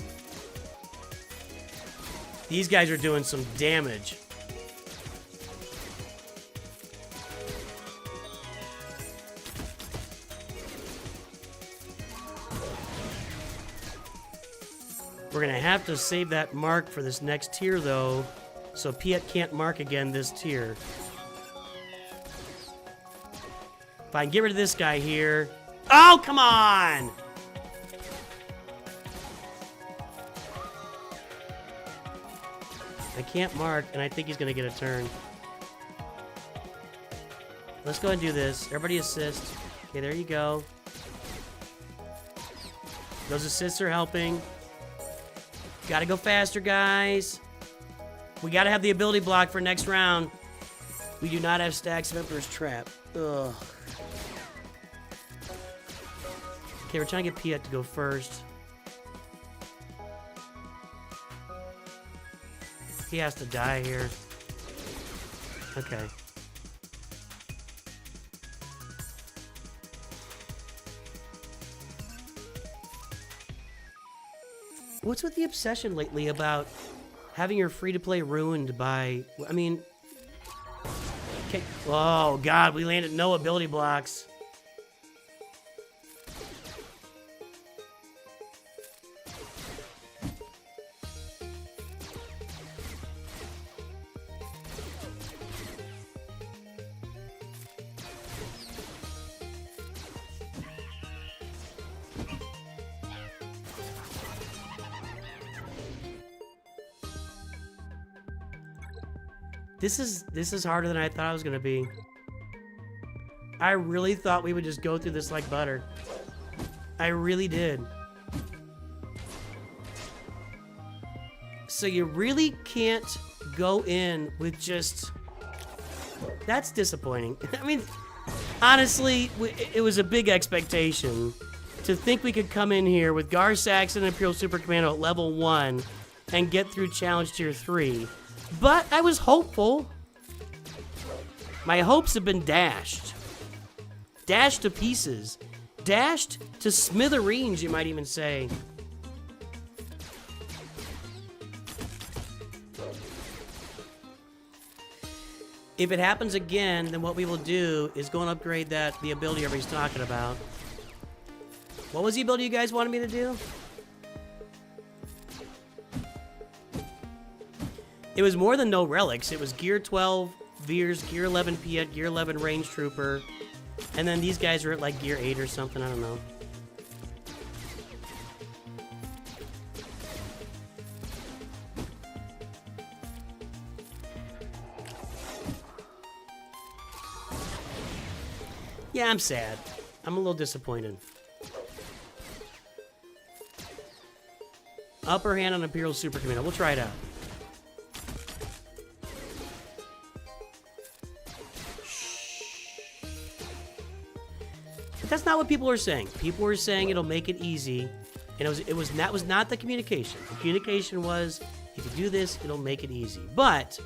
These guys are doing some damage. We're gonna have to save that mark for this next tier, though, so Piet can't mark again this tier. If I can get rid of this guy here... Oh, come on! I can't mark, and I think he's gonna get a turn. Let's go ahead and do this. Everybody assist. Okay, there you go. Those assists are helping. Gotta go faster, guys. We gotta have the ability block for next round. We do not have stacks of Emperor's Trap. Ugh. Okay, we're trying to get Piet to go first. He has to die here. Okay. What's with the obsession lately about having your free-to-play ruined by... I mean... Okay. Oh, God, we landed no ability blocks. This is harder than I thought it was gonna be. I really thought we would just go through this like butter. I really did. So you really can't go in with just... That's disappointing. I mean, honestly, it was a big expectation to think we could come in here with Gar Saxon and Imperial Super Commando at level 1 and get through Challenge Tier 3. But I was hopeful. My hopes have been dashed. Dashed to pieces. Dashed to smithereens, you might even say. If it happens again, then what we will do is go and upgrade the ability everybody's talking about. What was the ability you guys wanted me to do? It was more than no relics. It was Gear 12 Veers, Gear 11 Piet, Gear 11 Range Trooper, and then these guys are at like Gear 8 or something. I don't know. Yeah, I'm sad. I'm a little disappointed. Upper hand on Imperial Super Commando. We'll try it out. But that's not what people were saying. People were saying it'll make it easy, and that was not the communication. The communication was, if you do this, it'll make it easy. But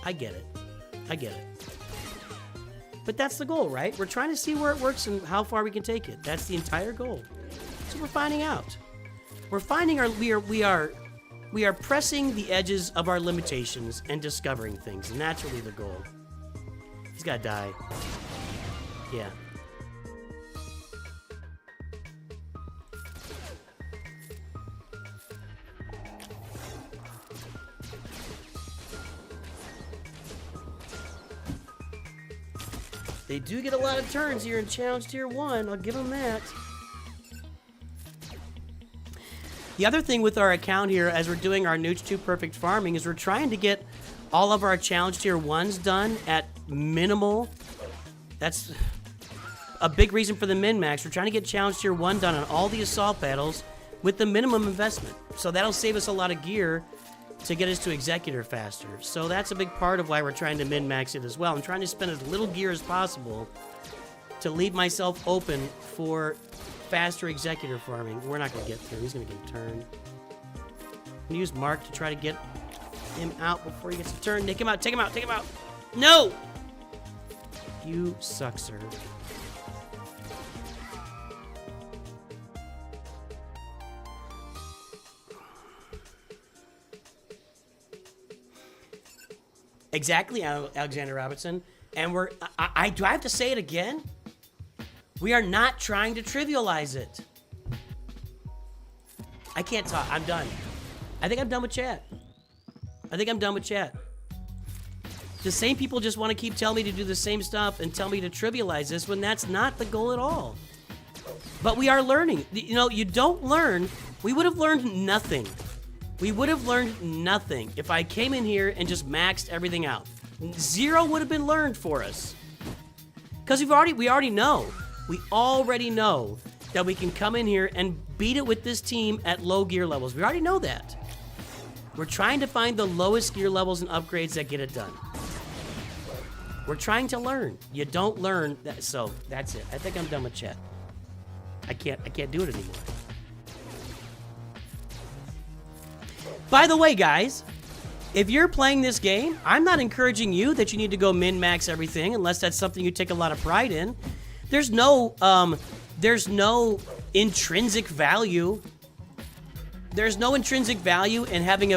I get it. I get it. But that's the goal, right? We're trying to see where it works and how far we can take it. That's the entire goal. So we're finding out. We're finding we are pressing the edges of our limitations and discovering things, and that's really the goal. He's gotta die. Yeah. They do get a lot of turns here in Challenge Tier 1. I'll give them that. The other thing with our account here, as we're doing our NOOCH2 Perfect Farming, is we're trying to get all of our Challenge Tier 1s done at minimal. That's a big reason for the min-max. We're trying to get Challenge Tier 1 done on all the assault battles with the minimum investment. So that'll save us a lot of gear to get us to Executor faster. So that's a big part of why we're trying to min-max it as well. I'm trying to spend as little gear as possible to leave myself open for faster Executor farming. We're not going to get through. He's going to get turned. I'm going to use Mark to try to get him out before he gets a turn. Take him out. Take him out. Take him out. No! You suck, sir. Exactly, Alexander Robertson. And do I have to say it again? We are not trying to trivialize it. I can't talk. I'm done. I think I'm done with chat. I think I'm done with chat. The same people just want to keep telling me to do the same stuff and tell me to trivialize this when that's not the goal at all. But we are learning. You know, you don't learn. We would have learned nothing. We would have learned nothing if I came in here and just maxed everything out. Zero would have been learned for us. Because we already know. We already know that we can come in here and beat it with this team at low gear levels. We already know that. We're trying to find the lowest gear levels and upgrades that get it done. We're trying to learn. You don't learn that, so that's it. I think I'm done with chat. I can't do it anymore. By the way, guys, if you're playing this game, I'm not encouraging you that you need to go min-max everything unless that's something you take a lot of pride in. There's no intrinsic value. There's no intrinsic value in having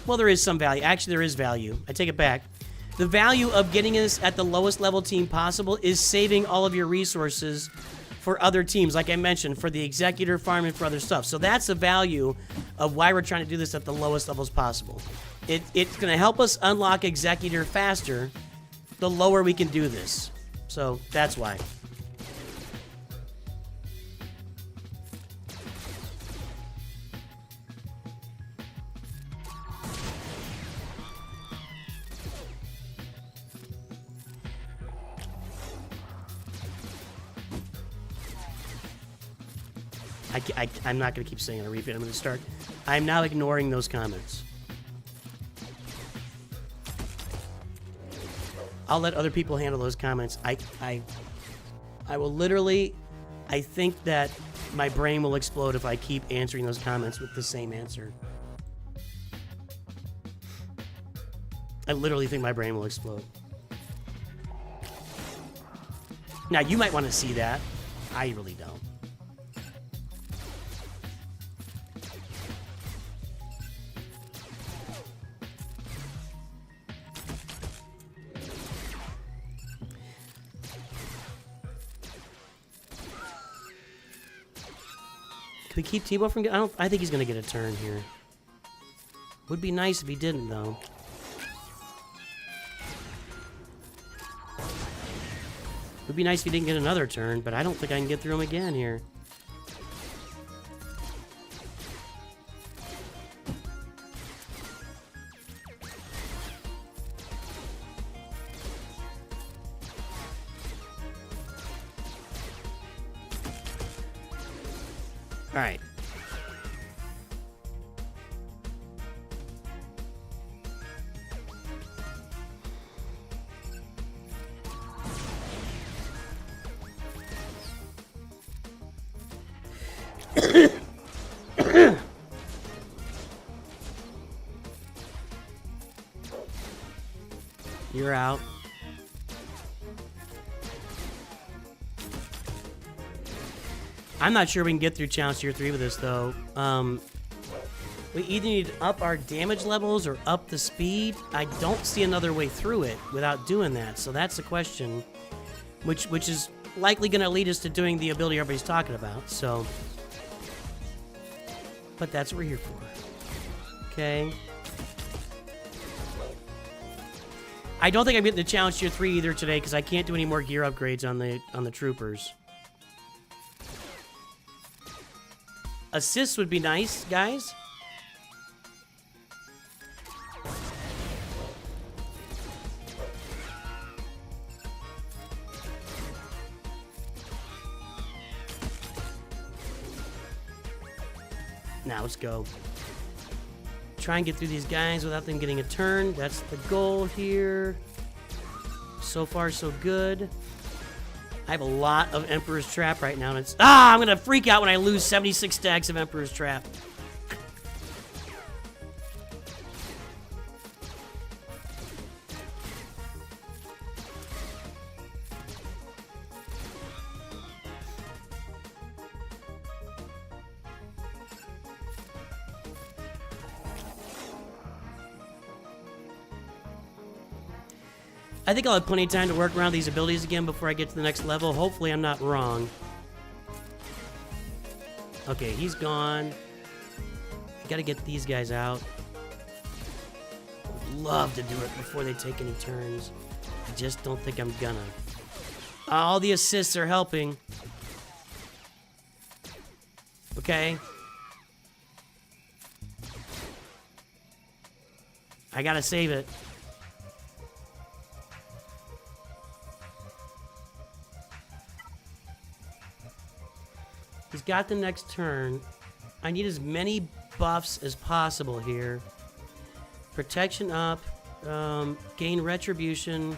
well, there is some value. Actually, there is value. I take it back. The value of getting this at the lowest level team possible is saving all of your resources for other teams, like I mentioned, for the executor farm and for other stuff. So that's the value of why we're trying to do this at the lowest levels possible. It's going to help us unlock executor faster the lower we can do this. So that's why. I'm not going to keep saying it. I'm going to start. I'm now ignoring those comments. I'll let other people handle those comments. I will literally, I think that my brain will explode if I keep answering those comments with the same answer. I literally think my brain will explode. Now, you might want to see that. I really don't. Can we keep Tebow from getting... I think he's going to get a turn here. Would be nice if he didn't, though. Would be nice if he didn't get another turn, but I don't think I can get through him again here. All right. You're out. I'm not sure we can get through Challenge Tier 3 with this, though. We either need to up our damage levels or up the speed. I don't see another way through it without doing that, so that's the question. Which is likely going to lead us to doing the ability everybody's talking about, so... But that's what we're here for. Okay. I don't think I'm getting the Challenge Tier 3 either today, because I can't do any more gear upgrades on the troopers. Assists would be nice, guys. Now let's go. Try and get through these guys without them getting a turn. That's the goal here. So far, so good. I have a lot of Emperor's Trap right now, and it's... Ah! I'm gonna freak out when I lose 76 stacks of Emperor's Trap. I think I'll have plenty of time to work around these abilities again before I get to the next level. Hopefully I'm not wrong. Okay, he's gone. Gotta get these guys out. Would love to do it before they take any turns. I just don't think I'm gonna. All the assists are helping. Okay. I gotta save it. He's got the next turn. I need as many buffs as possible here. Protection up. Gain retribution.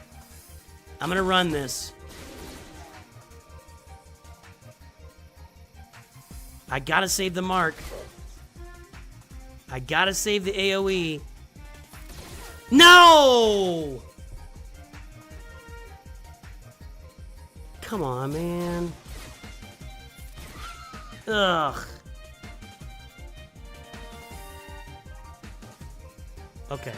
I'm gonna run this. I gotta save the mark. I gotta save the AoE. No! Come on, man. Ugh. Okay.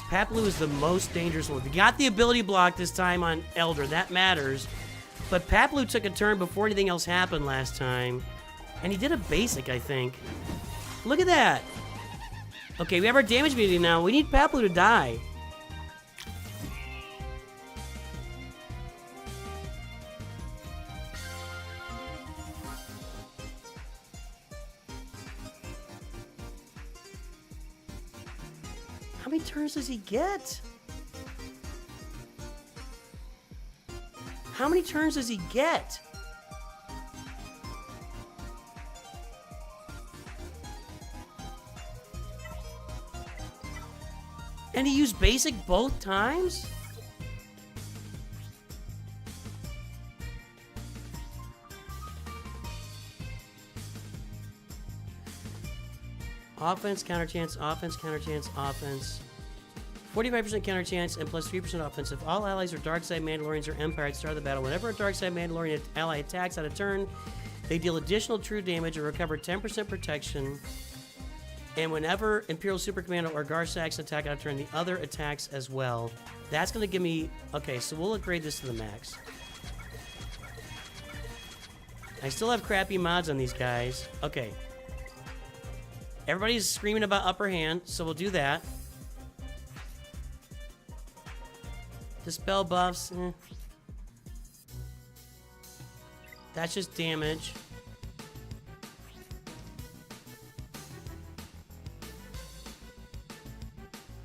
Paploo is the most dangerous one. We got the ability block this time on Elder. That matters. But Paploo took a turn before anything else happened last time. And he did a basic, I think. Look at that. Okay, we have our damage meter now. We need Paploo to die. How many turns does he get? How many turns does he get? And he used basic both times? Offense, counter chance, offense, counter chance, offense. 45% counter chance and plus 3% offense. If all allies are dark side Mandalorians or Empire at the start of the battle, whenever a dark side Mandalorian ally attacks out of turn, they deal additional true damage or recover 10% protection. And whenever Imperial Super Commando or Garsax attack out of turn, the other attacks as well. That's going to give me... Okay, so we'll upgrade this to the max. I still have crappy mods on these guys. Okay. Everybody's screaming about upper hand, so we'll do that. Dispel buffs. That's just damage.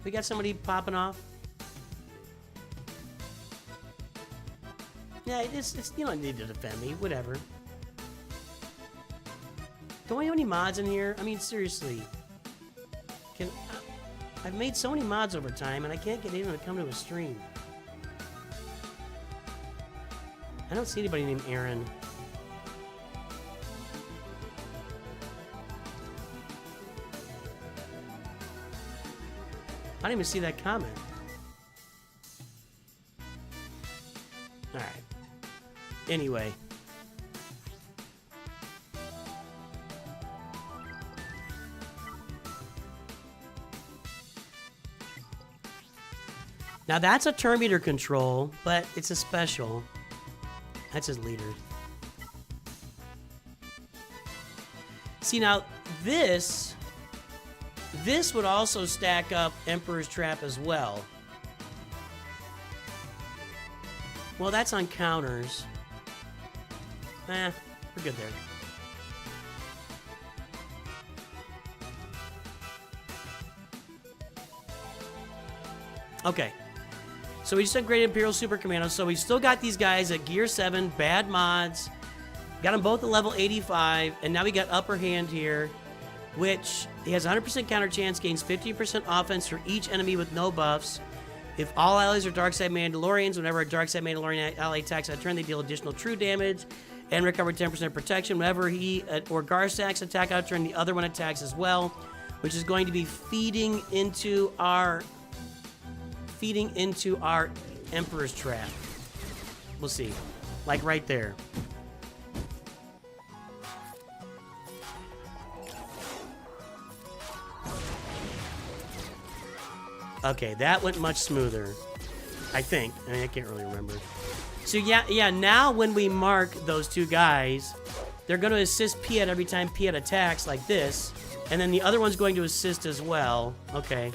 We got somebody popping off. Yeah, it's you don't need to defend me. Whatever. Don't we have any mods in here? I mean, seriously. I've made so many mods over time, and I can't get anyone to come to a stream. I don't see anybody named Aaron. I didn't even see that comment. Alright. Anyway. Now that's a turn meter control, but it's a special. That's his leader. See, now this would also stack up Emperor's Trap as well. Well, that's on counters. We're good there. Okay. So we just upgraded Imperial Super Commando. So we still got these guys at Gear 7, bad mods. Got them both at level 85. And now we got Upper Hand here, which he has 100% counter chance, gains 50% offense for each enemy with no buffs. If all allies are Darkside Mandalorians, whenever a Darkside Mandalorian ally attacks at turn, they deal additional true damage and recover 10% protection. Whenever he or Garsax attack out of turn, the other one attacks as well, which is going to be feeding into our Emperor's Trap. We'll see. Like right there. Okay, that went much smoother. I think. I mean, I can't really remember. So yeah, now when we mark those two guys, they're going to assist Piet every time Piet attacks like this. And then the other one's going to assist as well. Okay.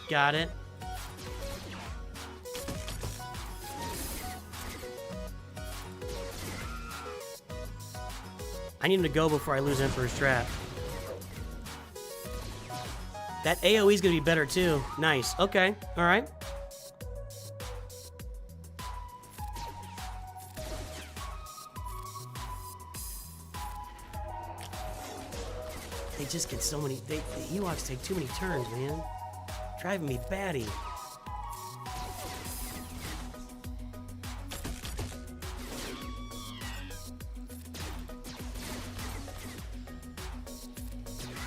Got it. I need him to go before I lose Emperor's Trap. That AoE is going to be better too. Nice. Okay. All right. They just get so many... the Ewoks take too many turns, man. Driving me batty.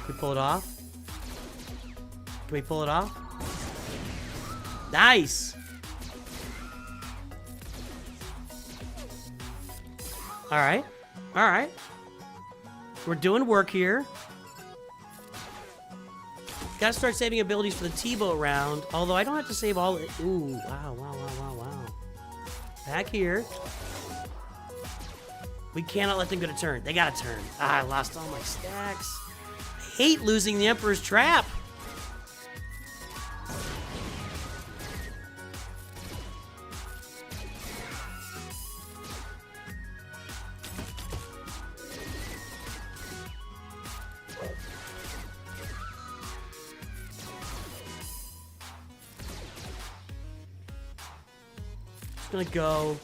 we pull it off? Can we pull it off? Nice! Alright. Alright. We're doing work here. Gotta start saving abilities for the T-boat round. Although I don't have to save all it. Ooh, wow, wow, wow, wow, wow. Back here. We cannot let them get a turn. They got a turn. Ah, I lost all my stacks. I hate losing the Emperor's Trap. Gonna go.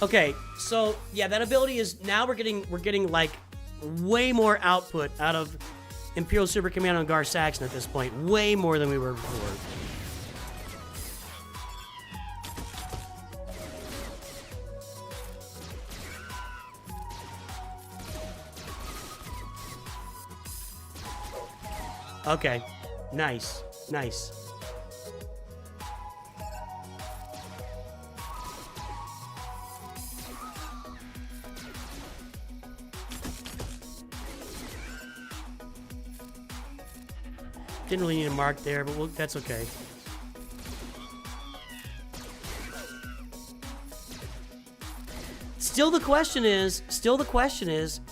Okay, so yeah, that ability is now we're getting like way more output out of Imperial Super Commando and Gar Saxon at this point, way more than we were before. Okay, nice, nice. Didn't really need a mark there, but that's okay. Still the question is,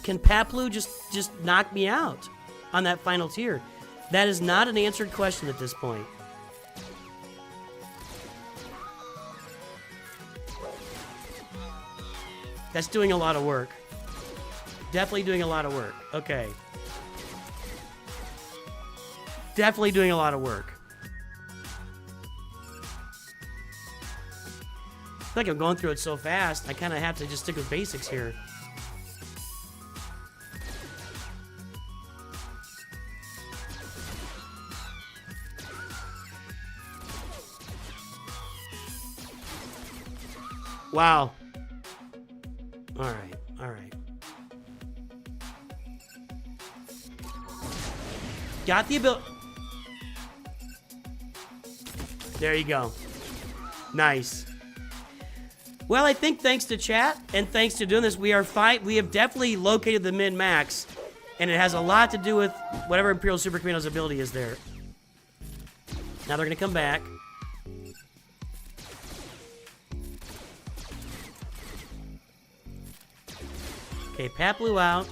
can Paplu just knock me out on that final tier? That is not an answered question at this point. That's doing a lot of work. Definitely doing a lot of work. Okay. Definitely doing a lot of work. I feel like I'm going through it so fast, I kind of have to just stick with basics here. Wow. All right, all right. Got the ability. There you go. Nice. Well, I think thanks to chat and thanks to doing this, we have definitely located the min-max, and it has a lot to do with whatever Imperial Super Commando's ability is there. Now they're gonna come back. Okay, Pat blew out.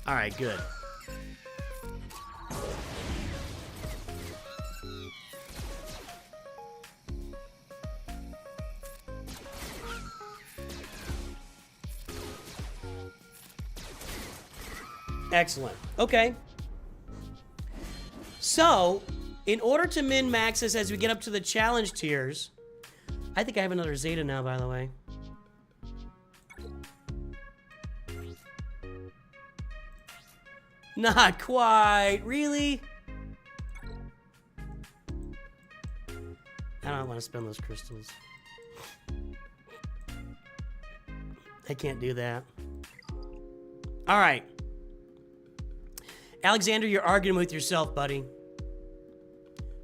All right, good. Excellent. Okay. So, in order to min-max this as we get up to the challenge tiers, I think I have another Zeta now, by the way. Not quite. Really? I don't want to spend those crystals. I can't do that. All right. Alexander, you're arguing with yourself, buddy.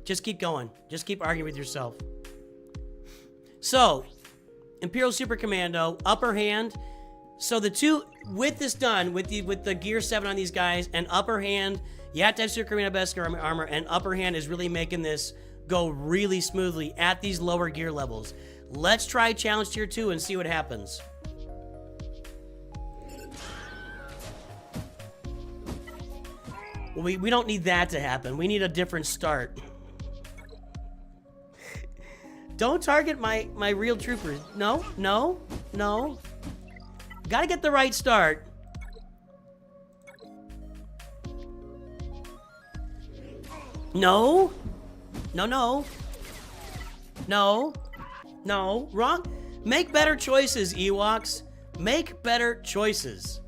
Just keep going. Just keep arguing with yourself. So, Imperial Super Commando, upper hand. So the two, with this done, with the gear 7 on these guys, and upper hand, you have to have Super Commando Beskar armor, and upper hand is really making this go really smoothly at these lower gear levels. Let's try Challenge Tier 2 and see what happens. Well, we don't need that to happen. We need a different start. Don't target my real troopers. No, no, no. Gotta get the right start. No. No, no. No. No. Wrong. Make better choices, Ewoks. Make better choices.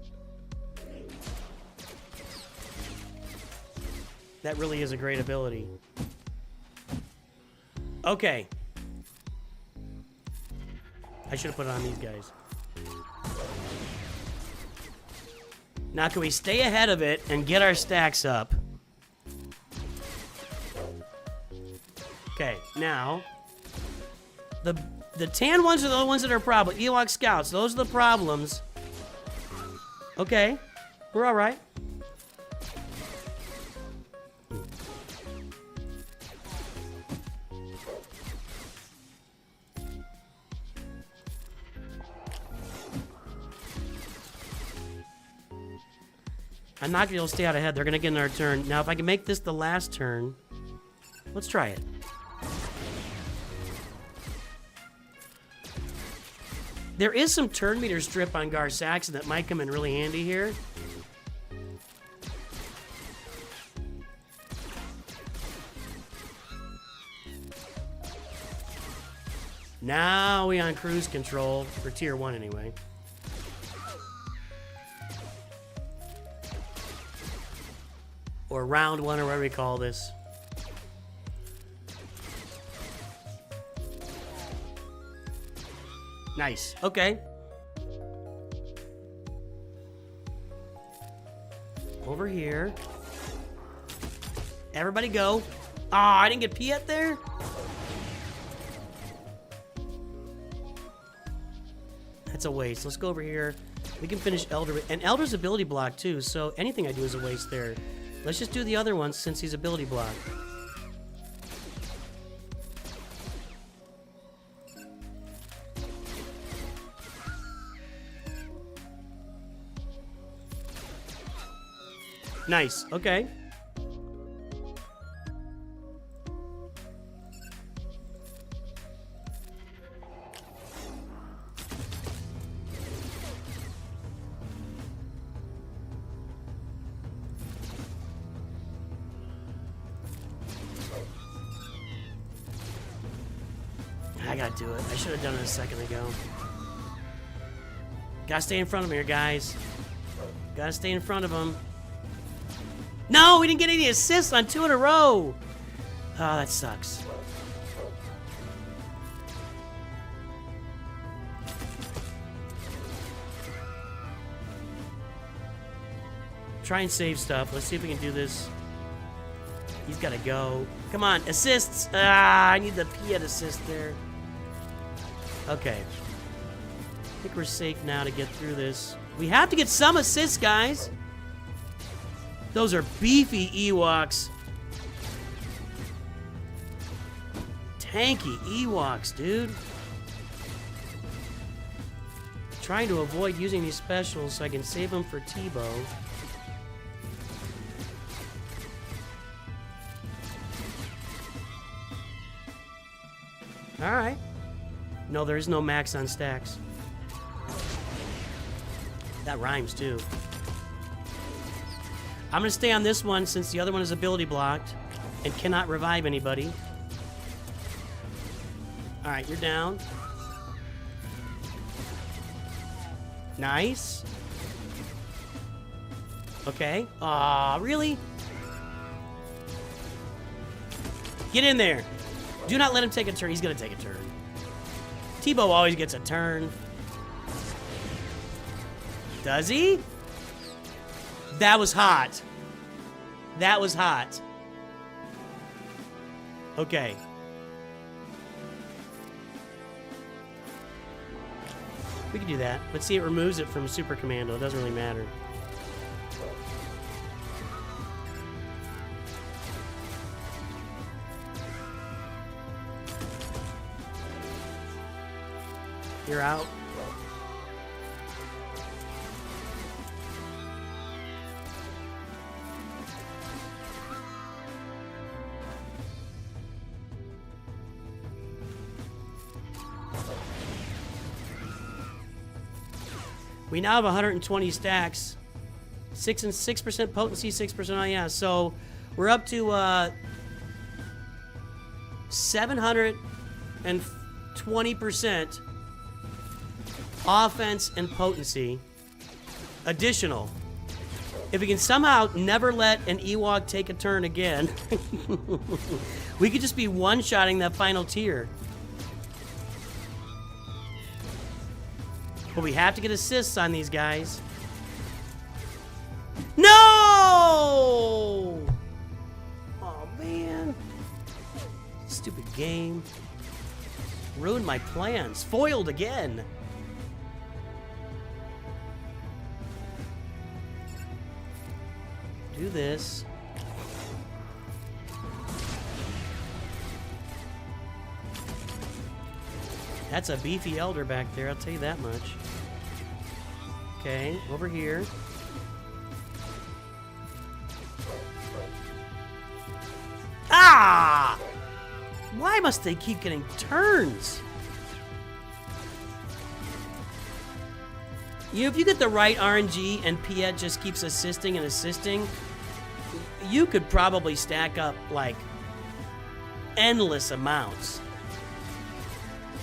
That really is a great ability. Okay. I should have put it on these guys. Now, can we stay ahead of it and get our stacks up? Okay, now, the tan ones are the ones that are a problem. Ewok Scouts, those are the problems. Okay, we're all right. I'm not gonna be able to stay out ahead. They're gonna get in our turn. Now, if I can make this the last turn, let's try it. There is some turn meter strip on Gar Saxon that might come in really handy here. Now we on cruise control, for tier 1 anyway. Or round 1, or whatever we call this. Nice. Okay. Over here. Everybody go. Oh, I didn't get Piet there? That's a waste. Let's go over here. We can finish Elder. And Elder's ability block too, so anything I do is a waste there. Let's just do the other ones since he's ability block. Nice. Okay. I gotta do it. I should have done it a second ago. Gotta stay in front of him here, guys. Gotta stay in front of him. No, we didn't get any assists on 2 in a row. Oh, that sucks. Try and save stuff. Let's see if we can do this. He's got to go. Come on, assists. Ah, I need the Piet assist there. Okay. I think we're safe now to get through this. We have to get some assists, guys. Those are beefy Ewoks. Tanky Ewoks, dude. Trying to avoid using these specials so I can save them for T-Bow. Alright. No, there is no max on stacks. That rhymes, too. I'm going to stay on this one since the other one is ability blocked and cannot revive anybody. Alright, you're down. Nice. Okay. Aw, really? Get in there. Do not let him take a turn. He's going to take a turn. T-Bow always gets a turn. Does he? That was hot. That was hot. Okay. We can do that. Let's see, it removes it from Super Commando. It doesn't really matter. You're out. We now have 120 stacks. 6% potency, 6%. Oh yeah, so we're up to 720% offense and potency. Additional. If we can somehow never let an Ewok take a turn again, we could just be one-shotting that final tier. But we have to get assists on these guys. No! Oh, man. Stupid game. Ruined my plans. Foiled again. Do this. That's a beefy elder back there, I'll tell you that much. Okay, over here. Ah! Why must they keep getting turns? If you get the right RNG and Piet just keeps assisting and assisting, you could probably stack up, like, endless amounts.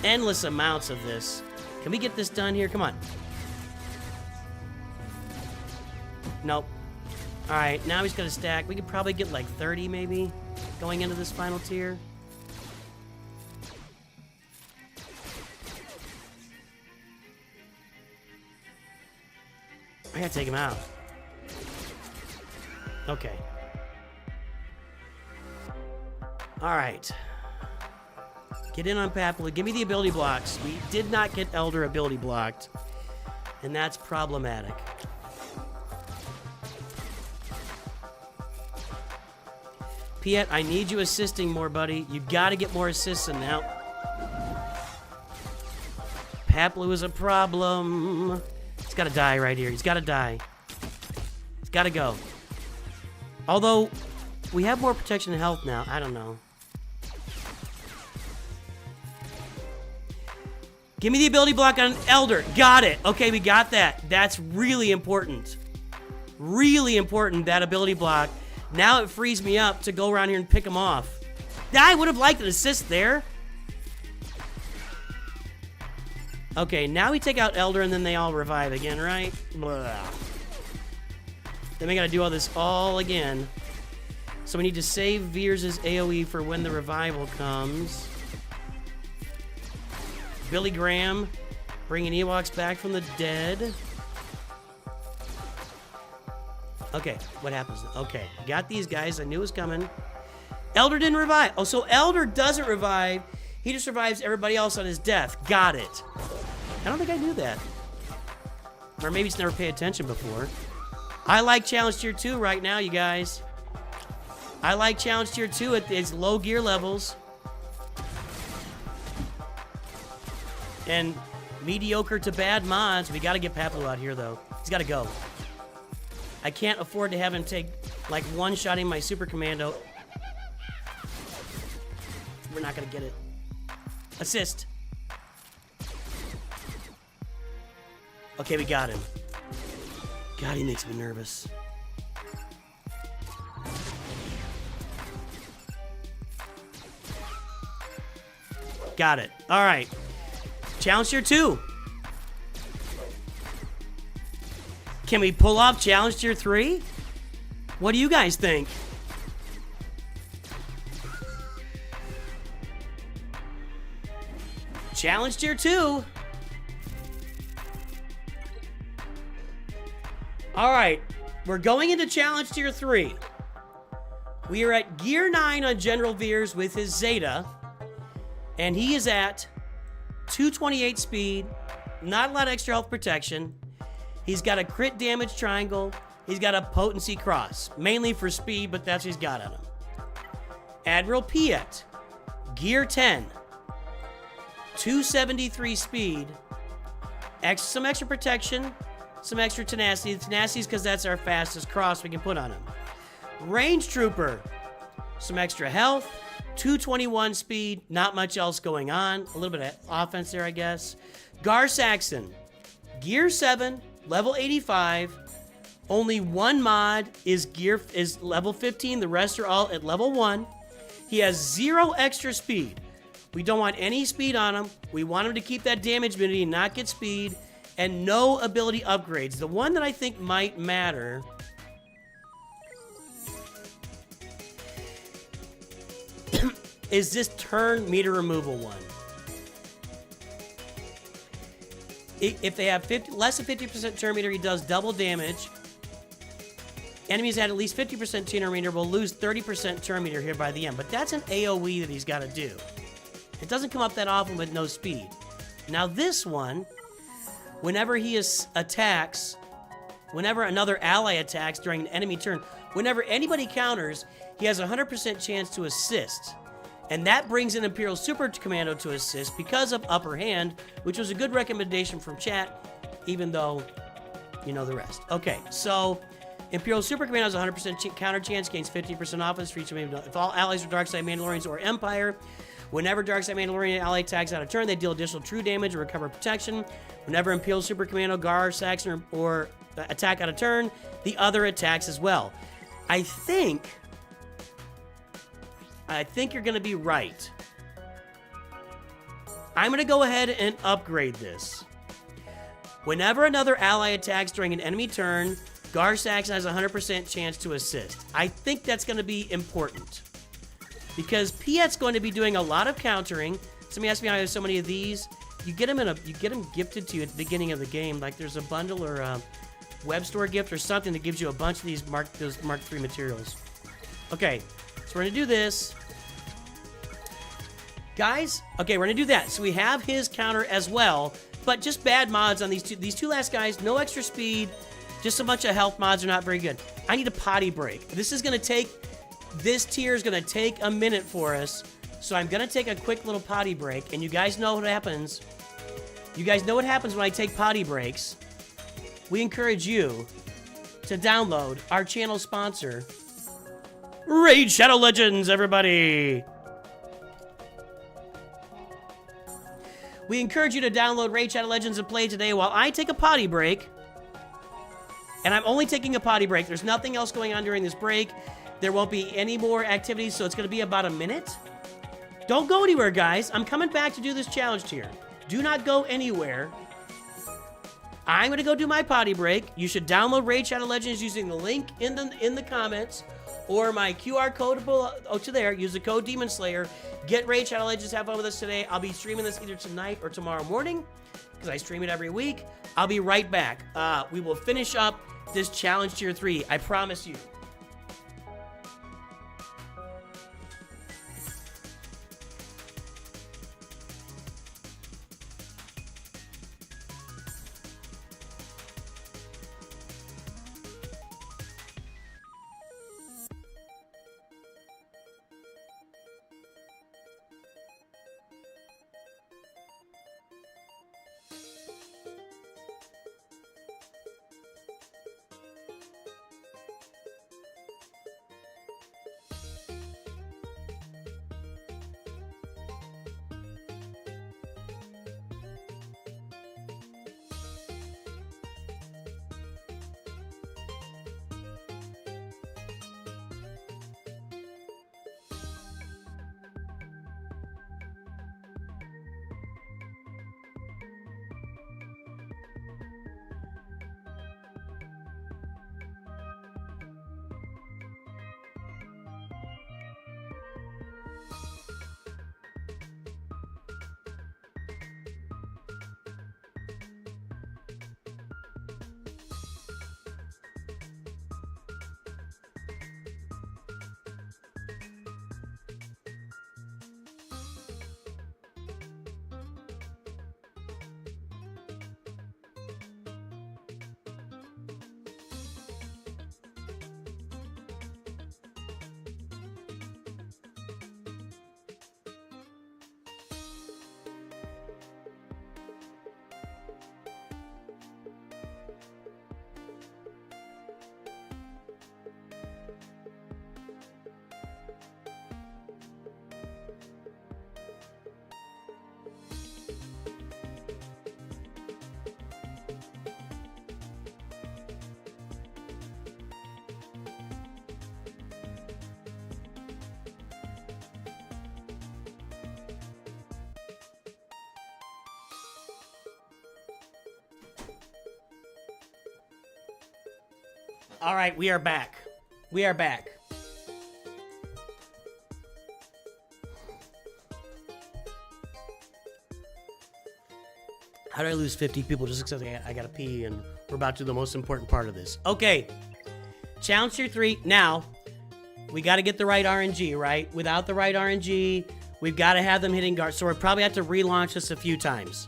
Endless amounts of this. Can we get this done here? Come on. Nope. Alright, now he's got to stack. We could probably get like 30 maybe going into this final tier. I gotta take him out. Okay. Alright. Get in on Papua. Give me the ability blocks. We did not get Elder ability blocked. And that's problematic. Piet, I need you assisting more, buddy. You gotta get more assisting now. Paplu is a problem. He's gotta die right here. He's gotta die. He's gotta go. Although, we have more protection and health now. I don't know. Give me the ability block on Elder. Got it. Okay, we got that. That's really important. Really important, that ability block. Now it frees me up to go around here and pick him off. I would have liked an assist there. Okay, now we take out Elder and then they all revive again, right? Blah. Then we gotta do all this all again. So we need to save Veers' AoE for when the revival comes. Billy Graham, bringing Ewoks back from the dead. Okay, what happens? Okay, got these guys. I knew it was coming. Elder didn't revive. Oh, so Elder doesn't revive. He just revives everybody else on his death. Got it. I don't think I knew that. Or maybe just never paid attention before. I like Challenge Tier 2 right now, you guys. I like Challenge Tier 2 at its low gear levels. And mediocre to bad mods. We got to get Paplu out here, though. He's got to go. I can't afford to have him take, like, one-shotting my Super Commando. We're not going to get it. Assist. Okay, we got him. God, he makes me nervous. Got it. All right. Challenge Tier 2. Can we pull off Challenge Tier 3? What do you guys think? Challenge Tier 2. All right, we're going into Challenge Tier 3. We are at Gear 9 on General Veers with his Zeta, and he is at 228 speed, not a lot of extra health protection. He's got a crit damage triangle. He's got a potency cross, mainly for speed, but that's what he's got on him. Admiral Piet, Gear 10, 273 speed, some extra protection, some extra tenacity. The tenacity is because that's our fastest cross we can put on him. Range Trooper, some extra health, 221 speed, not much else going on. A little bit of offense there, I guess. Gar Saxon, Gear 7, level 85. Only one mod is level 15. The rest are all at level 1. He has 0 extra speed. We don't want any speed on him. We want him to keep that damage immunity and not get speed. And no ability upgrades. The one that I think might matter is this turn meter removal one. If they have less than 50% turn meter, he does double damage. Enemies at least 50% turn meter will lose 30% turn meter here by the end. But that's an AoE that he's got to do. It doesn't come up that often with no speed. Now this one, whenever he attacks, whenever another ally attacks during an enemy turn, whenever anybody counters, he has a 100% chance to assist. And that brings in Imperial Super Commando to assist because of Upper Hand, which was a good recommendation from chat, even though you know the rest. Okay, so Imperial Super Commando has a 100% counter chance, gains 50% offense for each of them. If all allies are Darkside Mandalorians or Empire, whenever Darkside Mandalorian ally attacks out of turn, they deal additional true damage or recover protection. Whenever Imperial Super Commando, Gar, Saxon, or attack out of turn, the other attacks as well. I think you're going to be right. I'm going to go ahead and upgrade this. Whenever another ally attacks during an enemy turn, Gar Saxon has a 100% chance to assist. I think that's going to be important. Because Piet's going to be doing a lot of countering. Somebody asked me how I have so many of these. You get them gifted to you at the beginning of the game. Like there's a bundle or a web store gift or something that gives you a bunch of these Mark III materials. Okay, so we're going to do this. Guys, okay, we're going to do that. So we have his counter as well, but just bad mods on these two last guys. No extra speed, just a bunch of health mods are not very good. I need a potty break. This tier is going to take a minute for us, so I'm going to take a quick little potty break, and you guys know what happens. You guys know what happens when I take potty breaks. We encourage you to download our channel sponsor, Raid Shadow Legends, everybody. We encourage you to download Raid Shadow Legends and play today while I take a potty break. And I'm only taking a potty break. There's nothing else going on during this break. There won't be any more activities, so it's going to be about a minute. Don't go anywhere, guys. I'm coming back to do this challenge tier. Do not go anywhere. I'm going to go do my potty break. You should download Raid Shadow Legends using the link in the comments or my QR code below to there. Use the code DEMONSLAYER. Get Raid Shadow Legends. Have fun with us today. I'll be streaming this either tonight or tomorrow morning because I stream it every week. I'll be right back. We will finish up this challenge tier 3. I promise you. All right, we are back. We are back. How did I lose 50 people just because I got to pee and we're about to do the most important part of this? Okay, Challenge tier 3. Now, we got to get the right RNG, right? Without the right RNG, we've got to have them hitting guard. So we'll probably have to relaunch this a few times.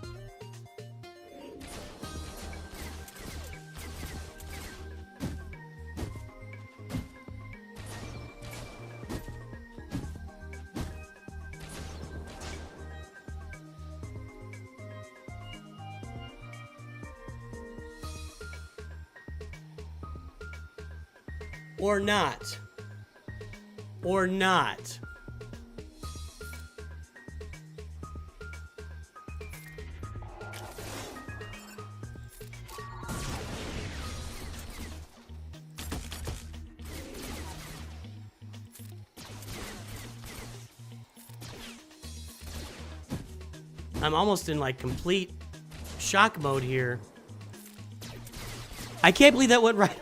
Or not. Or not. I'm almost in like complete shock mode here. I can't believe that went right.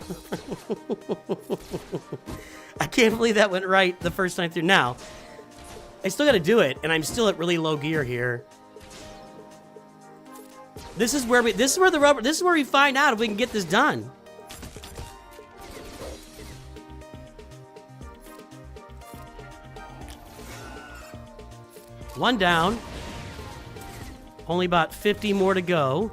I can't believe that went right the first time through. Now, I still got to do it, and I'm still at really low gear here. This is where we find out if we can get this done. One down. Only about 50 more to go.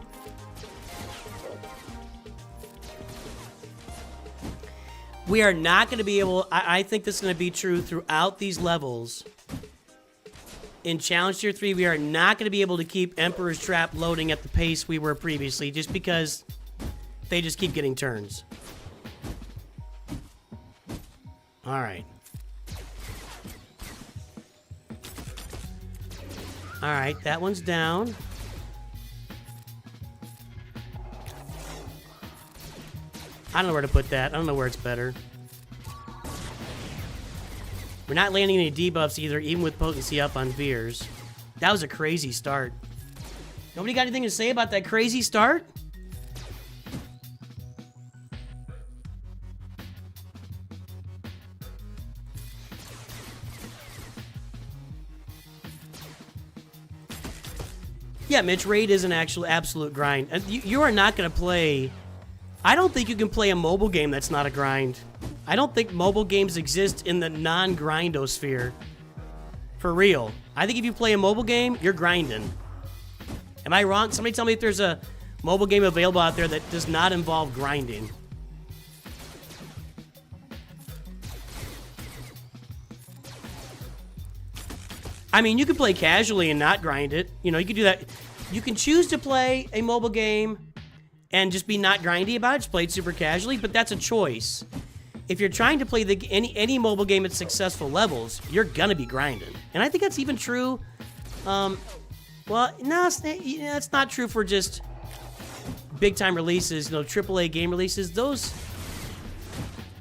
We are not going to be able... I think this is going to be true throughout these levels. In Challenge Tier 3, we are not going to be able to keep Emperor's Trap loading at the pace we were previously, just because they just keep getting turns. Alright. Alright, that one's down. I don't know where to put that. I don't know where it's better. We're not landing any debuffs either, even with potency up on Veers. That was a crazy start. Nobody got anything to say about that crazy start? Yeah, Mitch, Raid is an actual absolute grind. You are not going to play... I don't think you can play a mobile game that's not a grind. I don't think mobile games exist in the non-grindosphere. For real. I think if you play a mobile game, you're grinding. Am I wrong? Somebody tell me if there's a mobile game available out there that does not involve grinding. I mean, you can play casually and not grind it. You know, you can do that. You can choose to play a mobile game and just be not grindy about it, just play it super casually, but that's a choice. If you're trying to play any mobile game at successful levels, you're gonna be grinding. And I think that's even true, well, no, it's not true for just big-time releases, you know, AAA game releases. Those,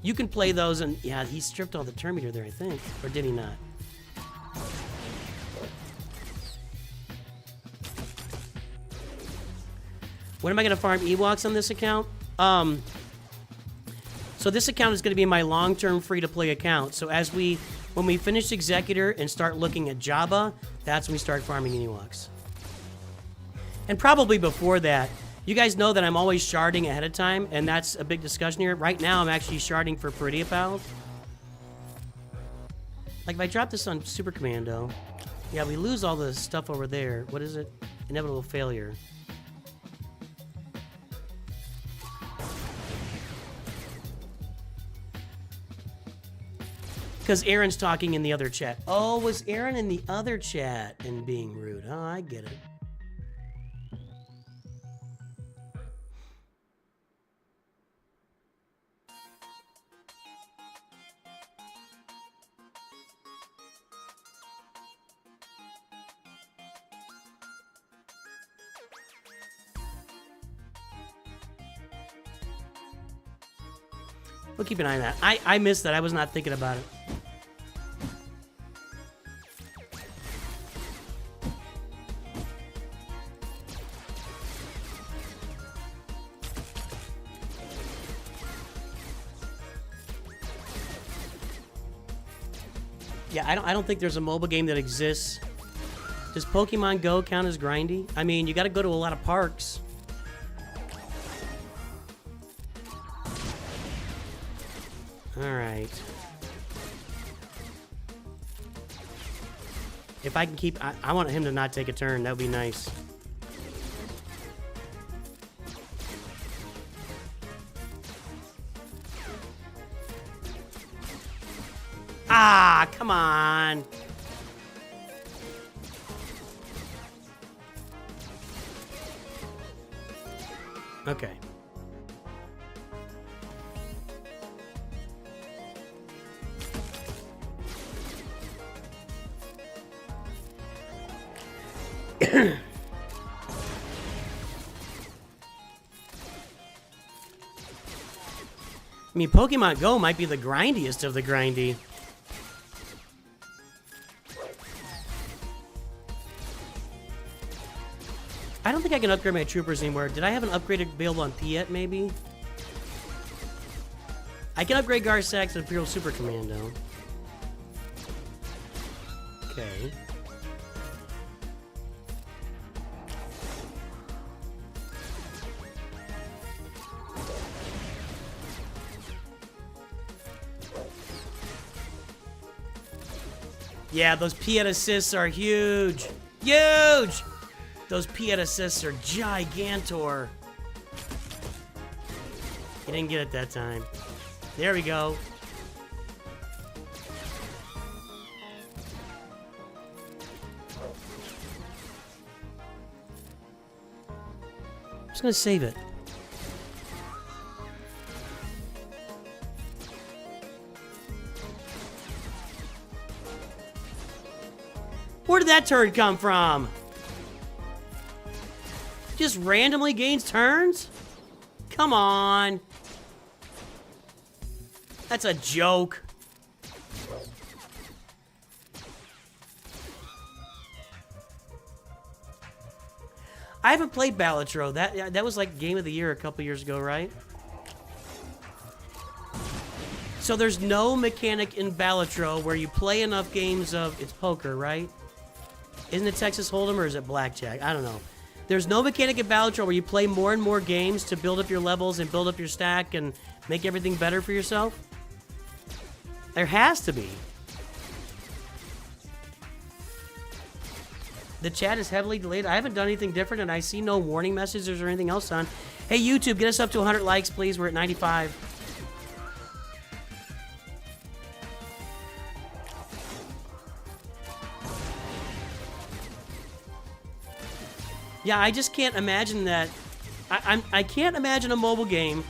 you can play those, and yeah, he stripped all the turn meter there, I think, or did he not? When am I going to farm Ewoks on this account? So this account is going to be my long-term free-to-play account. So when we finish Executor and start looking at Jabba, that's when we start farming Ewoks. And probably before that, you guys know that I'm always sharding ahead of time, and that's a big discussion here. Right now, I'm actually sharding for Pretty Pals. Like, if I drop this on Super Commando, yeah, we lose all the stuff over there. What is it? Inevitable failure. Because Aaron's talking in the other chat. Oh, was Aaron in the other chat and being rude? Oh, I get it. We'll keep an eye on that. I missed that. I was not thinking about it. Yeah, I don't think there's a mobile game that exists. Does Pokemon Go count as grindy? I mean, you got to go to a lot of parks. Alright. If I can keep... I want him to not take a turn. That would be nice. Ah, come on. Okay. I mean, Pokemon Go might be the grindiest of the grindy. I don't think I can upgrade my troopers anymore. Did I have an upgrade available on Piet, maybe? I can upgrade Garsax and Imperial Super Commando. Okay. Yeah, those Piet assists are huge. Huge! Those Piet assists are gigantor. He didn't get it that time. There we go. I'm just gonna save it. Where did that turd come from? Just randomly gains turns? Come on. That's a joke. I haven't played Balatro. That was like Game of the Year a couple years ago, right? So there's no mechanic in Balatro where you play enough games of... It's poker, right? Isn't it Texas Hold'em or is it Blackjack? I don't know. There's no mechanic in Balatro where you play more and more games to build up your levels and build up your stack and make everything better for yourself? There has to be. The chat is heavily delayed. I haven't done anything different and I see no warning messages or anything else on. Hey, YouTube, get us up to 100 likes, please. We're at 95. Yeah, I just can't imagine that. I can't imagine a mobile game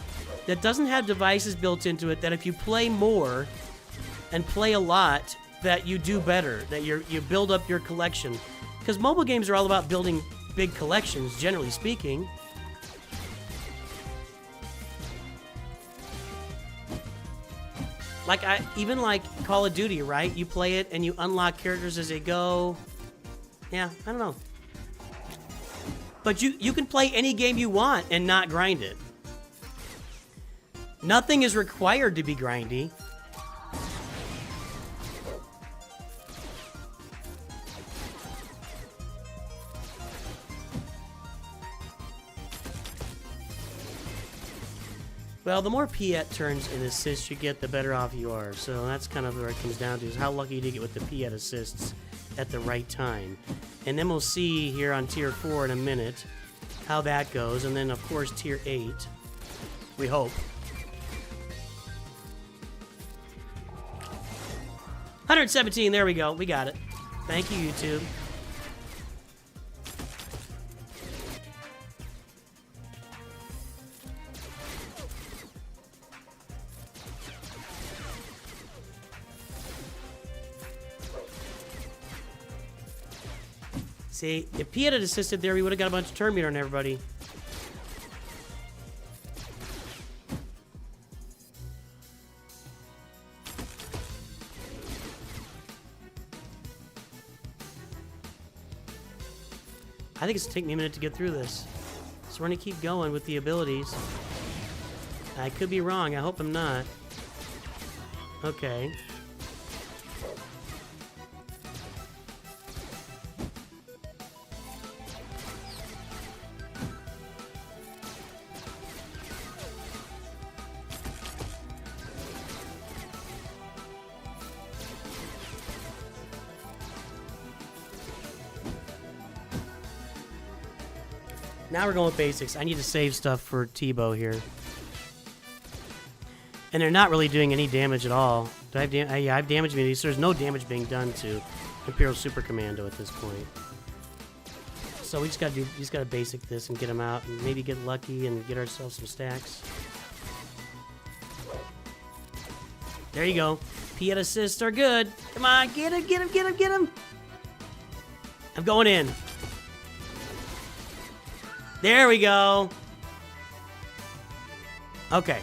that doesn't have devices built into it that if you play more and play a lot, that you do better, that you build up your collection. Because mobile games are all about building big collections, generally speaking. Like, even like Call of Duty, right? You play it and you unlock characters as they go. Yeah, I don't know. But you can play any game you want and not grind it. Nothing is required to be grindy. Well, the more Piet turns and assists you get, the better off you are. So that's kind of where it comes down to, is how lucky do you get with the Piet assists at the right time. And then we'll see here on Tier 4 in a minute how that goes. And then, of course, Tier 8. We hope. 117, there we go. We got it. Thank you, YouTube. See, if Piet had assisted there, we would have got a bunch of turn meter on everybody. I think it's going to take me a minute to get through this. So we're going to keep going with the abilities. I could be wrong. I hope I'm not. Okay. Now we're going with basics. I need to save stuff for Tebow here. And they're not really doing any damage at all. Do I have yeah, I have damage immunity, so there's no damage being done to Imperial Super Commando at this point. So we just gotta basic this and get them out, and maybe get lucky and get ourselves some stacks. There you go. Piet assists are good. Come on, get him, get him, get him, get him. I'm going in. There we go. Okay.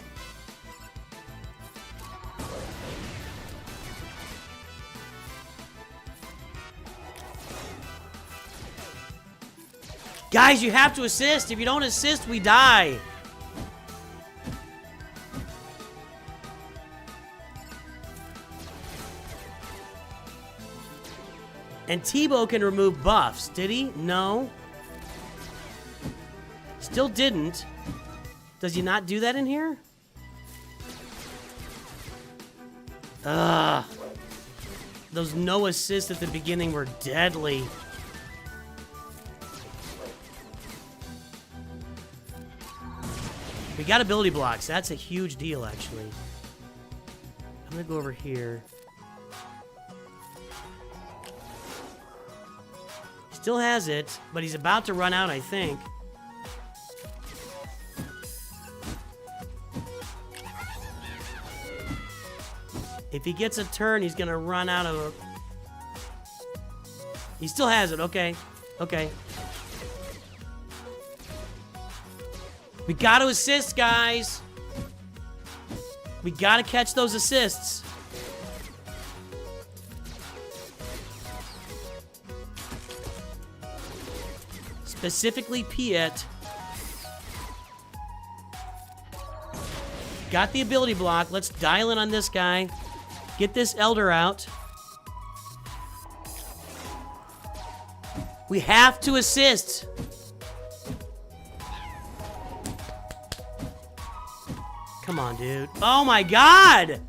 Guys, you have to assist. If you don't assist, we die. And Tebow can remove buffs. Did he? No. Still didn't. Does he not do that in here? Ugh. Those no assists at the beginning were deadly. We got ability blocks. That's a huge deal, actually. I'm gonna go over here. Still has it, but he's about to run out, I think. If he gets a turn, he's gonna run out of... He still has it, okay. Okay. We gotta assist, guys. We gotta catch those assists. Specifically Piet. Got the ability block. Let's dial in on this guy. Get this Elder out. We have to assist. Come on, dude. Oh my god!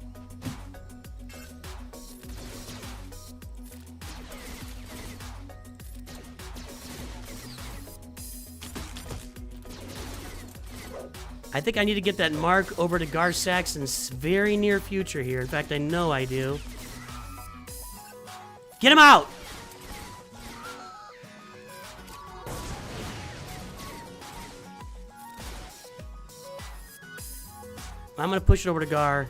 I think I need to get that mark over to Gar Saxon's very near future here. In fact, I know I do. Get him out! I'm gonna push it over to Gar.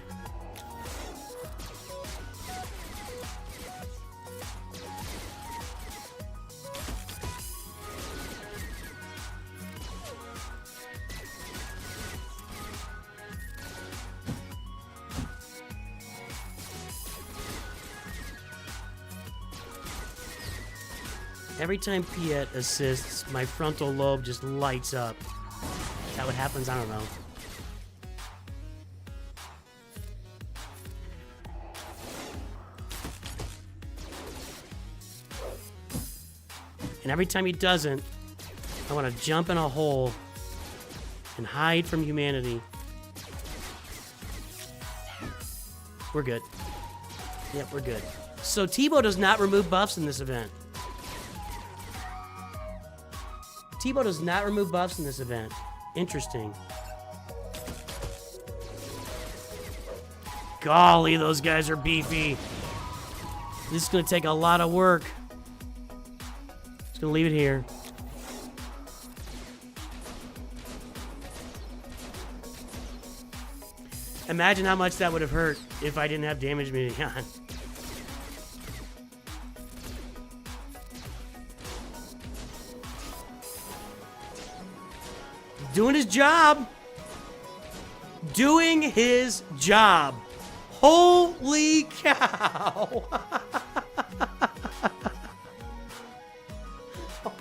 Every time Piet assists, my frontal lobe just lights up. Is that what happens? I don't know. And every time he doesn't, I want to jump in a hole and hide from humanity. We're good. Yep, we're good. So Tebow does not remove buffs in this event. Tebow does not remove buffs in this event. Interesting. Golly, those guys are beefy. This is going to take a lot of work. Just going to leave it here. Imagine how much that would have hurt if I didn't have damage meter on. Doing his job. Doing his job. Holy cow. Oh,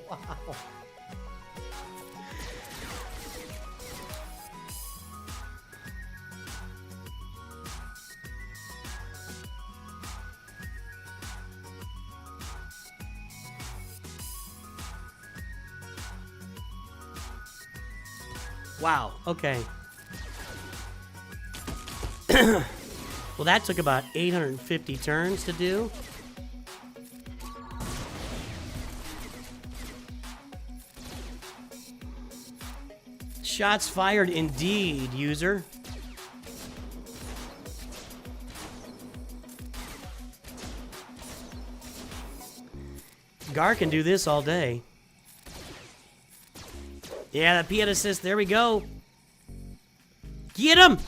wow. Wow, okay. Well, that took about 850 turns to do. Shots fired indeed, user. Gar can do this all day. Yeah, that Piet assist. There we go. Get him!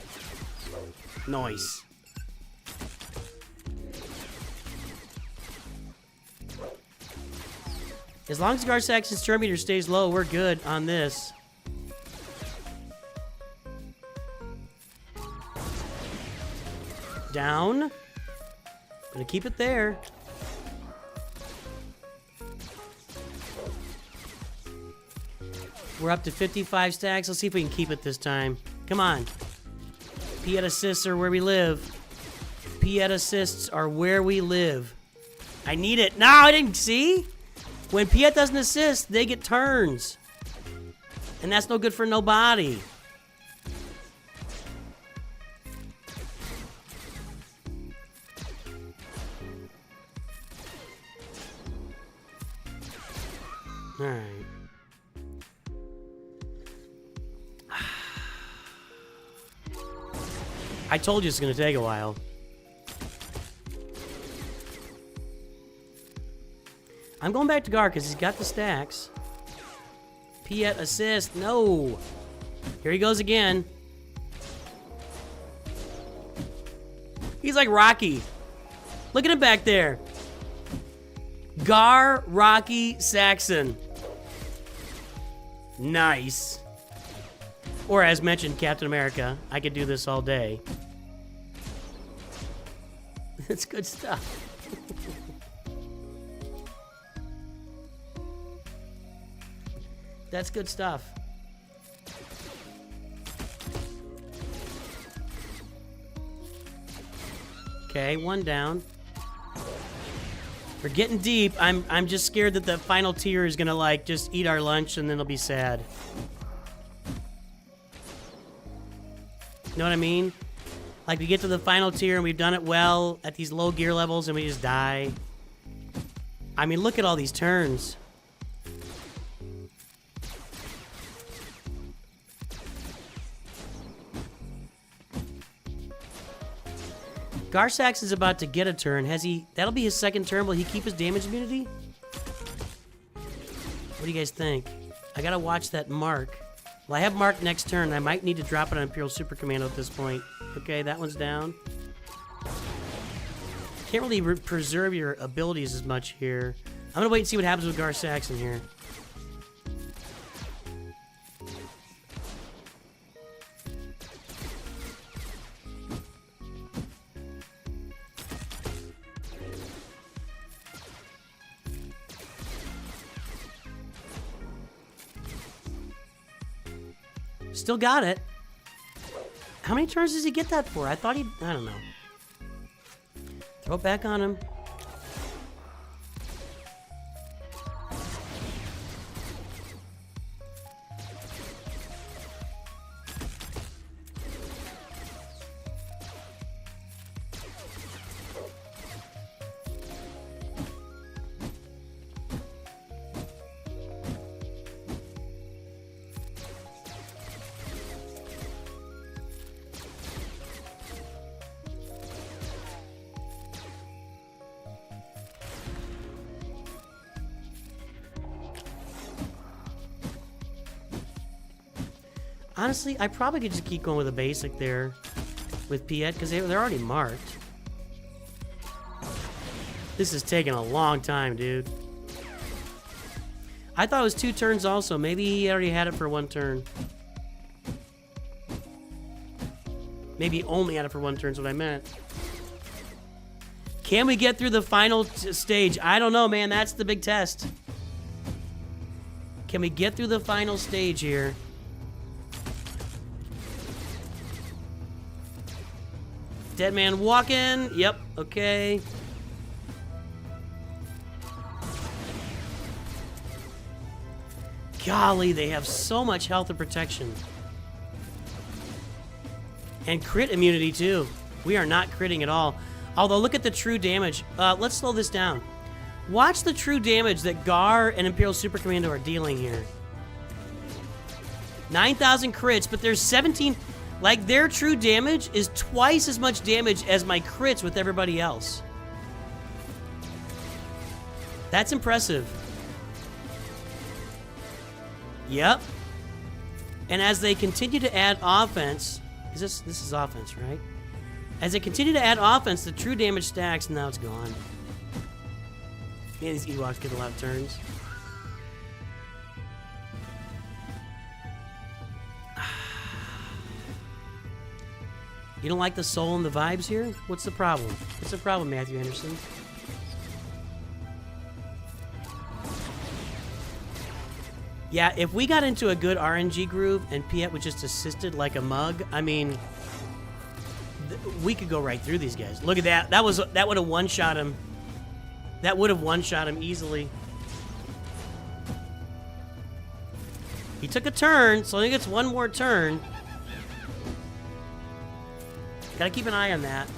Nice. As long as Gar-Saxon's turn meter stays low, we're good on this. Down. Gonna keep it there. We're up to 55 stacks. Let's see if we can keep it this time. Come on. Piet assists are where we live. Piet assists are where we live. I need it. No, I didn't see. When Piet doesn't assist, they get turns. And that's no good for nobody. All right. I told you it's going to take a while. I'm going back to Gar because he's got the stacks. Piet assist. No. Here he goes again. He's like Rocky. Look at him back there. Gar Rocky Saxon. Nice. Or as mentioned, Captain America. I could do this all day. It's good stuff. That's good stuff. Okay, one down. We're getting deep. I'm just scared that the final tier is gonna like just eat our lunch and then it'll be sad. You know what I mean? Like we get to the final tier and we've done it well at these low gear levels and we just die. I mean, look at all these turns. Gar-Sax is about to get a turn. Has he? That'll be his second turn. Will he keep his damage immunity? What do you guys think? I gotta watch that mark. Well, I have mark next turn. I might need to drop it on Imperial Super Commando at this point. Okay, that one's down. Can't really preserve your abilities as much here. I'm gonna wait and see what happens with Gar-Saxon here. Still got it. How many turns does he get that for? I thought he... I don't know. Throw it back on him. Honestly, I probably could just keep going with a basic there with Piet because they're already marked. This is taking a long time, dude. I thought it was 2 turns also. Maybe he already had it for 1 turn. Maybe he only had it for 1 turn is what I meant. Can we get through the final stage? I don't know, man. That's the big test. Can we get through the final stage here? Dead man walking. Yep, okay. Golly, they have so much health and protection. And crit immunity, too. We are not critting at all. Although, look at the true damage. Let's slow this down. Watch the true damage that Gar and Imperial Super Commando are dealing here. 9,000 crits, but there's 17... Like, their true damage is twice as much damage as my crits with everybody else. That's impressive. Yep. And as they continue to add offense... This is offense, right? As they continue to add offense, the true damage stacks, and now it's gone. Man, these Ewoks get a lot of turns. You don't like the soul and the vibes here? What's the problem? What's the problem, Matthew Anderson? Yeah, if we got into a good RNG groove and Piet was just assisted like a mug, I mean, we could go right through these guys. Look at that. That would have one-shot him. That would have one-shot him easily. He took a turn, so he gets one more turn. Gotta keep an eye on that.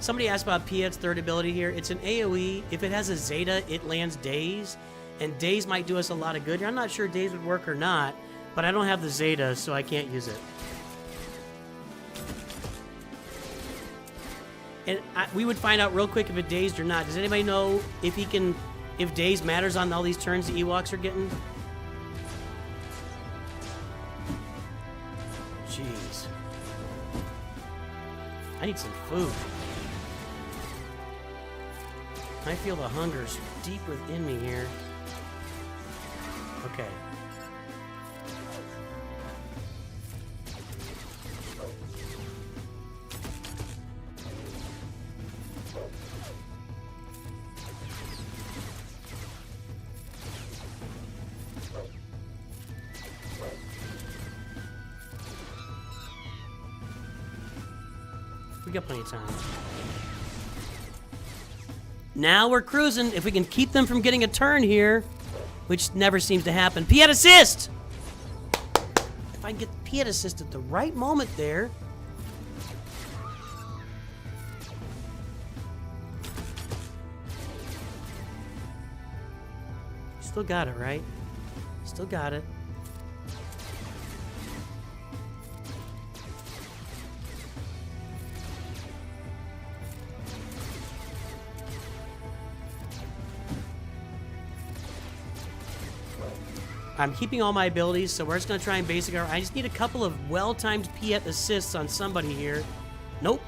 Somebody asked about Piet's third ability here. It's an AoE. If it has a Zeta, it lands Daze. And Daze might do us a lot of good here. I'm not sure Daze would work or not, but I don't have the Zeta, so I can't use it. And we would find out real quick if it dazed or not. Does anybody know if he can, if Daze matters on all these turns the Ewoks are getting? Jeez. I need some food. I feel the hunger's deep within me here. Okay. We got plenty of time. Now we're cruising. If we can keep them from getting a turn here, which never seems to happen. Piet assist! If I can get Piet assist at the right moment there. Still got it, right? Still got it. I'm keeping all my abilities, so we're just going to try and basic our... I just need a couple of well-timed Piet assists on somebody here. Nope.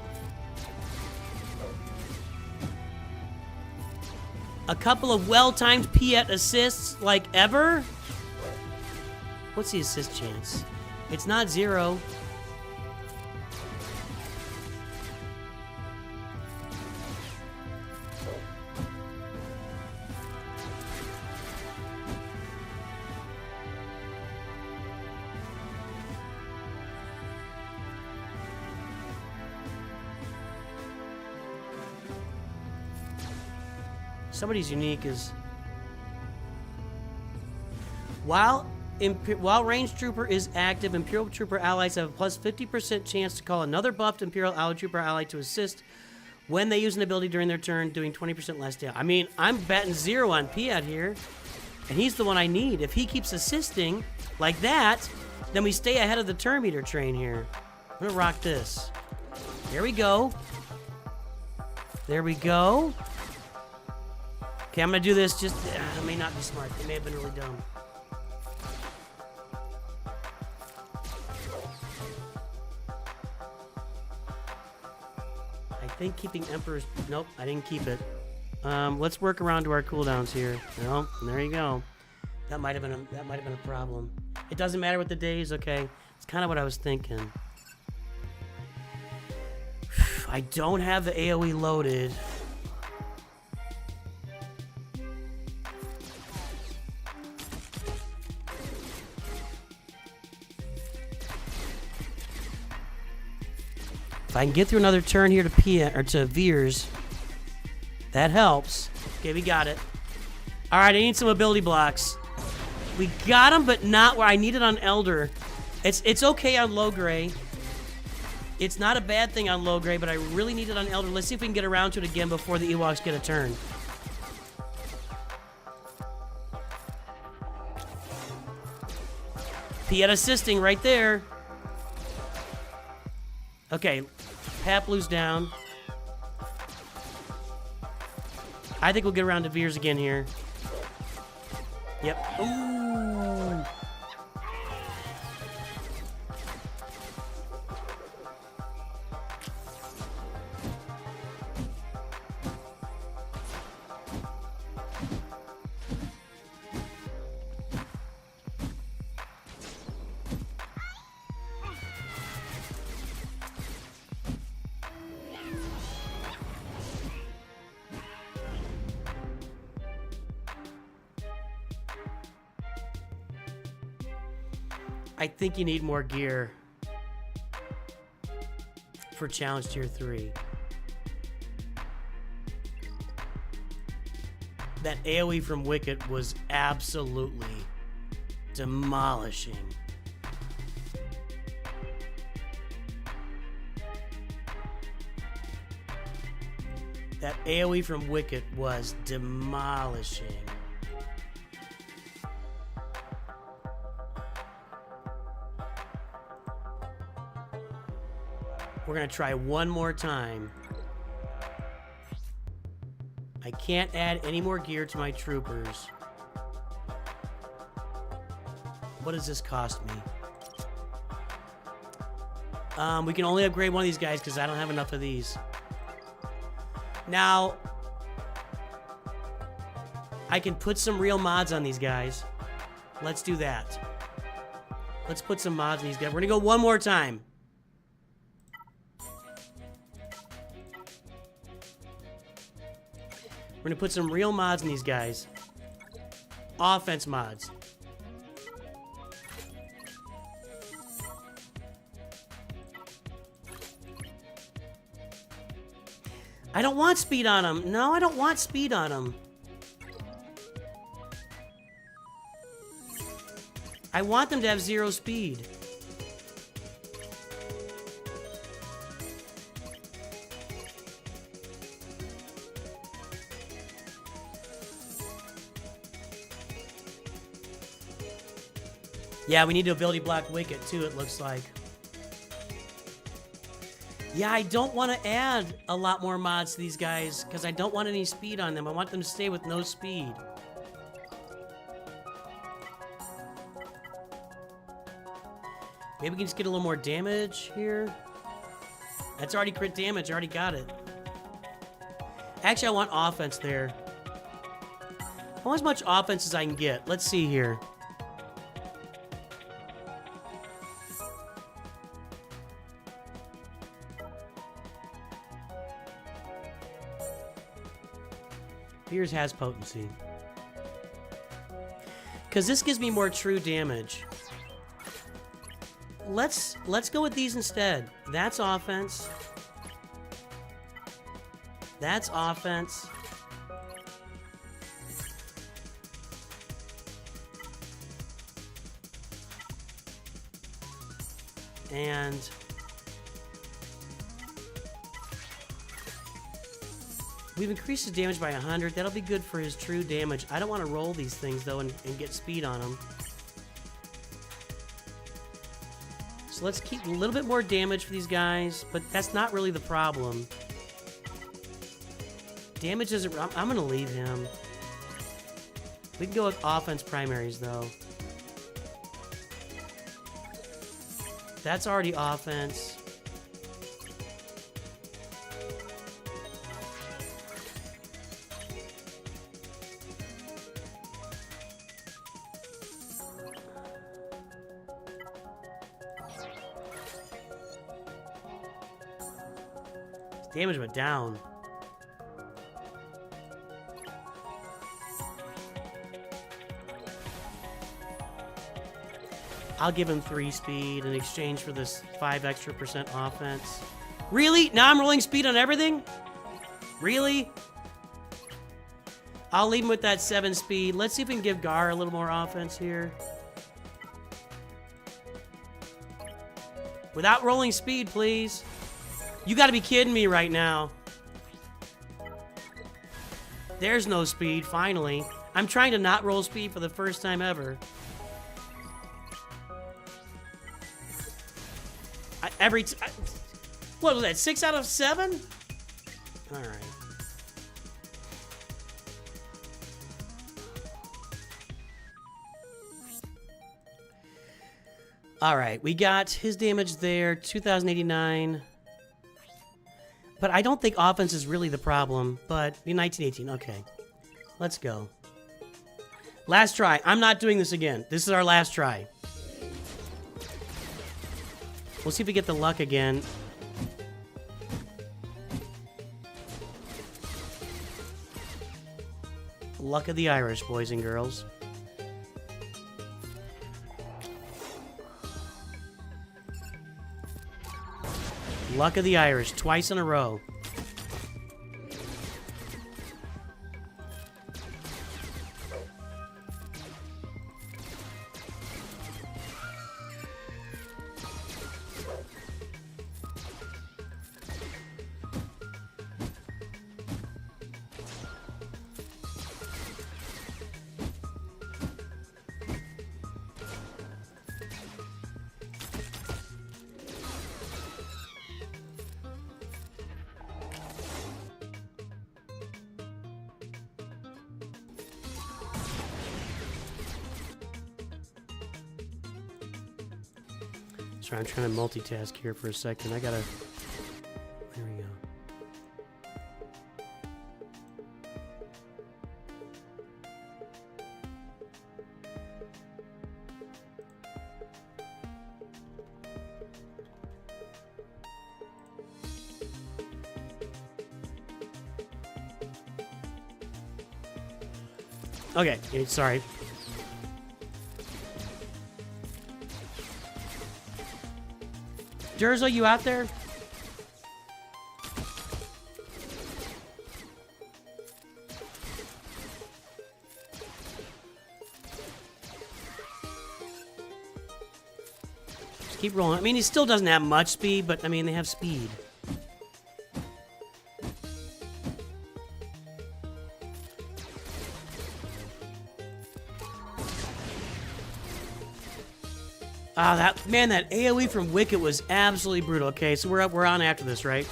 A couple of well-timed Piet assists, like ever? What's the assist chance? It's not 0. Somebody's unique is... While Ranged Trooper is active, Imperial Trooper allies have a plus 50% chance to call another buffed Imperial Trooper ally to assist when they use an ability during their turn, doing 20% less damage. I mean, I'm betting 0 on Piet here, and he's the one I need. If he keeps assisting like that, then we stay ahead of the turn meter train here. I'm gonna rock this. There we go. There we go. Okay, I'm gonna do this just... it may not be smart. It may have been really dumb. I think keeping Emperor's... Nope, I didn't keep it. Let's work around to our cooldowns here. No, there you go. That might have been a problem. It doesn't matter with the days, okay? It's kind of what I was thinking. I don't have the AoE loaded. If I can get through another turn here to Piet, or to Veers, that helps. Okay, we got it. All right, I need some ability blocks. We got them, but not where I need it on Elder. It's okay on low gray. It's not a bad thing on low gray, but I really need it on Elder. Let's see if we can get around to it again before the Ewoks get a turn. Piet assisting right there. Okay, Paplu's down. I think we'll get around to Veers again here. Yep. Ooh. I think you need more gear for challenge tier 3. That AoE from Wicket was absolutely demolishing. That AoE from Wicket was demolishing. We're gonna try one more time. I can't add any more gear to my troopers. What does this cost me? We can only upgrade one of these guys because I don't have enough of these. Now, I can put some real mods on these guys. Let's do that. Let's put some mods on these guys. We're gonna go one more time. We're gonna put some real mods in these guys. Offense mods. I don't want speed on them. No, I don't want speed on them. I want them to have 0 speed. Yeah, we need to ability block Wicket too, it looks like. Yeah, I don't want to add a lot more mods to these guys because I don't want any speed on them. I want them to stay with no speed. Maybe we can just get a little more damage here. That's already crit damage. I already got it. Actually, I want offense there. I want as much offense as I can get. Let's see here. Fears has potency. Because this gives me more true damage. Let's go with these instead. That's offense. That's offense. And we've increased his damage by 100. That'll be good for his true damage. I don't want to roll these things, though, and get speed on them. So let's keep a little bit more damage for these guys, but that's not really the problem. Damage isn't... I'm going to leave him. We can go with offense primaries, though. That's already offense. Damage went down. I'll give him 3 speed in exchange for this 5 extra % offense. Really? Now I'm rolling speed on everything? Really? I'll leave him with that 7 speed. Let's see if we can give Gar a little more offense here. Without rolling speed, please. You gotta be kidding me right now. There's no speed, finally. I'm trying to not roll speed for the first time ever. What was that, 6 out of 7? All right. All right, we got his damage there, 2,089. But I don't think offense is really the problem, but 1918, okay. Let's go. Last try. I'm not doing this again. This is our last try. We'll see if we get the luck again. Luck of the Irish, boys and girls. Luck of the Irish, twice in a row. Sorry, I'm trying to multitask here for a second. I gotta... There we go. Okay, sorry. Durzo, you out there? Just keep rolling. I mean, he still doesn't have much speed, but I mean, they have speed. Ah, that AoE from Wicket was absolutely brutal. Okay, so we're on after this, right?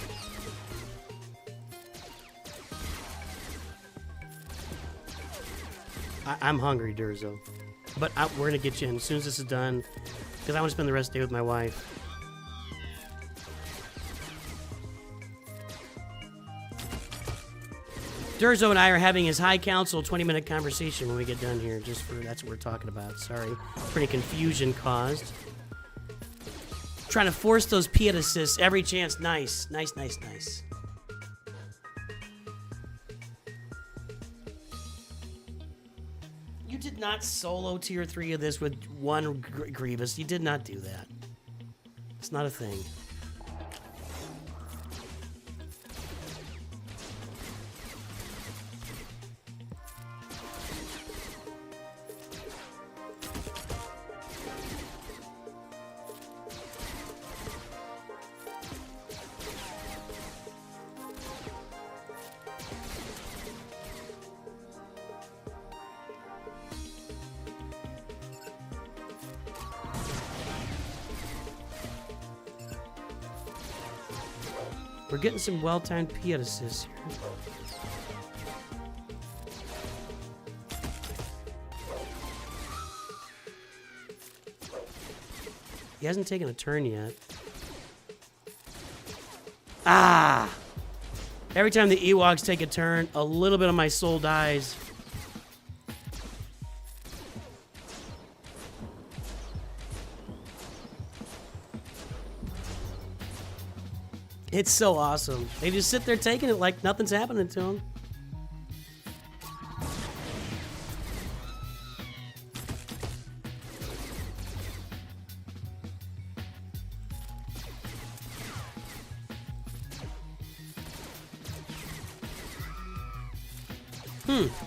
I'm hungry, Durzo, but we're gonna get you in as soon as this is done, because I want to spend the rest of the day with my wife. Durzo and I are having his High Council 20-minute conversation when we get done here. That's what we're talking about. Sorry, pretty confusion caused. Trying to force those Piet assists every chance. Nice. You did not solo tier 3 of this with one Grievous. You did not do that. It's not a thing. We're getting some well-timed Piet assists here. He hasn't taken a turn yet. Ah! Every time the Ewoks take a turn, a little bit of my soul dies. It's so awesome. They just sit there taking it like nothing's happening to them.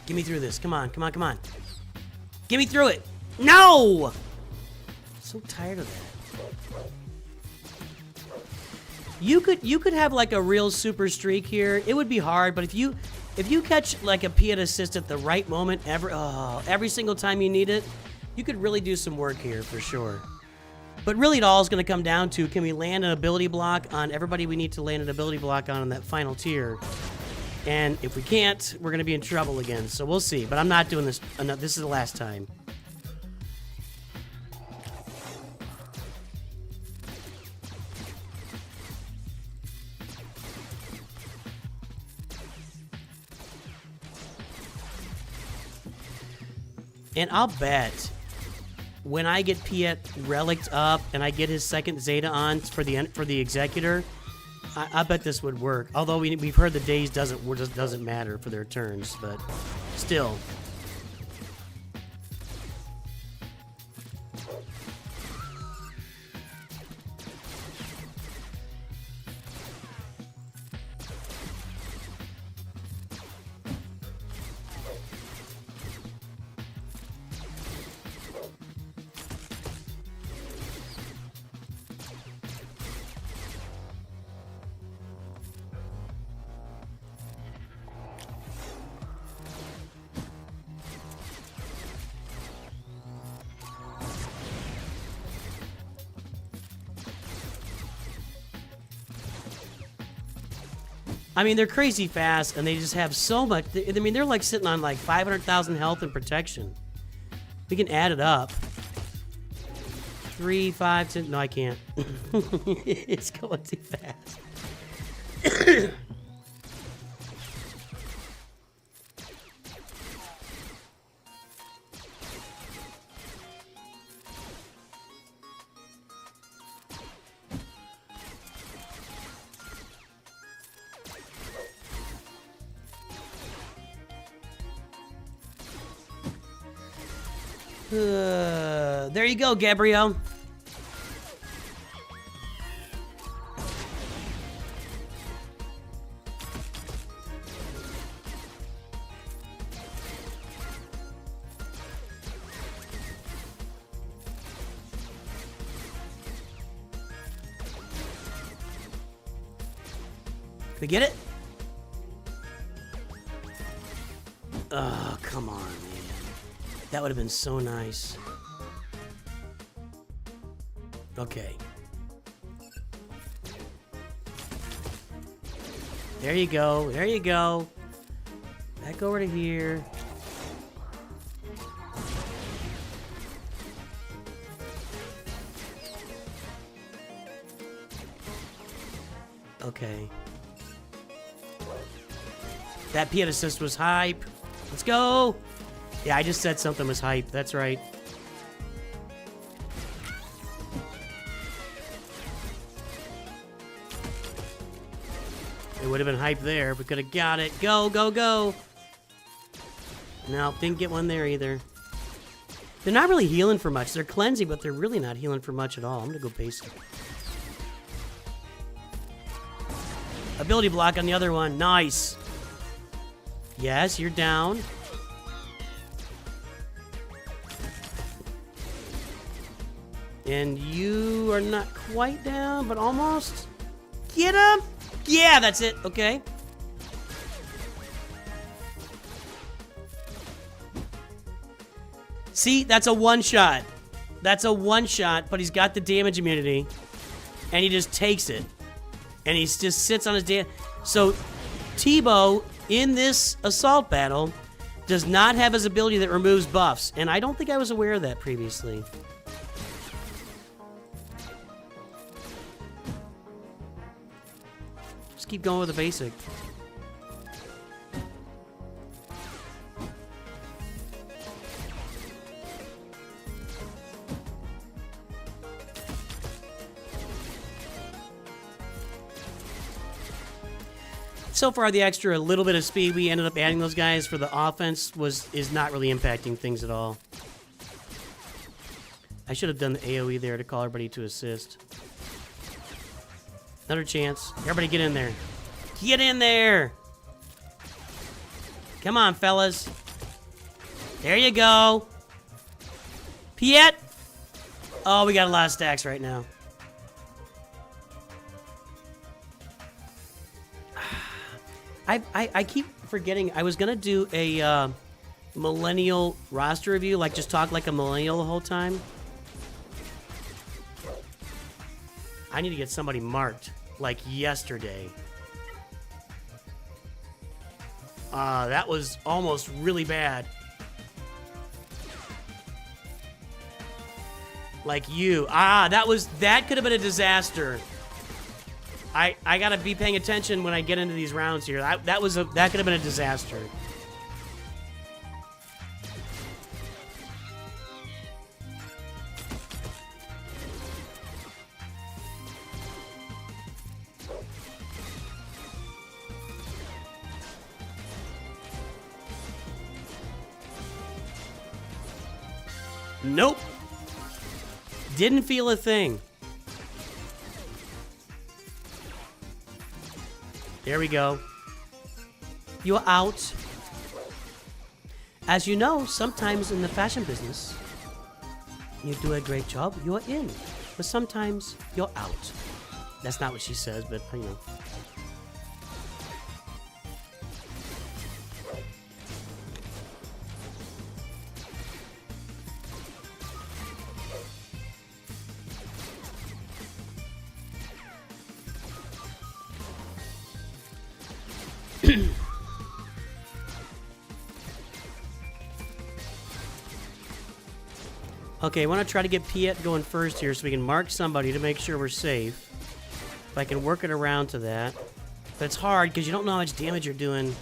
Get me through this. Come on. Get me through it. No! I'm so tired of that. You could have like a real super streak here. It would be hard, but if you catch like a Piet assist at the right moment every single time you need it, you could really do some work here for sure. But really, it all is going to come down to, can we land an ability block on everybody we need to land an ability block on that final tier? And if we can't, we're going to be in trouble again. So we'll see. But I'm not doing this. This is the last time. And I'll bet when I get Piet relicked up and I get his second Zeta on for the Executor, I bet this would work. Although we've heard the days doesn't matter for their turns, but still. I mean, they're crazy fast, and they just have so much. I mean, they're like sitting on like 500,000 health and protection. We can add it up. 3, 5, 10. No, I can't. It's going too fast. There you go, Gabrielle. Can we get it? Oh, come on, man. That would have been so nice. Okay. There you go. There you go. Back over to here. Okay. That Piet assist was hype. Let's go. Yeah, I just said something was hype. That's right. It would have been hype there. We could have got it. Go, go, go. No, didn't get one there either. They're not really healing for much. They're cleansing, but they're really not healing for much at all. I'm going to go basic. Ability block on the other one. Nice. Yes, you're down. And you are not quite down, but almost. Get him! Yeah, that's it. Okay. See, that's a one-shot. That's a one-shot, but he's got the damage immunity. And he just takes it. And he just sits on his damage. So, Tebow, in this assault battle, does not have his ability that removes buffs. And I don't think I was aware of that previously. Just keep going with the basic. So far, the extra little bit of speed we ended up adding those guys for the offense is not really impacting things at all. I should have done the AoE there to call everybody to assist. Another chance. Everybody get in there. Get in there! Come on, fellas. There you go. Piet! Oh, we got a lot of stacks right now. I keep forgetting. I was going to do a millennial roster review, like just talk like a millennial the whole time. I need to get somebody marked, like yesterday. That was almost really bad. Like you. That could have been a disaster. I gotta be paying attention when I get into these rounds here. That could have been a disaster. Nope. Didn't feel a thing. There we go. You're out. As you know, sometimes in the fashion business, you do a great job, you're in. But sometimes you're out. That's not what she says, but you know. Okay, I want to try to get Piet going first here so we can mark somebody to make sure we're safe. If I can work it around to that. But it's hard because you don't know how much damage you're doing.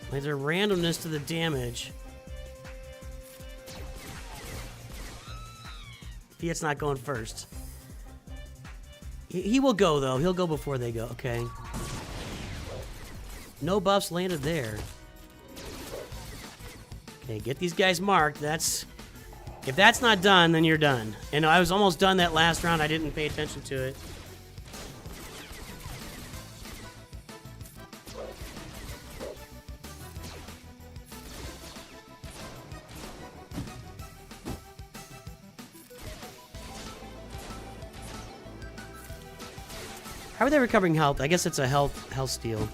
There's a randomness to the damage. Piet's not going first. He will go, though. He'll go before they go. Okay. No buffs landed there. Okay, get these guys marked. If that's not done, then you're done. And I was almost done that last round. I didn't pay attention to it. How are they recovering health? I guess it's a health steal.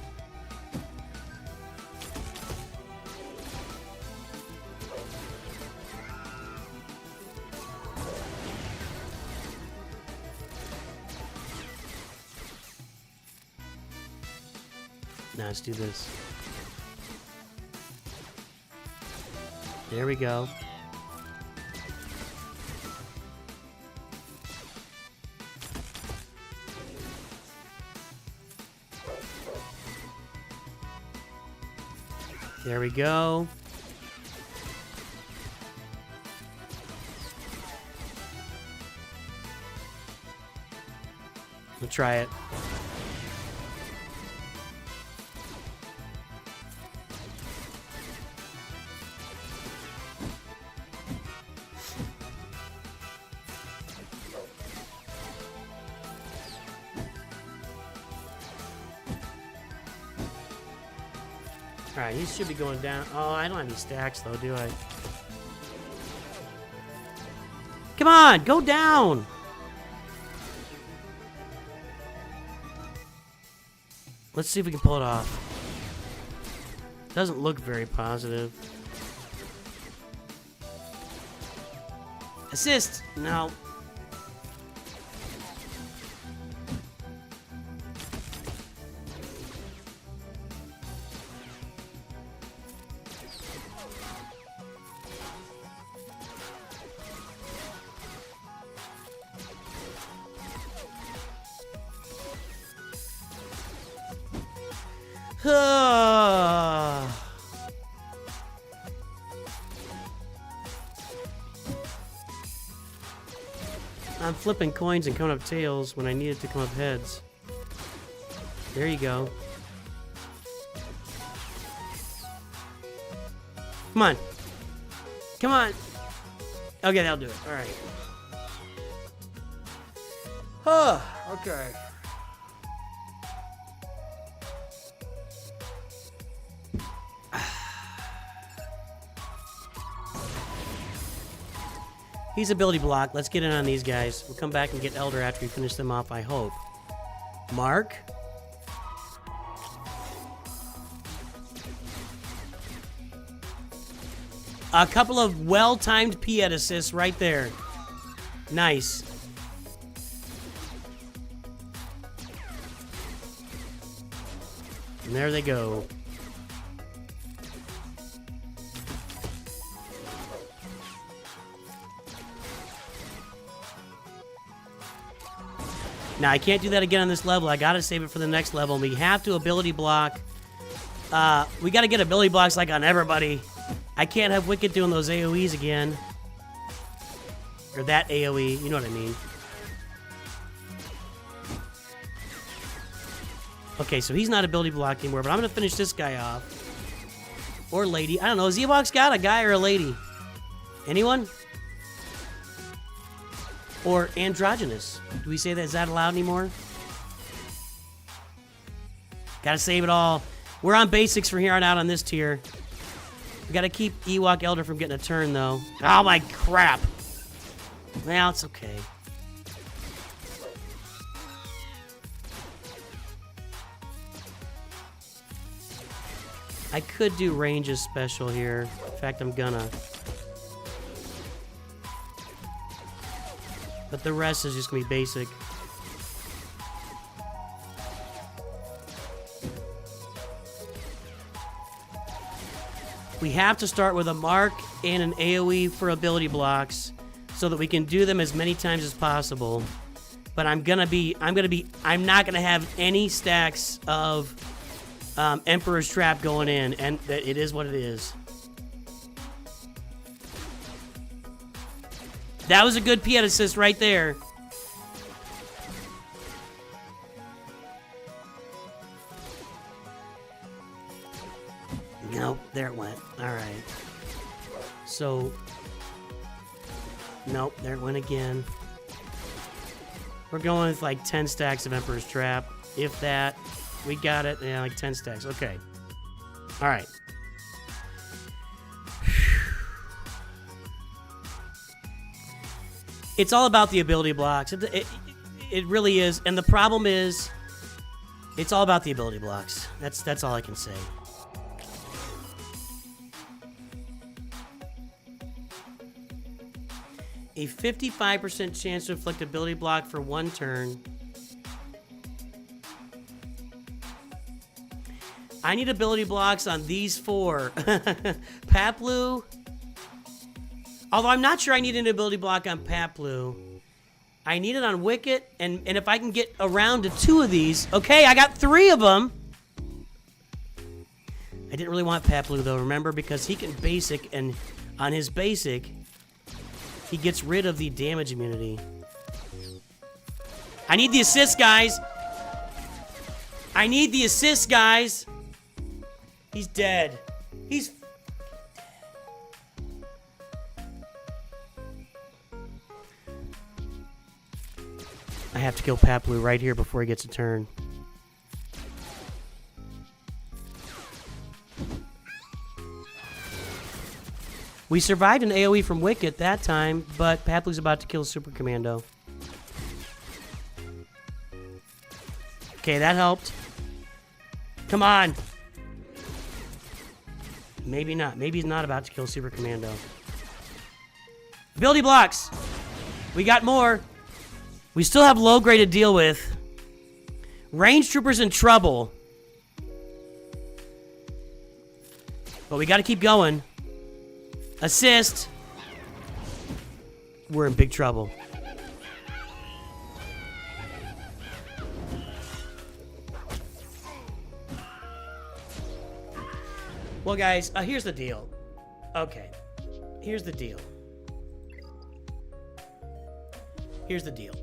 Now let's do this. There we go. There we go. We'll try it. Alright, he should be going down. Oh, I don't have any stacks though, do I? Come on, go down! Let's see if we can pull it off. Doesn't look very positive. Assist! No. I'm flipping coins and coming up tails when I needed to come up heads. There you go. Come on. Come on. Okay, that'll do it. All right. Okay. He's ability block. Let's get in on these guys. We'll come back and get Elder after we finish them off, I hope. Mark. A couple of well-timed Piet assists right there. Nice. And there they go. Now, I can't do that again on this level. I gotta save it for the next level. We have to ability block. We gotta get ability blocks like on everybody. I can't have Wicked doing those AoEs again. Or that AoE, you know what I mean. Okay, so he's not ability blocked anymore, but I'm gonna finish this guy off. Or lady. I don't know, has Ewok's got a guy or a lady? Anyone? Or androgynous. Do we say that? Is that allowed anymore? Gotta save it all. We're on basics from here on out on this tier. We gotta keep Ewok Elder from getting a turn, though. Oh my crap! Well, it's okay. I could do ranges special here. In fact, I'm gonna. But the rest is just gonna be basic. We have to start with a mark and an AoE for ability blocks so that we can do them as many times as possible. But I'm not gonna have any stacks of Emperor's Trap going in, and it is what it is. That was a good Piet assist right there. Nope, there it went. Alright. So... Nope, there it went again. We're going with like 10 stacks of Emperor's Trap. If that. We got it. Yeah, like 10 stacks. Okay. Alright. It's all about the ability blocks. It really is. And the problem is, it's all about the ability blocks. That's all I can say. A 55% chance to inflict ability block for 1 turn. I need ability blocks on these 4. Paplu. Although I'm not sure I need an ability block on Paplu. I need it on Wicket, and if I can get around to 2 of these... Okay, I got 3 of them! I didn't really want Paplu, though, remember? Because he can basic, and on his basic, he gets rid of the damage immunity. I need the assist, guys! I need the assist, guys! He's dead. He's... I have to kill Paplu right here before he gets a turn. We survived an AoE from Wicket that time, but Paplu's about to kill Super Commando. Okay, that helped. Come on! Maybe not. Maybe he's not about to kill Super Commando. Ability blocks! We got more! We still have low grade to deal with. Range troopers in trouble. But we gotta keep going. Assist. We're in big trouble. Well, guys, here's the deal. Okay. Here's the deal. Here's the deal.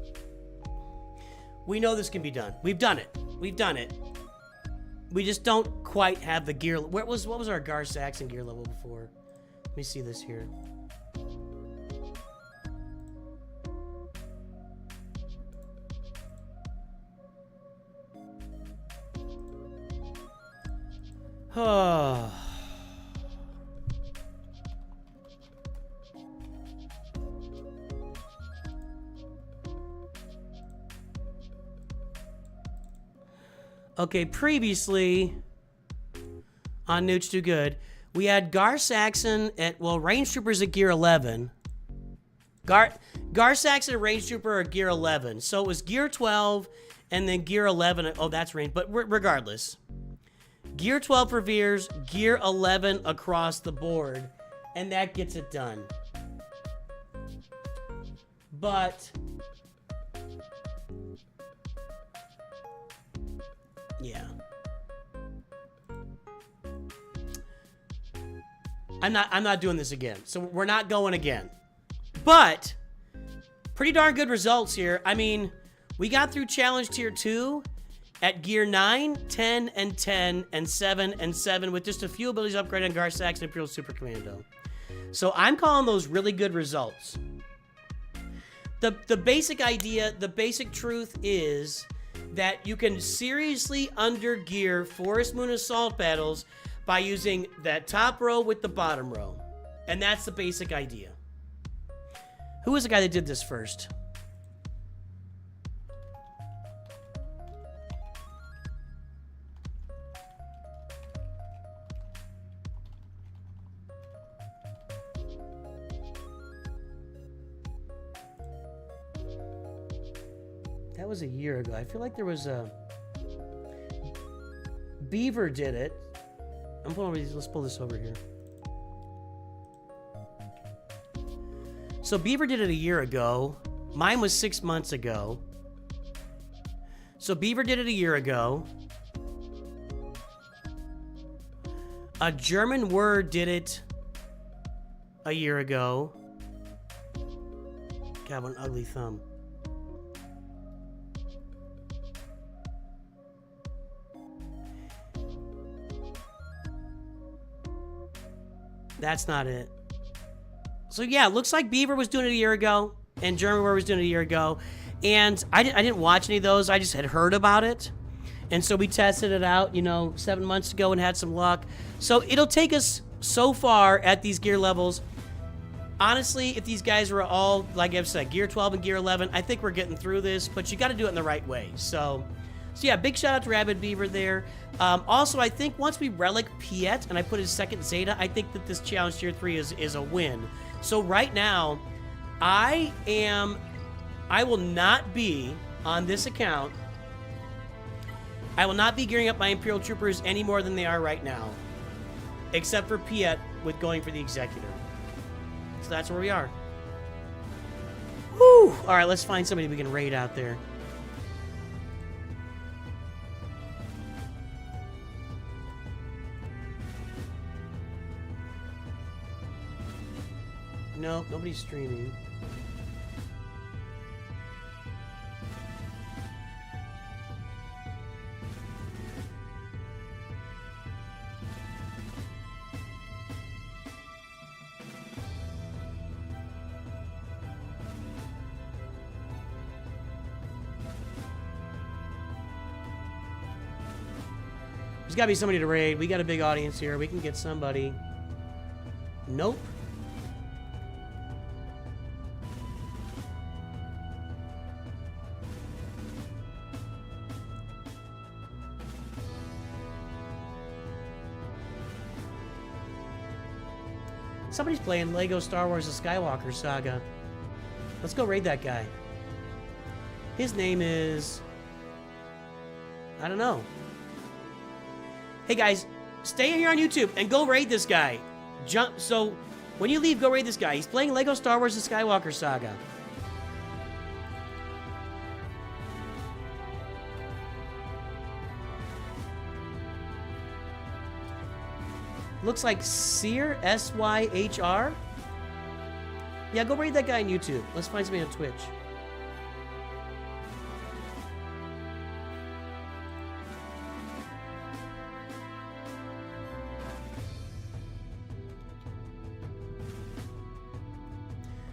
We know this can be done. We've done it. We've done it. We just don't quite have the gear. What was our Gar Saxon gear level before? Let me see this here. Oh. Okay, previously on NOOCH2GUD, We had Gar Saxon at, well, Range Troopers at gear 11. Gar Saxon and Range Trooper are gear 11. So it was gear 12 and then gear 11. Oh, that's range. But regardless. Gear 12 for Veers, gear 11 across the board. And that gets it done. But yeah. I'm not doing this again. So we're not going again. But pretty darn good results here. I mean, we got through challenge tier 2 at gear 9, 10, and 10, and 7, and 7 with just a few abilities upgraded on Gar Saxon and Imperial Super Commando. So I'm calling those really good results. The basic idea, the basic truth is that you can seriously undergear Forest Moon Assault battles by using that top row with the bottom row. And that's the basic idea. Who was the guy that did this first? That was a year ago. I feel like there was a... Beaver did it. I'm pulling over these. Let's pull this over here. So Beaver did it a year ago. Mine was 6 months ago. So Beaver did it a year ago. A German Word did it a year ago. God, what an ugly thumb. That's not it. So yeah, looks like Beaver was doing it a year ago, and German Word was doing it a year ago, and I didn't watch any of those. I just had heard about it, and so we tested it out, 7 months ago and had some luck. So it'll take us so far at these gear levels. Honestly, if these guys were all, like I've said, gear 12 and gear 11, I think we're getting through this, but you got to do it in the right way. So yeah, big shout out to Rabid Beaver there. Also, I think once we relic Piet and I put his second Zeta, I think that this challenge tier 3 is a win. So right now, I will not be on this account. I will not be gearing up my Imperial Troopers any more than they are right now, except for Piet with going for the Executor. So that's where we are. Whew. All right, let's find somebody we can raid out there. No, nobody's streaming. There's gotta be somebody to raid. We got a big audience here. We can get somebody. Nope. Somebody's playing Lego Star Wars The Skywalker Saga. Let's go raid that guy. His name is... I don't know. Hey guys, stay here on YouTube and go raid this guy. So, when you leave, go raid this guy. He's playing Lego Star Wars The Skywalker Saga. Looks like Syhr, S-Y-H-R. Yeah, go raid that guy on YouTube. Let's find somebody on Twitch.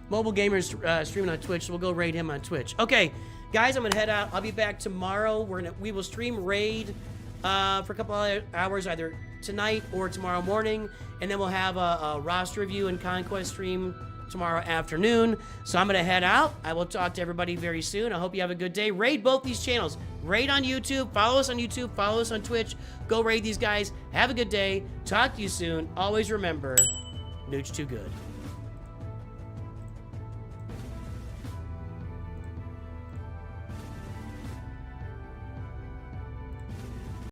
Mobile Gamers streaming on Twitch, so we'll go raid him on Twitch. Okay, guys, I'm gonna head out. I'll be back tomorrow. We will stream raid for a couple of hours, either tonight or tomorrow morning, and then we'll have a roster review and Conquest stream tomorrow afternoon. So I'm gonna head out. I will talk to everybody very soon. I hope you have a good day. Raid both these channels. Raid on YouTube. Follow us on YouTube. Follow us on Twitch. Go raid these guys. Have a good day. Talk to you soon. Always remember, NOOCH2GUD.